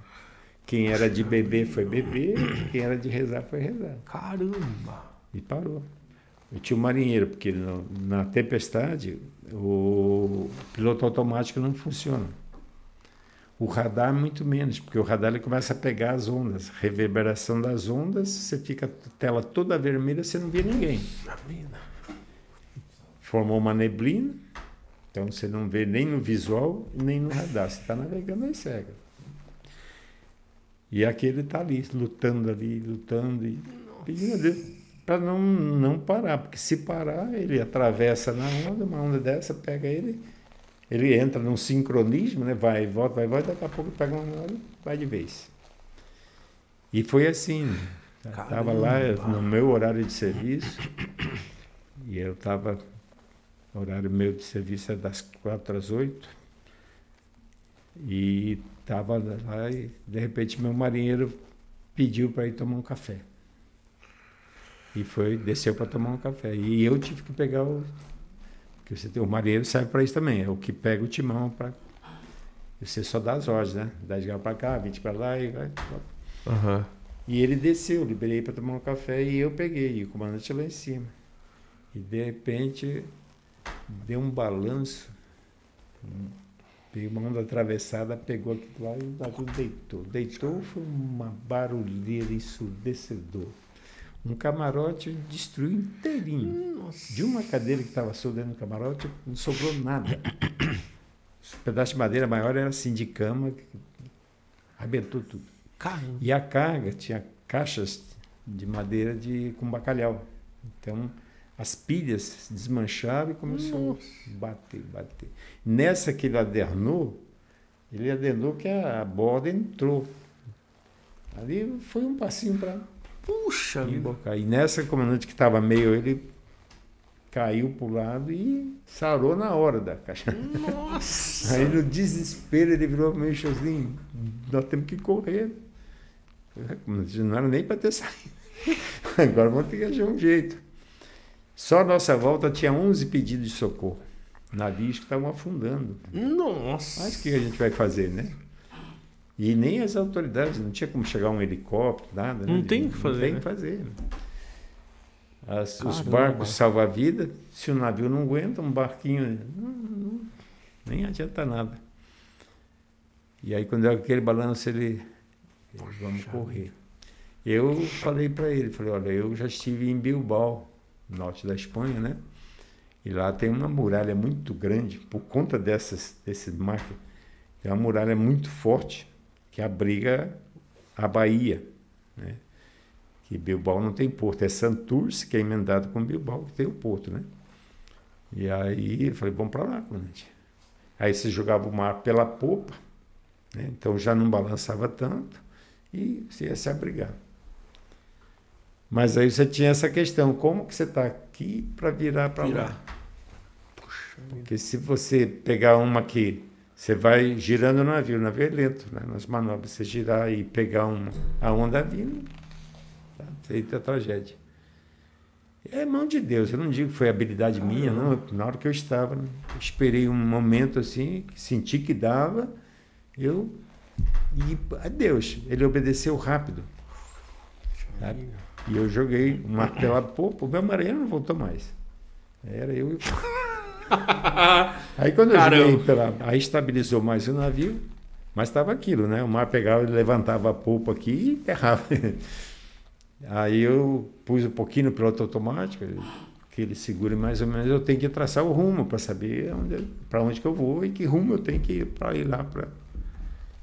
Quem era de beber foi beber, quem era de rezar foi rezar. Caramba! E parou. Eu tinha um marinheiro, porque na tempestade o piloto automático não funciona. O radar muito menos, porque o radar ele começa a pegar as ondas, reverberação das ondas, você fica a tela toda vermelha, você não vê ninguém. Formou uma neblina, então você não vê nem no visual, nem no radar. Você está navegando aí cega. E aquele está ali, lutando e pedindo a Deus para não parar, porque se parar, ele atravessa na onda, uma onda dessa, pega ele entra num sincronismo, né? Vai e volta, daqui a pouco pega uma hora e vai de vez. E foi assim. Estava lá no meu horário de serviço, e eu estava... O horário meu de serviço é das 4 às 8. E estava lá e, de repente, meu marinheiro pediu para ir tomar um café. E desceu para tomar um café. E eu tive que pegar porque o marinheiro serve para isso também. É o que pega o timão para... Você só dá as ordens, né? 10 graus para cá, 20 para lá e vai... Uhum. E ele desceu, liberei para tomar um café e eu peguei. E o comandante lá em cima. E, de repente... Deu um balanço, veio uma onda atravessada, pegou aquilo lá e o navio deitou, foi uma barulheira ensurdecedora. Um camarote destruiu inteirinho. Nossa. De uma cadeira que estava solta dentro do camarote, não sobrou nada. O pedaço de madeira maior era assim de cama, arrebentou tudo. Caramba. E a carga tinha caixas de madeira com bacalhau. Então... As pilhas se desmancharam e começou a bater. Nessa que ele adernou que a borda entrou. Ali foi um passinho para embocar. E nessa, o comandante que estava meio, ele caiu para o lado e sarou na hora da caixa. Nossa! Aí no desespero ele virou meio chozinho. Nós temos que correr. Não era nem para ter saído. Agora vamos ter que achar um jeito. Só a nossa volta tinha 11 pedidos de socorro. Navios que estavam afundando. Nossa. Mas o que a gente vai fazer, né? E nem as autoridades, não tinha como chegar um helicóptero, nada. Não né? tem o que fazer. Não tem o né? que fazer. Os barcos salvam a vida. Se o navio não aguenta, um barquinho nem adianta nada. E aí, quando deu aquele balanço, vamos correr. Eu falei para ele, olha, eu já estive em Bilbao, norte da Espanha, né? E lá tem uma muralha muito grande, por conta desse mar. Tem uma muralha muito forte que abriga a Bahia, né? Que Bilbao não tem porto, é Santurce, que é emendado com Bilbao, que tem o porto, né? E aí eu falei, vamos para lá, comandante. Aí você jogava o mar pela popa, né? Então já não balançava tanto e você ia se abrigar. Mas aí você tinha essa questão, como que você está aqui para virar para lá? Puxa, porque se você pegar uma aqui, você vai girando o navio é lento, né? Nas manobras, você girar e pegar a onda vindo, tá? Feita a tragédia. É mão de Deus, eu não digo que foi habilidade minha, não. Na hora que eu estava, né? Eu esperei um momento assim, senti que dava, e a Deus, ele obedeceu rápido, sabe? E eu joguei o mar pela popa, o meu marinheiro não voltou mais. Era eu e Aí quando eu joguei aí estabilizou mais o navio, mas estava aquilo, né? O mar pegava, ele levantava a polpa aqui e errava. Aí eu pus um pouquinho no piloto automático, que ele segure mais ou menos, eu tenho que traçar o rumo para saber para onde que eu vou e que rumo eu tenho que ir para ir lá.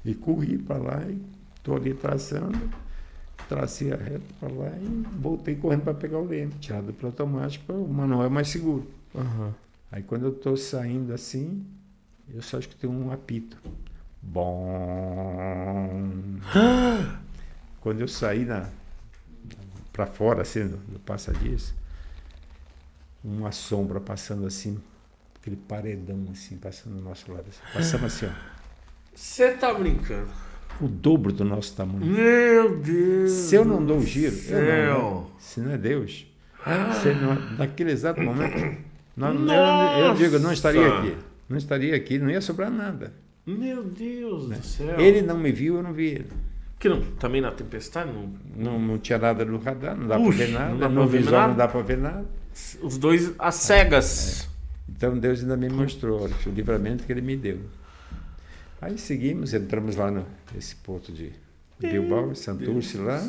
E corri para lá e estou ali traçando, tracei a reta para lá e voltei correndo para pegar o leme, tirado do piloto automático, o manual é mais seguro. Uhum. Aí quando eu estou saindo assim, eu só escutei um apito. Bom. Quando eu saí para fora, assim, do passadiço, uma sombra passando assim, aquele paredão assim, passando do nosso lado. Assim. Passamos assim, ó. Você tá brincando? O dobro do nosso tamanho. Meu Deus! Se eu não dou o giro, se não é Deus, naquele exato momento, eu digo, não estaria aqui. Não estaria aqui, não ia sobrar nada. Meu Deus do céu! Ele não me viu, eu não vi ele. Que também na tempestade não tinha nada no radar, não dá para ver nada. No visual nada. Não dá para ver nada. Os dois às cegas. Então Deus ainda me mostrou o livramento que ele me deu. Aí seguimos, entramos lá nesse porto de Bilbao, Santurce lá.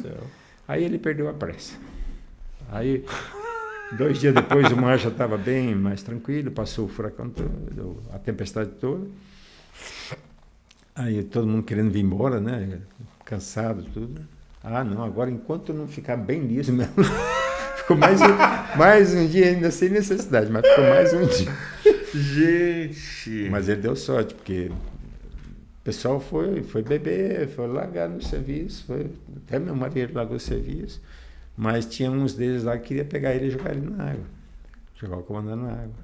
Aí ele perdeu a pressa. Aí 2 dias depois o mar já estava bem mais tranquilo, passou o furacão todo, a tempestade toda. Aí todo mundo querendo vir embora, né? Cansado, tudo. Ah, não, agora enquanto não ficar bem liso mesmo. Ficou mais um dia ainda sem necessidade, mas ficou mais um dia. Gente! Mas ele deu sorte, porque o pessoal foi beber, foi largar no serviço, até meu marido largou o serviço, mas tinha uns deles lá que queria pegar ele e jogar ele na água. Jogar o comandante na água.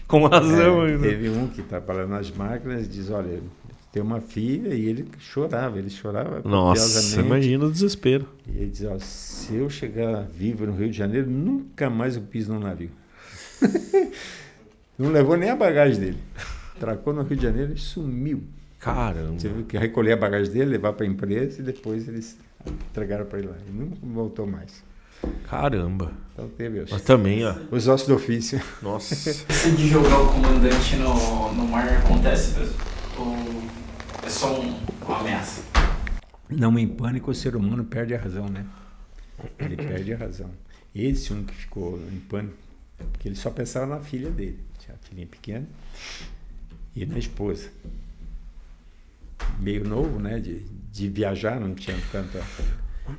Com razão ainda. Teve um que trabalhava nas máquinas e diz, olha, tem uma filha, e ele chorava Nossa, imagina o desespero. E ele diz, ó, se eu chegar vivo no Rio de Janeiro, nunca mais eu piso num navio. Não levou nem a bagagem dele. Tracou no Rio de Janeiro e sumiu. Caramba. Você viu que recolher a bagagem dele, levar para a empresa e depois eles entregaram para ele lá. E nunca voltou mais. Caramba. Então teve Mas também, ó. os ossos do ofício. Nossa. Se de jogar o comandante no mar acontece mesmo? Ou é só uma ameaça? Não, em pânico o ser humano perde a razão, né? Ele perde a razão. Esse que ficou em pânico, porque ele só pensava na filha dele. Tinha a filhinha pequena e na esposa. Meio novo, né? De viajar, não tinha tanta...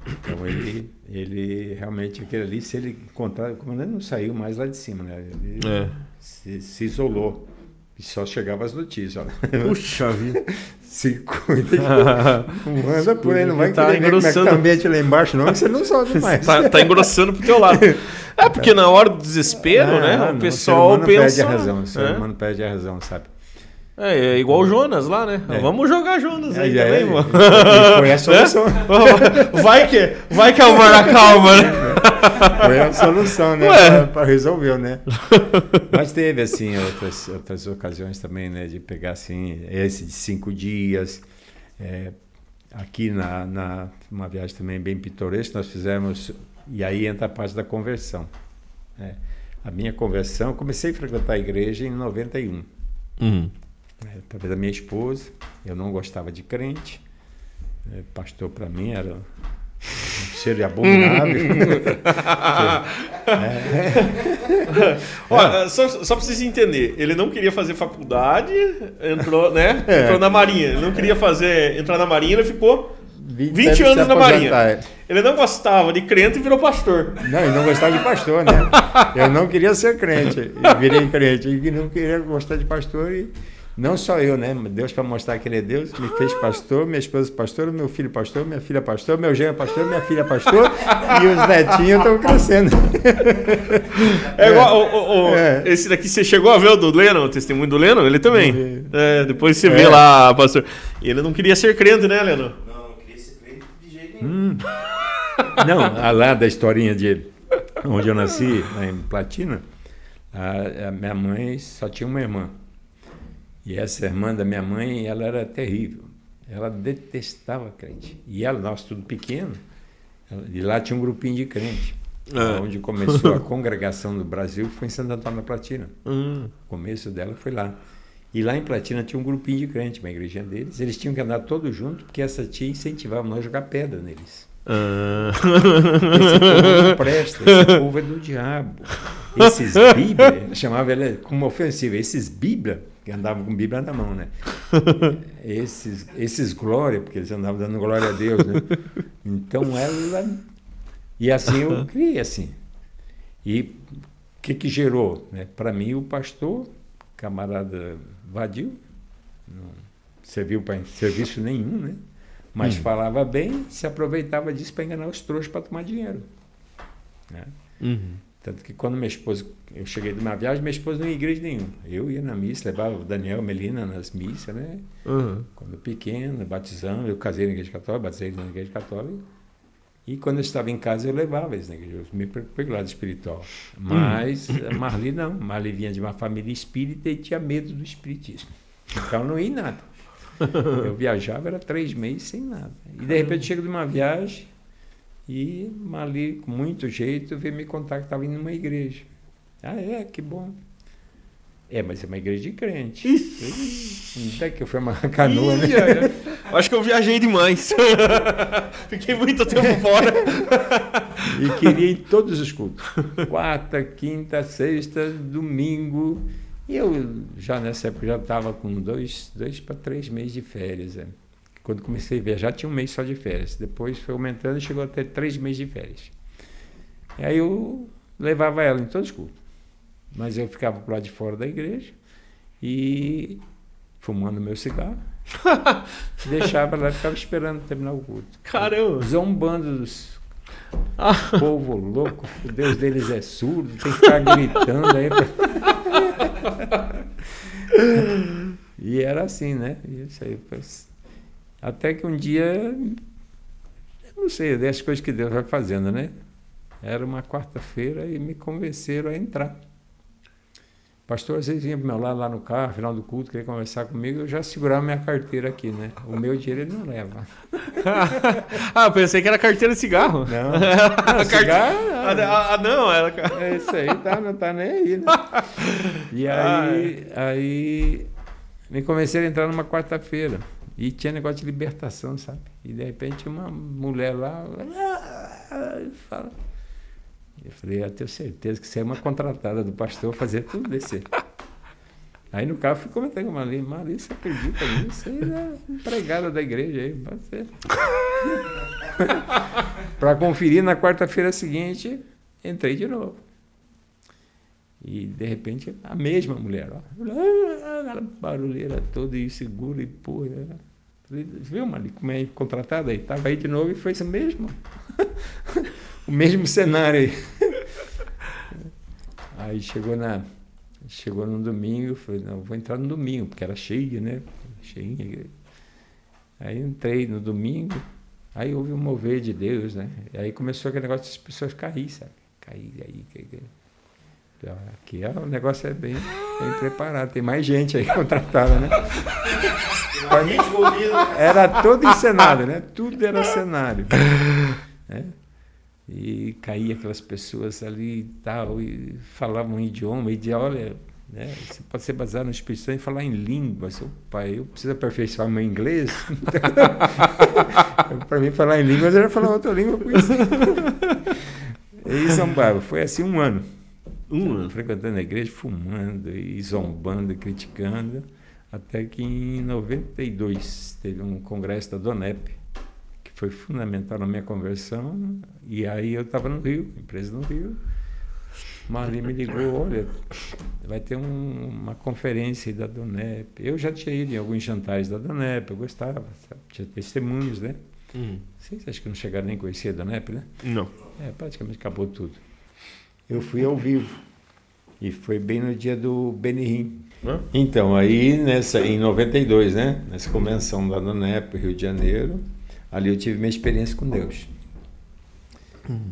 Então ele realmente, aquele ali, se ele encontrar, o comandante não saiu mais lá de cima, né? Ele se isolou e só chegava as notícias. Ó. Puxa vida. Se cuida. Não anda por aí, não vai tá querer ver como é que tá o ambiente lá embaixo, não, que você não sobe mais. tá engrossando pro teu lado. É porque na hora do desespero, né? O pessoal pensa... O ser humano perde a razão, sabe? É igual o Jonas lá, né? Vamos jogar Jonas aí também, mano. Foi a solução. Vai que é o mar na calma, né? Foi a solução, né? Para resolver, né? Mas teve, assim, outras ocasiões também, né? De pegar, assim, esse de 5 dias. Aqui uma viagem também bem pitoresca, nós fizemos... E aí entra a parte da conversão. Né? A minha conversão, eu comecei a frequentar a igreja em 91. Através da minha esposa, eu não gostava de crente. Pastor para mim era um cheiro abominável. Olha, só para vocês entenderem, ele não queria fazer faculdade, entrou, né? Entrou na Marinha. Ele não queria entrar na Marinha, ele ficou 20 anos na Marinha. Ele não gostava de crente e virou pastor. Não, ele não gostava de pastor, né? Eu não queria ser crente, eu virei crente. E não queria gostar de pastor e... Não só eu, né? Deus, para mostrar que ele é Deus, me fez pastor, minha esposa pastor, meu filho pastor, minha filha pastor, meu genro pastor, minha filha pastor, e os netinhos estão crescendo. Igual esse daqui, você chegou a ver o do Lennon, o testemunho do Lennon? Ele também. Depois você vê lá, pastor. E ele não queria ser crente, né, Lennon? Não queria ser crente de jeito nenhum. Não, lá da historinha de onde eu nasci, lá em Platina, a minha mãe só tinha uma irmã. E essa irmã da minha mãe, ela era terrível. Ela detestava crente. E ela, nós tudo pequeno, e lá tinha um grupinho de crente. Onde começou a congregação do Brasil foi em Santo Antônio da Platina. O começo dela foi lá. E lá em Platina tinha um grupinho de crente, uma igrejinha deles. Eles tinham que andar todos juntos, porque essa tia incentivava nós a jogar pedra neles. Esse povo não presta, esse povo é do diabo. Esses Bíblia, chamava ela como ofensiva, esses Bíblia, que andavam com Bíblia na mão, né? Esses glória, porque eles andavam dando glória a Deus, né? Então ela... E assim eu criei assim. E o que gerou? Né? Para mim, o pastor, camarada vadio, não serviu para serviço nenhum, né? Mas falava bem, se aproveitava disso para enganar os trouxas para tomar dinheiro. Né? Tanto que quando minha esposa... Eu cheguei de uma viagem, minha esposa não ia em igreja nenhuma. Eu ia na missa, levava o Daniel, a Melina nas missas, né? Quando pequeno, batizando, eu casei na igreja católica, batizei na igreja católica. E quando eu estava em casa, eu levava eles na igreja. Eu me preocupei lado espiritual. Mas a Marli não. Marli vinha de uma família espírita e tinha medo do espiritismo. Então não ia em nada. Eu viajava, era 3 meses sem nada. E de repente chego de uma viagem e Marli, com muito jeito, veio me contar que estava indo numa igreja. Que bom. Mas é uma igreja de crente. Até que eu fui uma canoa, né? Acho que eu viajei demais. Fiquei muito tempo fora. E queria ir em todos os cultos. 4ª, 5ª, 6ª, domingo. E eu, já nessa época, já estava com 2 para 3 meses de férias. Né? Quando comecei a viajar, tinha 1 mês só de férias. Depois foi aumentando e chegou até 3 meses de férias. E aí eu levava ela em todos os cultos. Mas eu ficava por lá de fora da igreja e fumando meu cigarro. Deixava ela e ficava esperando terminar o culto. Caramba! Zombando dos povo louco, o Deus deles é surdo, tem que ficar gritando aí. E era assim, né? Isso aí, até que um dia, eu não sei, das coisas que Deus vai fazendo, né? Era uma quarta-feira e me convenceram a entrar. O pastor às vezes vinha para o meu lado lá no carro, final do culto, queria conversar comigo, eu já segurava minha carteira aqui, né? O meu dinheiro ele não leva. Eu pensei que era carteira de cigarro. Não, cigarro não. Não, era... Isso aí não tá nem aí, né? E aí me convenceram a entrar numa quarta-feira. E tinha negócio de libertação, sabe? E de repente uma mulher lá fala... Eu falei, eu tenho certeza que você é uma contratada do pastor, fazer tudo desse. Aí no carro fui comentando com a Marli, você acredita nisso? Você é empregada da igreja aí, você. Para conferir, na quarta-feira seguinte, entrei de novo. E de repente, a mesma mulher, ó, aquela barulheira toda e segura e porra. Viu, Marli, como é contratada aí? Estava aí de novo e foi isso mesmo. O mesmo cenário aí. Aí chegou no domingo, eu falei, não, vou entrar no domingo, porque era cheia, né? Cheinha. Aí entrei no domingo, Aí houve um mover de Deus, né? E aí começou aquele negócio das pessoas cair, sabe? Cair. Aqui o negócio é bem preparado, tem mais gente aí contratada, né? Era todo encenado, né? Tudo era cenário. Né? E caía aquelas pessoas ali e tal, e falavam um idioma, e dizia, olha, né, você pode ser baseado no Espírito Santo e falar em línguas. Pai, eu preciso aperfeiçoar meu inglês. Para mim, falar em línguas, eu já falava outra língua com isso. E zombava. Foi assim um ano. Frequentando a igreja, fumando e zombando e criticando, até que em 92 teve um congresso da DONEP, que foi fundamental na minha conversão, e aí eu estava no Rio, empresa no Rio. Marli me ligou, olha, vai ter uma conferência aí da DONEP. Eu já tinha ido em alguns jantares da DONEP, eu gostava, sabe? Tinha testemunhos, né? Vocês acham que não chegaram nem a conhecer a DONEP, né? Não. Praticamente acabou tudo. Eu fui ao vivo, e foi bem no dia do Benihim. Então, aí em 92, né? Nessa convenção da DONEP, Rio de Janeiro, ali eu tive minha experiência com Deus.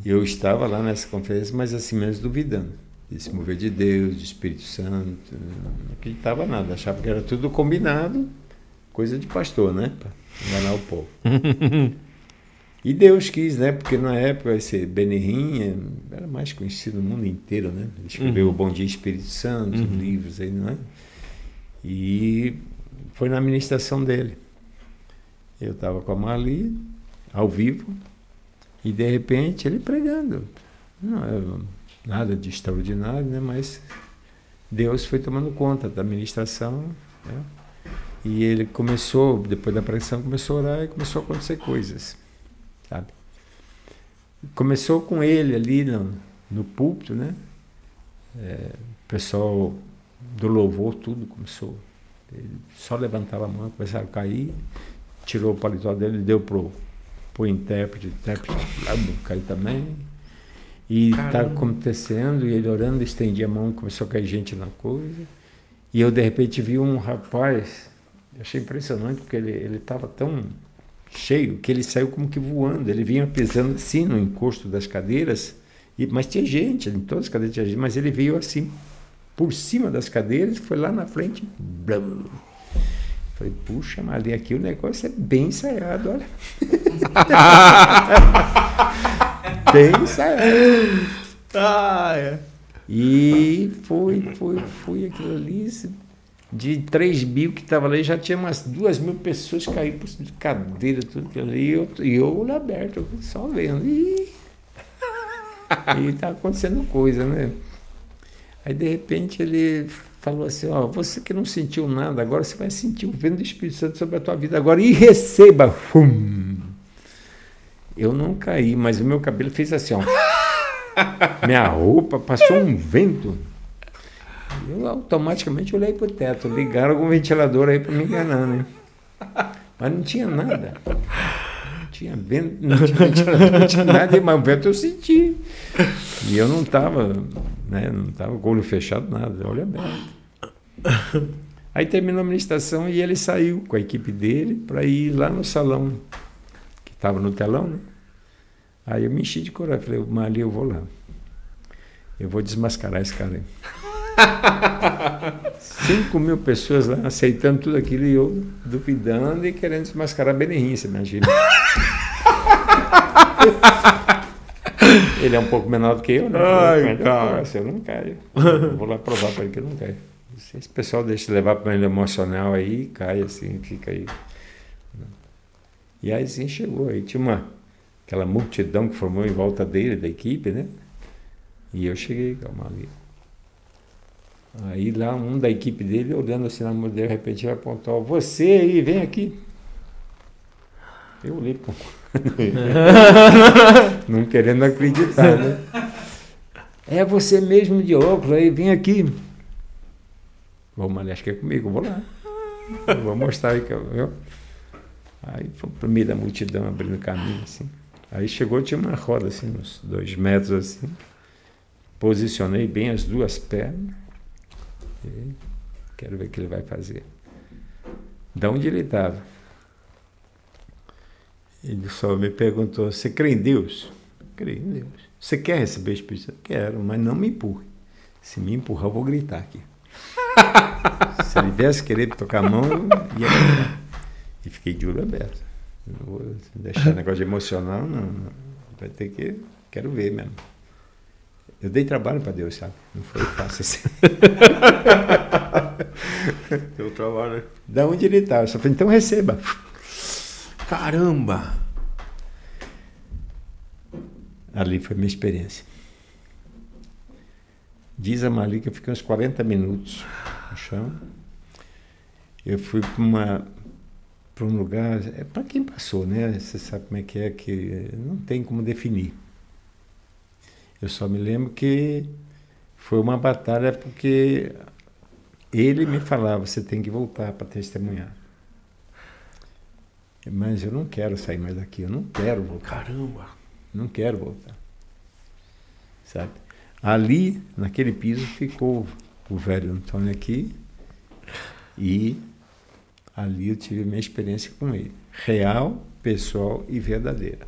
Eu estava lá nessa conferência, mas assim mesmo duvidando desse mover de Deus, de Espírito Santo, não acreditava nada, achava que era tudo combinado, coisa de pastor, né? Para enganar o povo. E Deus quis, né? Porque na época esse Benihim era mais conhecido no mundo inteiro, né? Ele escreveu o Bom Dia Espírito Santo, livros aí, não é? E foi na ministração dele. Eu estava com a Marli, ao vivo, e de repente ele pregando. Não é nada de extraordinário, né? Mas Deus foi tomando conta da ministração, né? E ele começou, depois da pregação, começou a orar e começou a acontecer coisas. Sabe? Começou com ele ali no púlpito, né? O pessoal do louvor, tudo começou. Ele só levantava a mão, começaram a cair, tirou o paletó dele, deu pro intérprete, caiu também. E estava acontecendo, e ele orando, estendia a mão, começou a cair gente na coisa. E eu, de repente, vi um rapaz, eu achei impressionante, porque ele estava tão cheio que ele saiu como que voando, ele vinha pisando assim no encosto das cadeiras, mas tinha gente, em todas as cadeiras tinha gente, mas ele veio assim por cima das cadeiras, foi lá na frente, blá, blá. Falei, puxa, mas ali aqui o negócio é bem ensaiado, olha. Bem ensaiado. E foi aquilo ali. De 3 mil que estava ali, já tinha umas 2 mil pessoas caíram por cima de cadeira, tudo aquilo ali, e eu olho aberto, só vendo. E tá acontecendo coisa, né? Aí, de repente, ele falou assim, ó, você que não sentiu nada, agora você vai sentir o vento do Espírito Santo sobre a tua vida agora, e receba. Fum. Eu não caí, mas o meu cabelo fez assim, ó. Minha roupa passou um vento. Eu automaticamente olhei para o teto, ligaram algum ventilador aí para me enganar, né? Mas não tinha nada. Não tinha vento, não tinha ventilador, não tinha nada, mas o vento eu senti. E eu não estava, né? Não estava com o olho fechado, nada, olho aberto. Aí terminou a ministração e ele saiu com a equipe dele para ir lá no salão, que estava no telão, né? Aí eu me enchi de coragem, falei, Marli, eu vou lá. Eu vou desmascarar esse cara aí. 5 mil pessoas lá aceitando tudo aquilo e eu duvidando e querendo desmascarar Benihim, você imagina. Ele é um pouco menor do que eu, né? Eu não caio. Eu vou lá provar para ele que eu não caio. Se esse pessoal deixa levar para ele emocional aí, cai assim, fica aí. E aí sim chegou, aí tinha aquela multidão que formou em volta dele, da equipe, né? E eu cheguei, calma ali. Aí lá um da equipe dele, olhando assim na mão dele, de repente ele apontou, você aí, vem aqui. Eu olhei, pô. Não querendo acreditar, né? É você mesmo de óculos aí, vem aqui. Bom, mas acho que é comigo, vou lá. Eu vou mostrar aí que eu. Aí foi pro meio da multidão, abrindo caminho, assim. Aí chegou, tinha uma roda, assim, uns 2 metros, assim. Posicionei bem as 2 pernas. E quero ver o que ele vai fazer. De onde ele estava? Ele só me perguntou, você crê em Deus? Creio em Deus. Você quer receber o Espírito Santo? Quero, mas não me empurre. Se me empurrar, eu vou gritar aqui. Se ele viesse querer tocar a mão, eu ia gritar. E fiquei de olho aberto. Não vou deixar negócio de emocional, não. Vai ter que... Quero ver mesmo. Eu dei trabalho para Deus, sabe? Não foi fácil assim. Deu trabalho. Da onde ele estava? Eu só falei, então receba. Caramba! Ali foi minha experiência. Diz a Marli que eu fiquei uns 40 minutos no chão. Eu fui para um lugar... É para quem passou, né? Você sabe como é, que não tem como definir. Eu só me lembro que foi uma batalha porque ele me falava, você tem que voltar para testemunhar. Mas eu não quero sair mais daqui, eu não quero voltar. Caramba! Não quero voltar. Sabe? Ali, naquele piso, ficou o velho Antônio aqui e ali eu tive minha experiência com ele. Real, pessoal e verdadeira.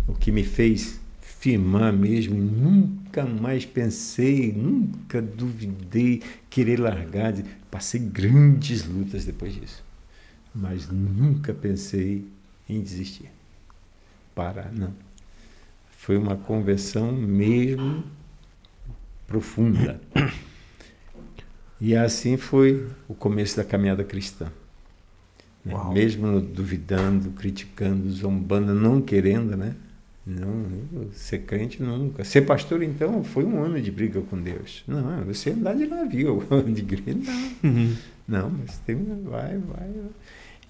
O que me fez firmar mesmo, e nunca mais pensei, nunca duvidei, querer largar. Passei grandes lutas depois disso. Mas nunca pensei em desistir. Parar, não. Foi uma conversão mesmo profunda. E assim foi o começo da caminhada cristã. Né? Mesmo duvidando, criticando, zombando, não querendo, né? Não, ser crente nunca. Ser pastor, então, foi um ano de briga com Deus. Não, você andar de navio, de igreja, não. Uhum. Não, mas vai.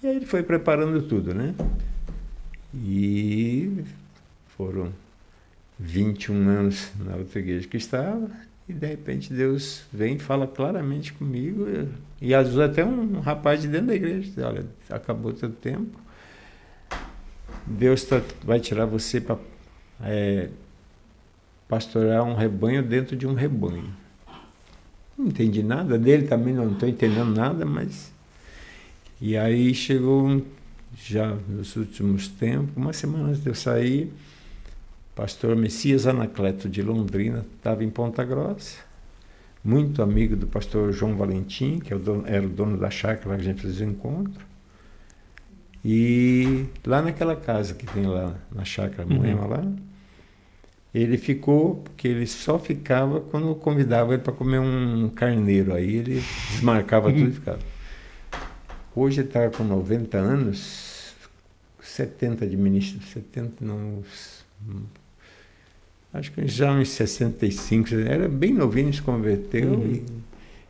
E aí ele foi preparando tudo, né? E foram 21 anos na outra igreja que estava, e de repente Deus vem e fala claramente comigo, e às vezes até um rapaz de dentro da igreja diz, olha, acabou o teu tempo, Deus vai tirar você para pastorear um rebanho dentro de um rebanho. Não entendi nada dele, também não estou entendendo nada, mas... E aí chegou, já nos últimos tempos, uma semana antes de eu sair, pastor Messias Anacleto de Londrina estava em Ponta Grossa, muito amigo do pastor João Valentim, que era o dono da chácara que a gente fazia o encontro. E lá naquela casa que tem lá na chácara Moema lá, ele ficou, porque ele só ficava quando eu convidava ele para comer um carneiro. Aí ele desmarcava tudo e ficava. Hoje ele está com 90 anos, 70 de ministro, 70 não... Acho que já uns 65, era bem novinho, se converteu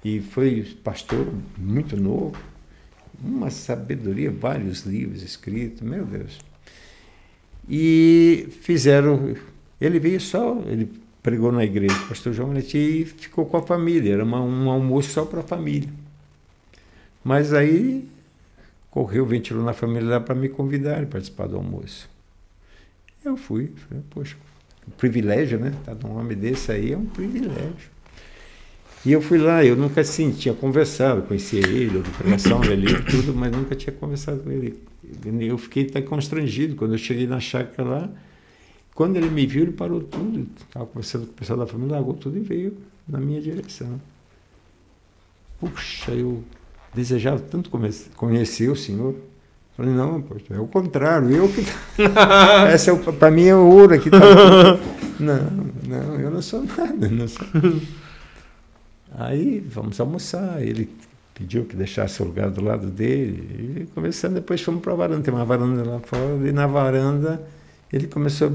e foi pastor muito novo. Uma sabedoria, vários livros escritos, meu Deus. E fizeram, ele veio só, ele pregou na igreja, o pastor João Valentim, e ficou com a família, era um almoço só para a família. Mas aí correu, ventilou na família lá para me convidar a participar do almoço. Eu fui, falei, poxa, um privilégio, né? Tá num homem desse aí é um privilégio. E eu fui lá, eu nunca assim, tinha conversado, conhecia ele, de pregação dele e tudo, mas nunca tinha conversado com ele. Eu fiquei até constrangido quando eu cheguei na chácara lá. Quando ele me viu, ele parou tudo. Estava conversando com o pessoal da família, largou tudo e veio na minha direção. Puxa, eu desejava tanto conhecer o senhor. Falei, não, poxa, é o contrário, eu que... Essa para mim é o ouro aqui. Tá... Não, eu não sou nada, não sou... Aí, vamos almoçar, ele pediu que deixasse o lugar do lado dele, e começando, depois fomos para a varanda, tem uma varanda lá fora, e na varanda ele começou a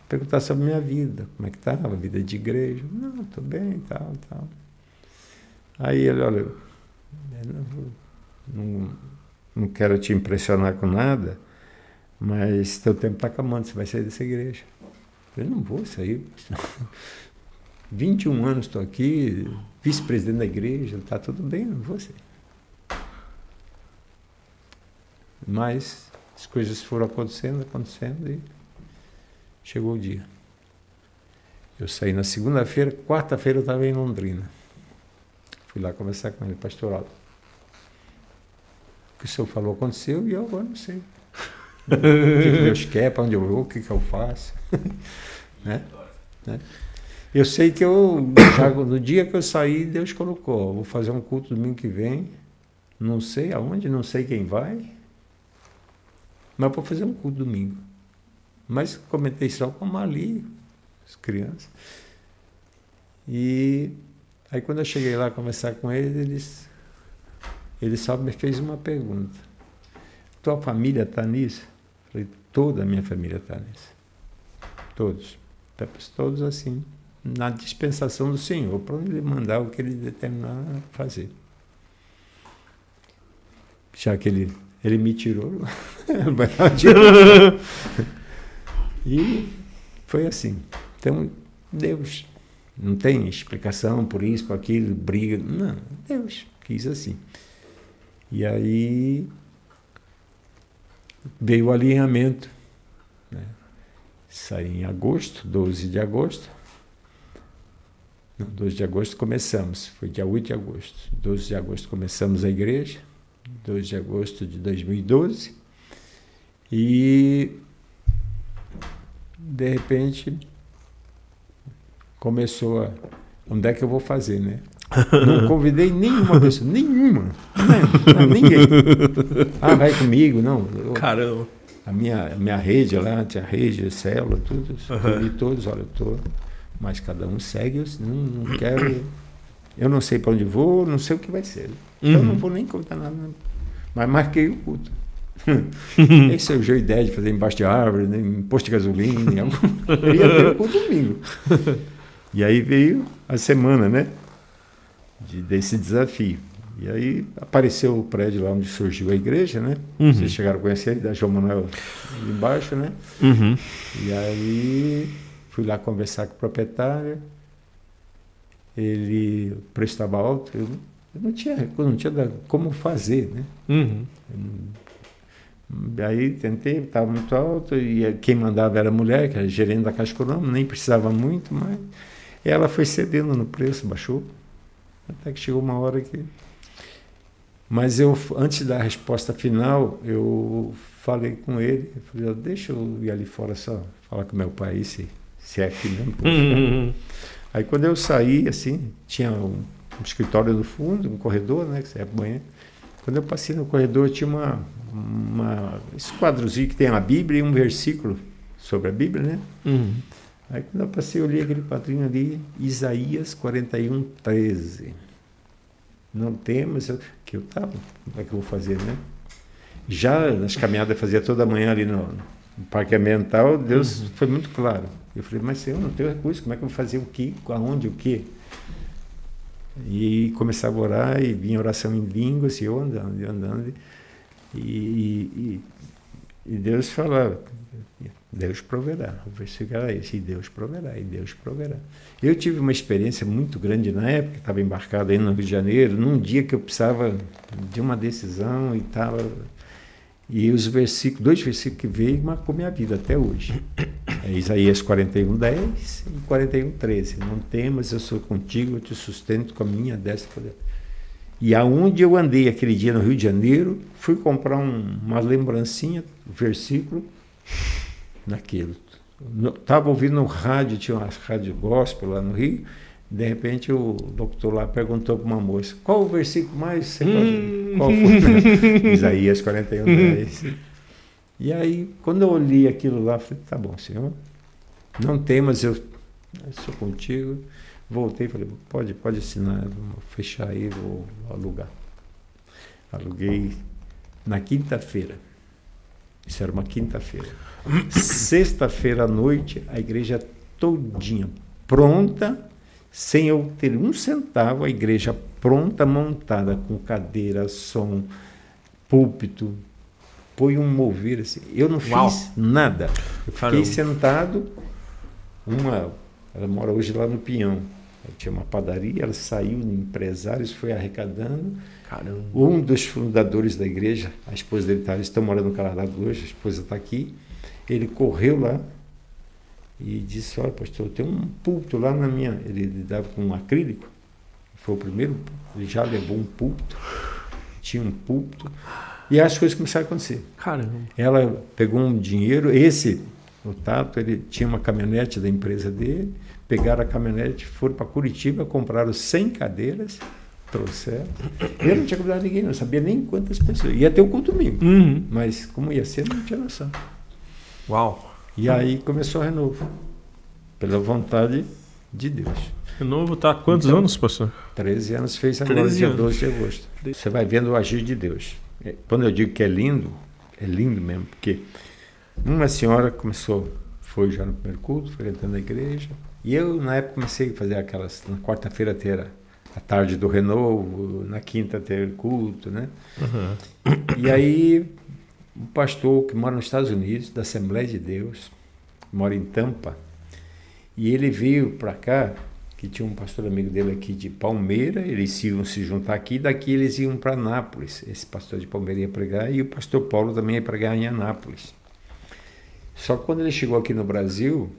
perguntar sobre a minha vida, como é que estava, a vida de igreja. Não, estou bem, tal. Aí ele, olha, não quero te impressionar com nada, mas teu tempo está acabando, você vai sair dessa igreja. Eu não vou sair. 21 anos estou aqui, vice-presidente da igreja, está tudo bem, não vou sair. Mas as coisas foram acontecendo e chegou o dia. Eu saí na segunda-feira, quarta-feira eu estava em Londrina. Fui lá conversar com ele, pastoral. O que o senhor falou aconteceu e eu agora não sei. O que Deus quer, para onde eu vou, o que eu faço. Né? Eu sei que no dia que eu saí, Deus colocou, vou fazer um culto domingo que vem, não sei aonde, não sei quem vai, mas vou fazer um culto domingo. Mas comentei só com a Mali, as crianças. E aí quando eu cheguei lá conversar com eles, ele só me fez uma pergunta. Tua família está nisso? Eu falei, toda a minha família está nisso. Todos. Todos assim, na dispensação do Senhor, para onde ele mandar o que ele determinar fazer. Já que ele me tirou, e foi assim. Então, Deus não tem explicação por isso, por aquilo, briga. Não, Deus quis assim. E aí veio o alinhamento, né? Saí em agosto, 12 de agosto. Não, 12 de agosto começamos, foi dia 8 de agosto. 12 de agosto começamos a igreja, 12 de agosto de 2012. E, de repente, começou a... Onde é que eu vou fazer, né? Não convidei nenhuma pessoa, nenhuma. Não, ninguém. Ah, vai comigo, não. Caramba. A minha rede lá, tinha rede, célula, tudo. E todos, olha, eu estou... Mas cada um segue, eu não quero... Eu não sei para onde vou, não sei o que vai ser. Então não vou nem contar nada. Mas marquei o culto. Nem surgiu a ideia de fazer embaixo de árvore, nem em posto de gasolina. Eu ia ter o culto domingo. E aí veio a semana, né? Desse desafio. E aí apareceu o prédio lá onde surgiu a igreja, né? Vocês chegaram a conhecer, da João Manuel embaixo, né? E aí fui lá conversar com o proprietário. O preço estava alto, eu não tinha como fazer, né? Aí tentei, estava muito alto, e quem mandava era a mulher, que era gerente da Caixa Econômica, nem precisava muito, mas ela foi cedendo no preço, baixou, até que chegou uma hora que... Mas antes da resposta final, eu falei com ele, eu falei, deixa eu ir ali fora só, falar com meu pai, se é aqui mesmo. Aí quando eu saí, assim, tinha um escritório no fundo, um corredor, né, que você ia pro banheiro. Quando eu passei no corredor, tinha esse quadrozinho que tem a Bíblia e um versículo sobre a Bíblia, né? Aí quando eu passei, eu li aquele quadrinho ali, Isaías 41:13. Não temos, que eu estava, como é que eu vou fazer, né? Já nas caminhadas, fazia toda manhã ali no Parque Ambiental, Deus foi muito claro. Eu falei, mas Senhor, não tenho recurso, como é que eu vou fazer o quê? Aonde, o quê? E começava a orar, e vinha oração em línguas, e eu andando, e Deus falava, Deus proverá. O versículo era esse, e Deus proverá, e Deus proverá. Eu tive uma experiência muito grande na época, estava embarcado aí no Rio de Janeiro, num dia que eu precisava de uma decisão e tal. E os versículos, 2 versículos que veio, marcou minha vida até hoje. É Isaías 41:10 e 41:13. Não temas, eu sou contigo, eu te sustento com a minha destra. E aonde eu andei aquele dia no Rio de Janeiro, fui comprar uma lembrancinha, versículo, naquilo. Estava ouvindo no rádio, tinha uma rádio gospel lá no Rio. De repente o doutor lá perguntou para uma moça, qual o versículo mais você pode... Qual foi? Isaías 41:10. E aí, quando eu olhei aquilo lá, falei, tá bom, Senhor, não temas, eu sou contigo. Voltei e falei, pode assinar, vou fechar aí, vou alugar. Aluguei na quinta-feira. Isso era uma quinta-feira. Sexta-feira à noite, a igreja todinha pronta, sem eu ter um centavo, a igreja pronta, montada, com cadeira, som, púlpito, foi um mover assim. Eu não fiz nada. Eu fiquei sentado, ela mora hoje lá no Pinhão. Tinha uma padaria, ela saiu, empresários, foi arrecadando. Caramba. Um dos fundadores da igreja, a esposa dele eles estão morando no Canadá hoje, a esposa está aqui. Ele correu lá e disse, olha, pastor, tem um púlpito lá na minha... Ele dava com um acrílico, foi o primeiro, ele já levou um púlpito, tinha um púlpito, E as coisas começaram a acontecer. Caramba. Ela pegou um dinheiro, o Tato, ele tinha uma caminhonete da empresa dele, pegaram a caminhonete, foram para Curitiba, compraram 100 cadeiras, trouxeram. Eu não tinha convidado ninguém, não sabia nem quantas pessoas. Ia ter o culto domingo, mas como ia ser, não tinha noção. Uau. E aí começou o renovo, pela vontade de Deus. Renovo tá há quantos anos, pastor? 13 anos, fez agora dia 12 de agosto. Você vai vendo o agir de Deus. Quando eu digo que é lindo mesmo, porque uma senhora foi já no primeiro culto, frequentando a igreja, e eu na época comecei a fazer aquelas, na quarta-feira ter a tarde do renovo, na quinta ter culto, né? E aí um pastor que mora nos Estados Unidos, da Assembleia de Deus, mora em Tampa, e ele veio para cá, que tinha um pastor amigo dele aqui de Palmeira, eles iam se juntar aqui, daqui eles iam para Anápolis, esse pastor de Palmeira ia pregar, e o pastor Paulo também ia pregar em Anápolis. Só que quando ele chegou aqui no Brasil,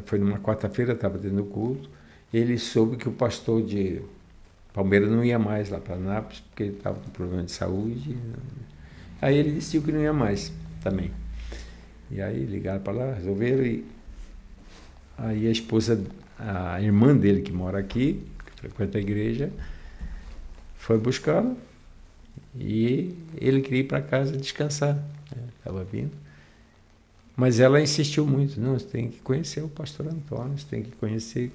foi numa quarta-feira, estava tendo culto, ele soube que o pastor de Palmeira não ia mais lá para Anápolis, porque ele estava com problema de saúde. Aí ele decidiu que não ia mais também. E aí ligaram para lá, resolveram, e aí a irmã dele que mora aqui, que frequenta a igreja, foi buscá-lo, e ele queria ir para casa descansar, estava vindo. Mas ela insistiu muito, não, você tem que conhecer o pastor Antônio, você tem que conhecer,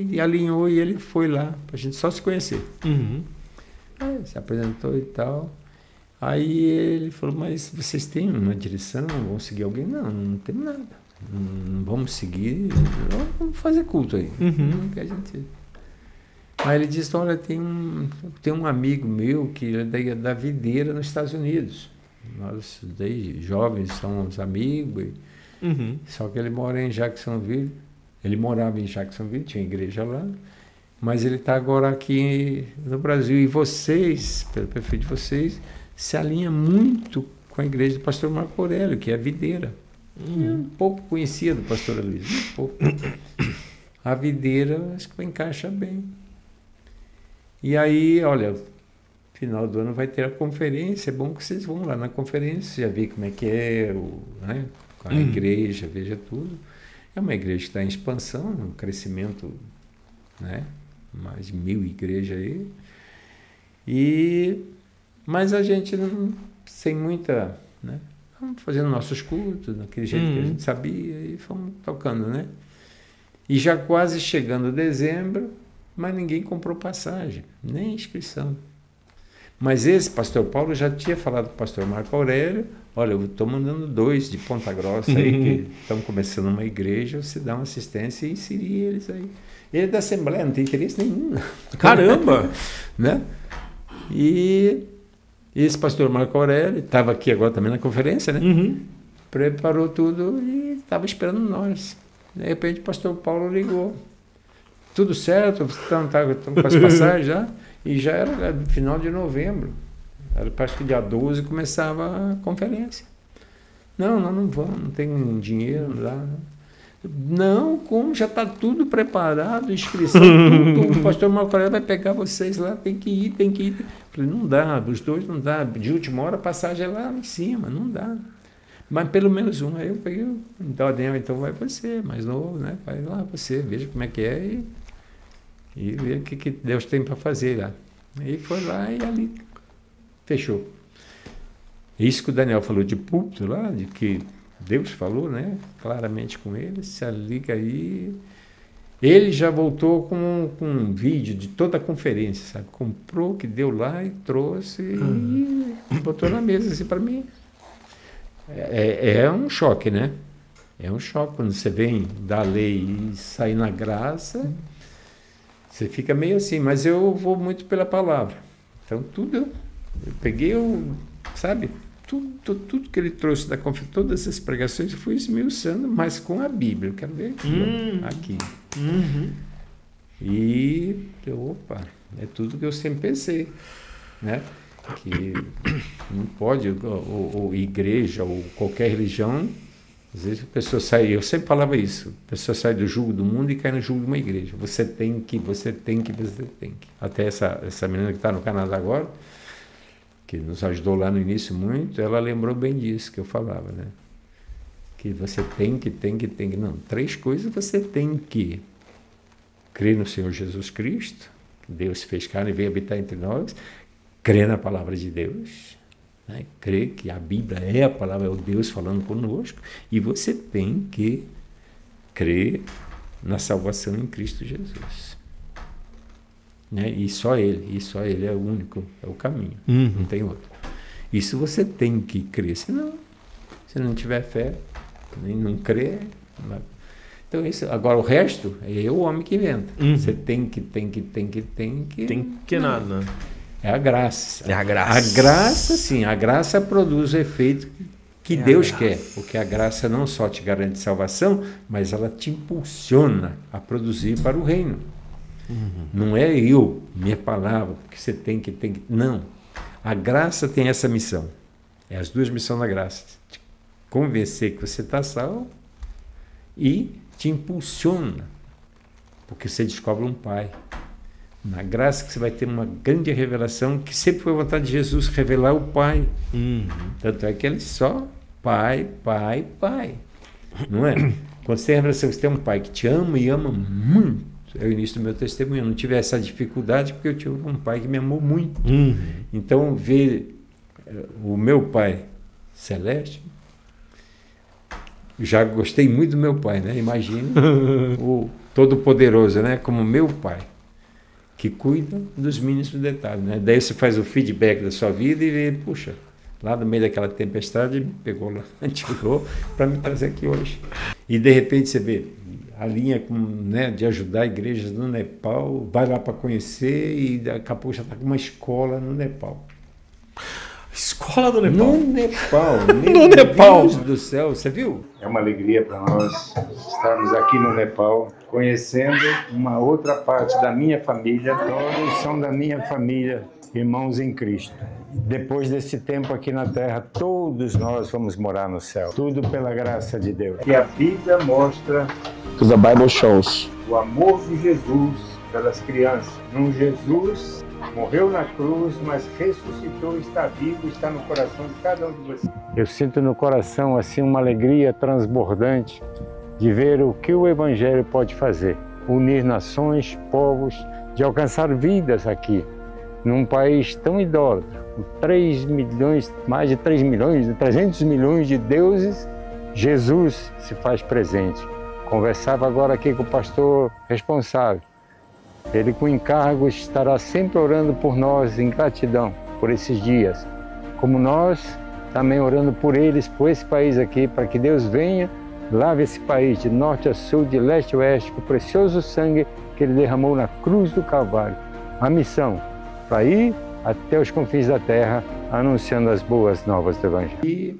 e alinhou, e ele foi lá, para a gente só se conhecer. Aí, se apresentou e tal. Aí ele falou, mas vocês têm uma direção, vão seguir alguém? Não, não temos nada, não vamos seguir, vamos fazer culto aí. Que a gente... Aí ele disse, olha, tem um amigo meu que é da Videira nos Estados Unidos. Nós, desde jovens, somos amigos. Só que ele mora em Jacksonville. Ele morava em Jacksonville, tinha igreja lá. Mas ele está agora aqui no Brasil. E vocês, pelo perfil de vocês, se alinha muito com a igreja do pastor Marco Aurélio, que é a Videira. Um pouco conhecida do pastor Luiz, um pouco. A Videira, acho que encaixa bem. E aí, olha, final do ano vai ter a conferência, é bom que vocês vão lá na conferência, já ver como é que é, né, a igreja, veja tudo. É uma igreja que está em expansão, um crescimento, né, mais de 1000 igrejas aí. Mas a gente não, sem muita, né, vamos fazendo nossos cultos, daquele jeito que a gente sabia, e fomos tocando, né. E já quase chegando dezembro, mas ninguém comprou passagem, nem inscrição. Mas esse pastor Paulo já tinha falado com o pastor Marco Aurélio, olha, eu estou mandando 2 de Ponta Grossa aí, que estão começando uma igreja, você dá uma assistência e inserir eles aí. Ele é da Assembleia, não tem interesse nenhum. Caramba! Né? E esse pastor Marco Aurélio, estava aqui agora também na conferência, né? Preparou tudo e estava esperando nós. De repente o pastor Paulo ligou. Tudo certo, estão com as passagens já, e já era final de novembro, era parece que dia 12 começava a conferência. Não vamos, não tem dinheiro, não dá. Não, como já está tudo preparado, inscrição, tudo, o pastor Marco Aurélio vai pegar vocês lá, tem que ir. Falei, não dá, os dois não dá, de última hora a passagem é lá em cima, não dá. Mas pelo menos um, aí eu peguei, então vai você, mais novo, né? Vai lá você, veja como é que é e ver o que Deus tem para fazer lá. E foi lá e ali fechou. Isso que o Daniel falou de púlpito lá, de que Deus falou, né, claramente com ele, se liga aí. Ele já voltou com um vídeo de toda a conferência, sabe? Comprou, que deu lá e trouxe e botou na mesa assim para mim. É um choque, né? É um choque quando você vem da lei e sai na graça. Você fica meio assim, mas eu vou muito pela palavra. Então, tudo, eu peguei, sabe, tudo que ele trouxe da conferência, todas essas pregações, eu fui esmiuçando, mas com a Bíblia. Eu quero ver aqui. E, opa, é tudo que eu sempre pensei, né? Que não pode, ou igreja, ou qualquer religião, Às vezes a pessoa sai, eu sempre falava isso, a pessoa sai do jugo do mundo e cai no jugo de uma igreja. Você tem que. Até essa menina que está no Canadá agora, que nos ajudou lá no início muito, ela lembrou bem disso que eu falava, né? Que você tem que. Não, 3 coisas você tem que crer no Senhor Jesus Cristo, que Deus fez carne e veio habitar entre nós, crer na palavra de Deus, né? Crer que a Bíblia é a palavra, é o Deus falando conosco, e você tem que crer na salvação em Cristo Jesus. Né? E só Ele é o único, é o caminho, não tem outro. Isso você tem que crer, senão, se não tiver fé, nem não crer. Então, isso, agora o resto é o homem que inventa. Você tem que. Tem que nada, né? É a graça. É a graça. A graça, sim, a graça produz o efeito que Deus quer. Porque a graça não só te garante salvação, mas ela te impulsiona a produzir para o reino. Não é minha palavra, porque você tem que. Não. A graça tem essa missão. É as 2 missões da graça. Te convencer que você está salvo e te impulsiona, porque você descobre um Pai. Na graça que você vai ter uma grande revelação, que sempre foi a vontade de Jesus, revelar o Pai. Tanto é que ele só Pai. Não é? Quando você tem a revelação que você tem um Pai que te ama e ama muito, é o início do meu testemunho. Eu não tive essa dificuldade porque eu tive um Pai que me amou muito. Então, ver o meu Pai celeste, já gostei muito do meu Pai, né? Imagine o Todo-Poderoso, né? Como meu Pai, que cuida dos mínimos detalhes, né? Daí você faz o feedback da sua vida e vê, puxa, lá no meio daquela tempestade, me pegou lá, tirou para me trazer aqui hoje. E de repente você vê a linha né, de ajudar igrejas no Nepal, vai lá para conhecer e daqui a pouco já está com uma escola no Nepal. Escola do Nepal. No Nepal. No Nepal. Deus do céu, você viu? É uma alegria para nós estarmos aqui no Nepal, conhecendo uma outra parte da minha família. Todos são da minha família, irmãos em Cristo. Depois desse tempo aqui na Terra, todos nós vamos morar no céu. Tudo pela graça de Deus. E a Bíblia mostra The Bible shows o amor de Jesus pelas crianças. Jesus morreu na cruz, mas ressuscitou, está vivo, está no coração de cada um de vocês. Eu sinto no coração assim uma alegria transbordante de ver o que o Evangelho pode fazer. Unir nações, povos, de alcançar vidas aqui, num país tão idólatra, com 3 milhões, mais de 3 milhões, 300 milhões de deuses, Jesus se faz presente. Conversava agora aqui com o pastor responsável. Ele, com encargo, estará sempre orando por nós em gratidão por esses dias. Como nós, também orando por eles, por esse país aqui, para que Deus venha, lave esse país de norte a sul, de leste a oeste, com o precioso sangue que Ele derramou na cruz do Calvário. A missão, para ir até os confins da terra, anunciando as boas novas do Evangelho. E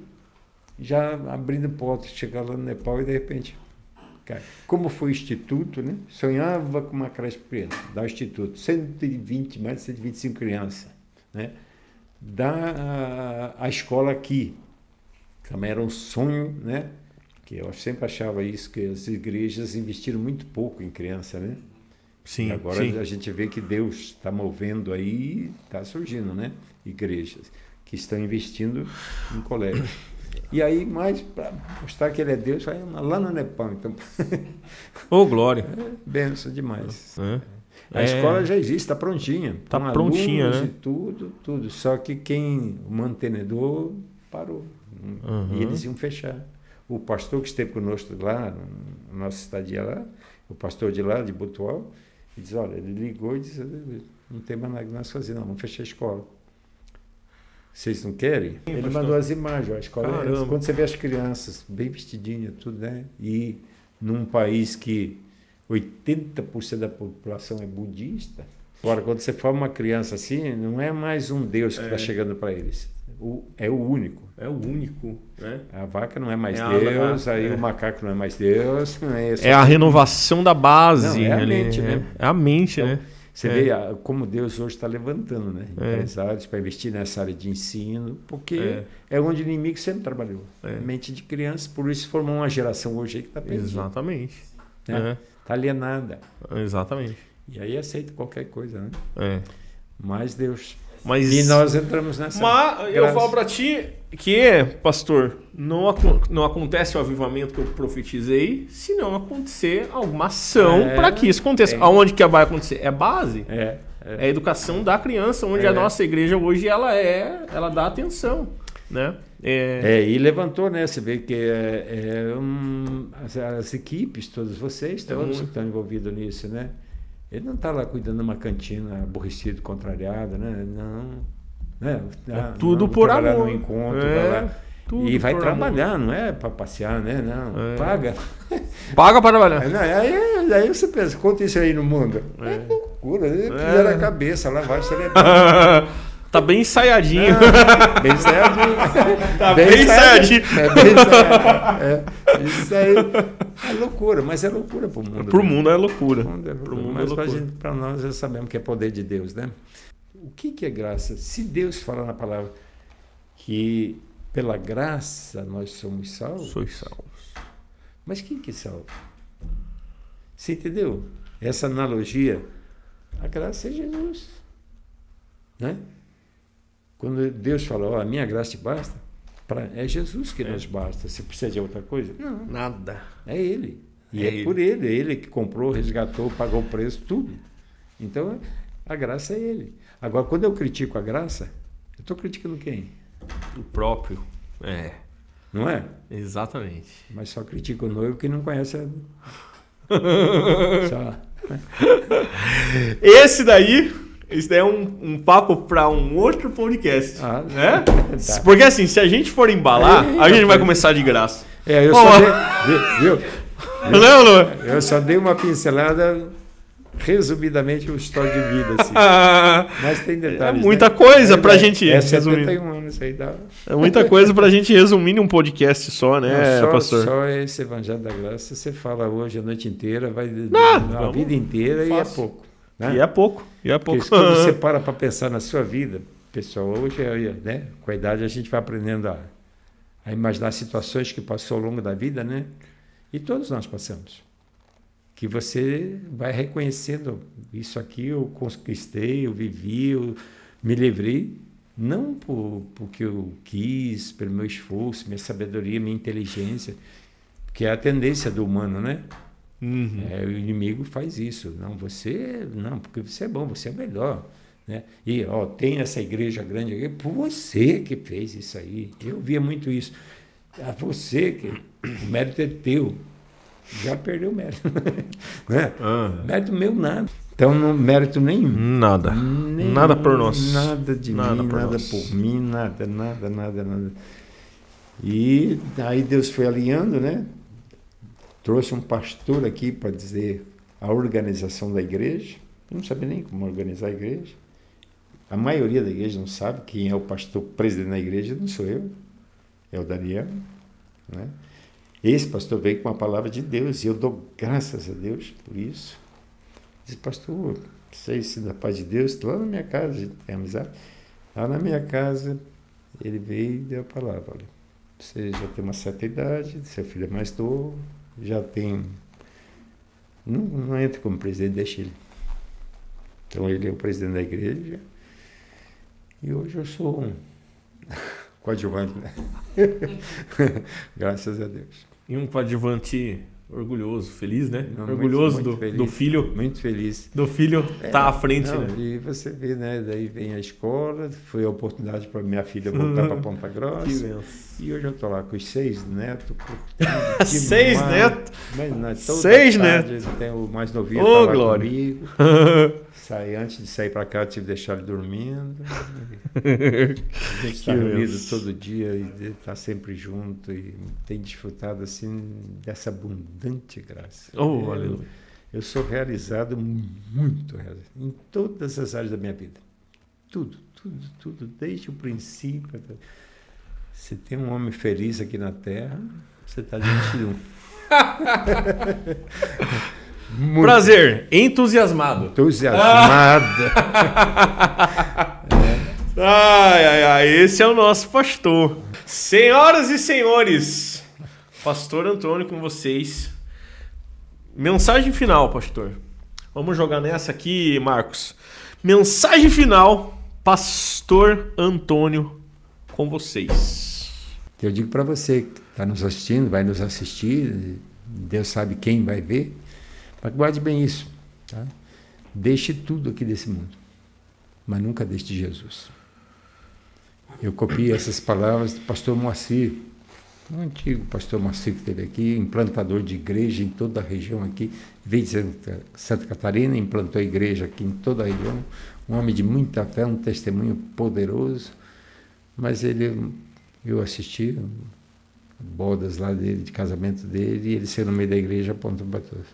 já abrindo portas, chegar lá no Nepal e de repente... Como foi o instituto, né? Sonhava com uma creche para criança, dá o instituto, 120, mais de 125 crianças, né? Dá a escola aqui, também era um sonho, né? Que eu sempre achava isso, que as igrejas investiram muito pouco em criança, né? Sim, e agora a gente vê que Deus está movendo aí, está surgindo, né? Igrejas que estão investindo em colégio. E aí, mais para mostrar que Ele é Deus, vai lá no Nepal, então. Ô, glória. Benção demais. A escola já existe, está prontinha. Está prontinha, né? E tudo. Só que o mantenedor parou. E eles iam fechar. O pastor que esteve conosco lá, na nossa estadia lá, o pastor de lá, de Butual, ele diz, olha, ele ligou e disse, não tem mais nada que nós fazer, não, vamos fechar a escola. Vocês não querem? Sim, ele pastor. mandou as imagens, a escola. Quando você vê as crianças bem vestidinhas, tudo, né? E num país que 80% da população é budista. Agora, quando você forma uma criança assim, não é mais um Deus que está chegando para eles. É o único. É o único, né? A vaca não é mais Deus, o macaco não é mais Deus. É a renovação da base. Não, é a mente, né? É a mente, então, né? Você vê como Deus hoje está levantando, né? Empresários para investir nessa área de ensino, porque é onde o inimigo sempre trabalhou. Mente de criança, por isso formou uma geração hoje aí que está perdida. Exatamente. Está alienada. Exatamente. E aí aceita qualquer coisa, né? Mas Deus... E nós entramos nessa... Mas eu falo para ti que, pastor, não acontece o avivamento que eu profetizei se não acontecer alguma ação para que isso aconteça. Aonde que vai acontecer? É base. É a educação da criança, onde a nossa igreja hoje ela dá atenção, né? E levantou, né? Você vê que as equipes, todos vocês, todos que estão envolvidos nisso, né? Ele não está lá cuidando de uma cantina aborrecido, contrariado, né? Não. Né? Tudo por amor. No encontro, e vai trabalhar, amor. Não é para passear, né? Não, paga. Paga para trabalhar. Aí você pensa, conta isso aí no mundo. É loucura, fizeram a cabeça, lá vai celebrar. Tá bem ensaiadinho. Bem ensaiadinho. Tá bem ensaiadinho. Bem ensaiadinho. Isso aí é loucura, mas é loucura pro mundo. Pro mundo é loucura. Mas para nós já sabemos que é poder de Deus, né? O que é graça? Se Deus fala na palavra que pela graça nós somos salvos. Sois salvos. Mas quem que é salvo? Você entendeu? Essa analogia, a graça é Jesus. Né? Quando Deus fala, a minha graça te basta, é Jesus que nos basta. Você precisa de outra coisa? Não. Nada. É Ele. E é por Ele. É Ele que comprou, resgatou, pagou o preço, tudo. Então, a graça é Ele. Agora, quando eu critico a graça, eu estou criticando quem? O próprio. Não é? Exatamente. Mas só critico o noivo que não conhece a... Só. Esse daí é um papo para um outro podcast. Né? Tá. Porque assim, se a gente for embalar, a gente vai começar de graça. Eu só dei uma pincelada, resumidamente, uma história de vida. Assim. Mas tem detalhes. Muita coisa pra gente resumir. 71 anos aí dá. É muita coisa pra gente resumir num podcast só, né, pastor? Só esse Evangelho da Graça, você fala hoje a noite inteira, vai a vida inteira e é pouco. Né? E é pouco. Porque quando você para pensar na sua vida, pessoal, hoje, né, com a idade a gente vai aprendendo a imaginar situações que passou ao longo da vida, né? E todos nós passamos. Que você vai reconhecendo, isso aqui eu conquistei, eu vivi, eu me livrei, não porque eu quis, pelo meu esforço, minha sabedoria, minha inteligência, que é a tendência do humano, né? Uhum. O inimigo faz isso. Não, porque você é bom, você é melhor. Né? E tem essa igreja grande aqui, por você que fez isso aí. Eu via muito isso. Você que o mérito é teu. Já perdeu o mérito. Né? Mérito meu, nada. Então, não mérito nenhum. Nada. Nada por nós. Nada de mim, nada por mim, nada. E aí Deus foi alinhando, né? Trouxe um pastor aqui para dizer a organização da igreja. Eu não sabia nem como organizar a igreja. A maioria da igreja não sabe quem é o pastor presidente da igreja, não sou eu. É o Daniel. Né? Esse pastor veio com a palavra de Deus e eu dou graças a Deus por isso. Disse, pastor, sei se da paz de Deus, lá na minha casa, a gente tem amizade. Lá na minha casa, ele veio e deu a palavra. Olha, você já tem uma certa idade, seu filho é mais novo, já tem... Não entra como presidente, deixa ele. Então ele é o presidente da igreja e hoje eu sou um coadjuvante, né? Graças a Deus. E um coadjuvante orgulhoso, feliz, né? Não, orgulhoso muito feliz, do filho. Muito feliz. Do filho tá à frente, né? E você vê, né? Daí vem a escola, foi a oportunidade para minha filha voltar para Ponta Grossa. E hoje eu tô lá com os 6 netos. 6 netos? 6 netos. Tem o mais novinho tá lá glória. Comigo. Antes de sair para cá, eu tive que deixar ele dormindo. A gente está reunido todo dia e está sempre junto e tem desfrutado assim dessa abundante graça. Aleluia. Eu sou realizado, muito realizado, em todas as áreas da minha vida. Tudo, desde o princípio. Se tem um homem feliz aqui na Terra, você está diante de um. Muito. Prazer, entusiasmado. Entusiasmado. Esse é o nosso pastor. Senhoras e senhores, pastor Antônio com vocês. Mensagem final, pastor. Vamos jogar nessa aqui, Marcos. Mensagem final, pastor Antônio com vocês. Eu digo para você que está nos assistindo, vai nos assistir, Deus sabe quem vai ver, mas guarde bem isso. Tá? Deixe tudo aqui desse mundo, mas nunca deixe de Jesus. Eu copiei essas palavras do pastor Moacir, um antigo pastor Moacir que esteve aqui, implantador de igreja em toda a região aqui, veio de Santa Catarina, implantou igreja aqui em toda a região, um homem de muita fé, um testemunho poderoso, mas eu assisti bodas lá dele, de casamento dele, e ele saiu no meio da igreja apontando para todos.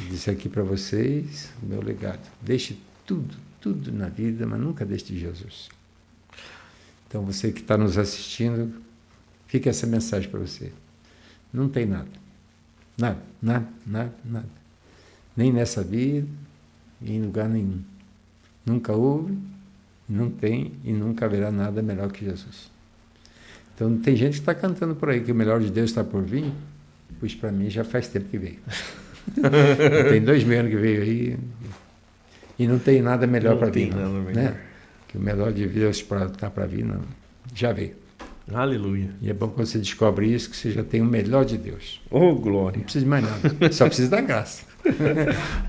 Eu disse aqui para vocês, o meu legado, deixe tudo na vida, mas nunca deixe de Jesus. Então você que está nos assistindo, fica essa mensagem para você. Não tem nada. Nada. Nem nessa vida, em lugar nenhum. Nunca houve, não tem e nunca haverá nada melhor que Jesus. Então tem gente que está cantando por aí que o melhor de Deus está por vir, pois para mim já faz tempo que veio. Tem 2.000 anos que veio aí e não tem nada melhor para vir. Né? Que o melhor de Deus está para vir, não. Já veio. Aleluia. E é bom quando você descobre isso, que você já tem o melhor de Deus. Oh, glória. Não precisa de mais nada, só precisa da graça.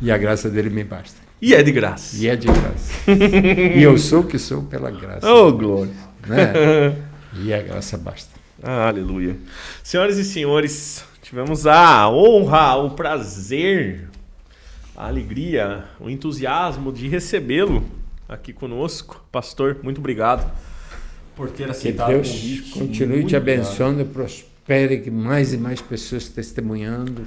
E a graça dele me basta. E é de graça. E é de graça. E eu sou o que sou pela graça. Oh, glória. Né? E a graça basta. Aleluia. Senhoras e senhores, tivemos a honra, o prazer, a alegria, o entusiasmo de recebê-lo aqui conosco. Pastor, muito obrigado por ter aceitado o convite. Que Deus continue te abençoando e prospere, que mais e mais pessoas testemunhando.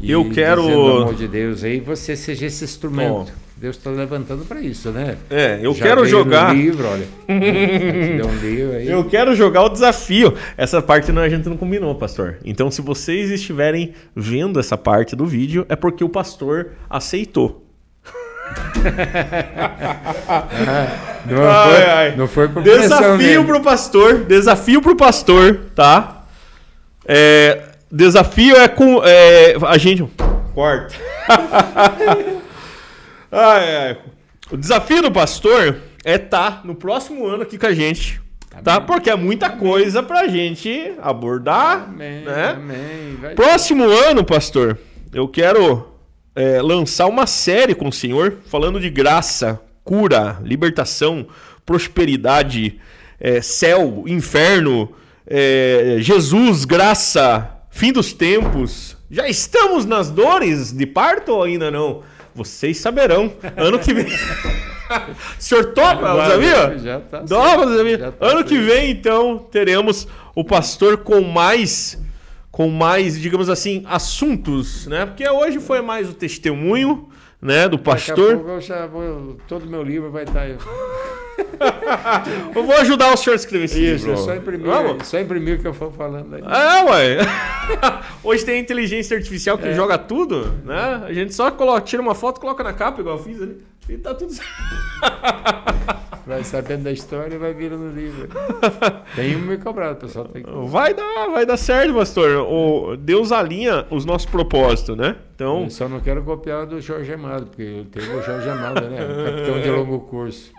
Eu quero... dizendo o amor de Deus aí, você seja esse instrumento. Deus está levantando para isso, né? Eu quero jogar... no livro, olha. Te um livro aí. Eu quero jogar o desafio. Essa parte a gente não combinou, pastor. Então, se vocês estiverem vendo essa parte do vídeo, é porque o pastor aceitou. Não foi por desafio pro pastor. Desafio pro pastor, tá? Desafio é com... a gente... Corta. O desafio do pastor é estar no próximo ano aqui com a gente. Tá? Porque é muita coisa pra gente abordar. Amém, né? amém. Próximo ano, pastor, eu quero lançar uma série com o senhor falando de graça, cura, libertação, prosperidade, céu, inferno, Jesus, graça, fim dos tempos. Já estamos nas dores de parto ou ainda não? Vocês saberão. Ano que vem. O senhor topa, sabia? Já tá. Ano que vem, então, teremos o pastor com mais, digamos assim, assuntos, né? Porque hoje foi mais o testemunho, né, do pastor. Daqui a pouco todo meu livro vai estar aí. Eu vou ajudar o senhor a escrever esse livro. Só imprimir o que eu for falando aí. Ué. Hoje tem a inteligência artificial que joga tudo, né? A gente só tira uma foto, coloca na capa, igual eu fiz ali, e tá tudo certo. Vai sabendo da história e vai virando no livro. Tem um me cobrado, pessoal. Tem que... Vai dar certo, pastor. Deus alinha os nossos propósitos, né? Então... Eu só não quero copiar do Jorge Amado, porque eu tenho o Jorge Amado, né? O capitão de longo curso.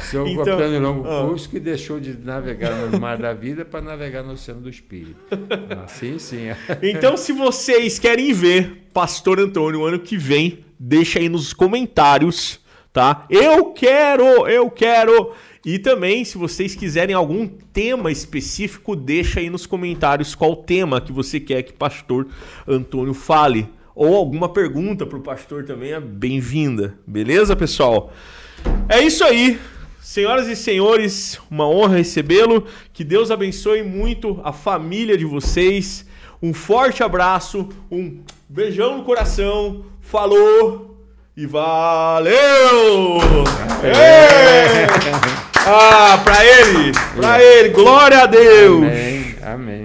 Seu capitão de longo curso que deixou de navegar no mar da vida para navegar no oceano do espírito. Assim, sim. Então, se vocês querem ver Pastor Antônio ano que vem, deixa aí nos comentários, tá? Eu quero! E também, se vocês quiserem algum tema específico, deixa aí nos comentários qual tema que você quer que Pastor Antônio fale. Ou alguma pergunta para o pastor também é bem-vinda. Beleza, pessoal? É isso aí. Senhoras e senhores, uma honra recebê-lo. Que Deus abençoe muito a família de vocês. Um forte abraço, um beijão no coração. Falou e valeu! Pra ele! Glória a Deus! Amém.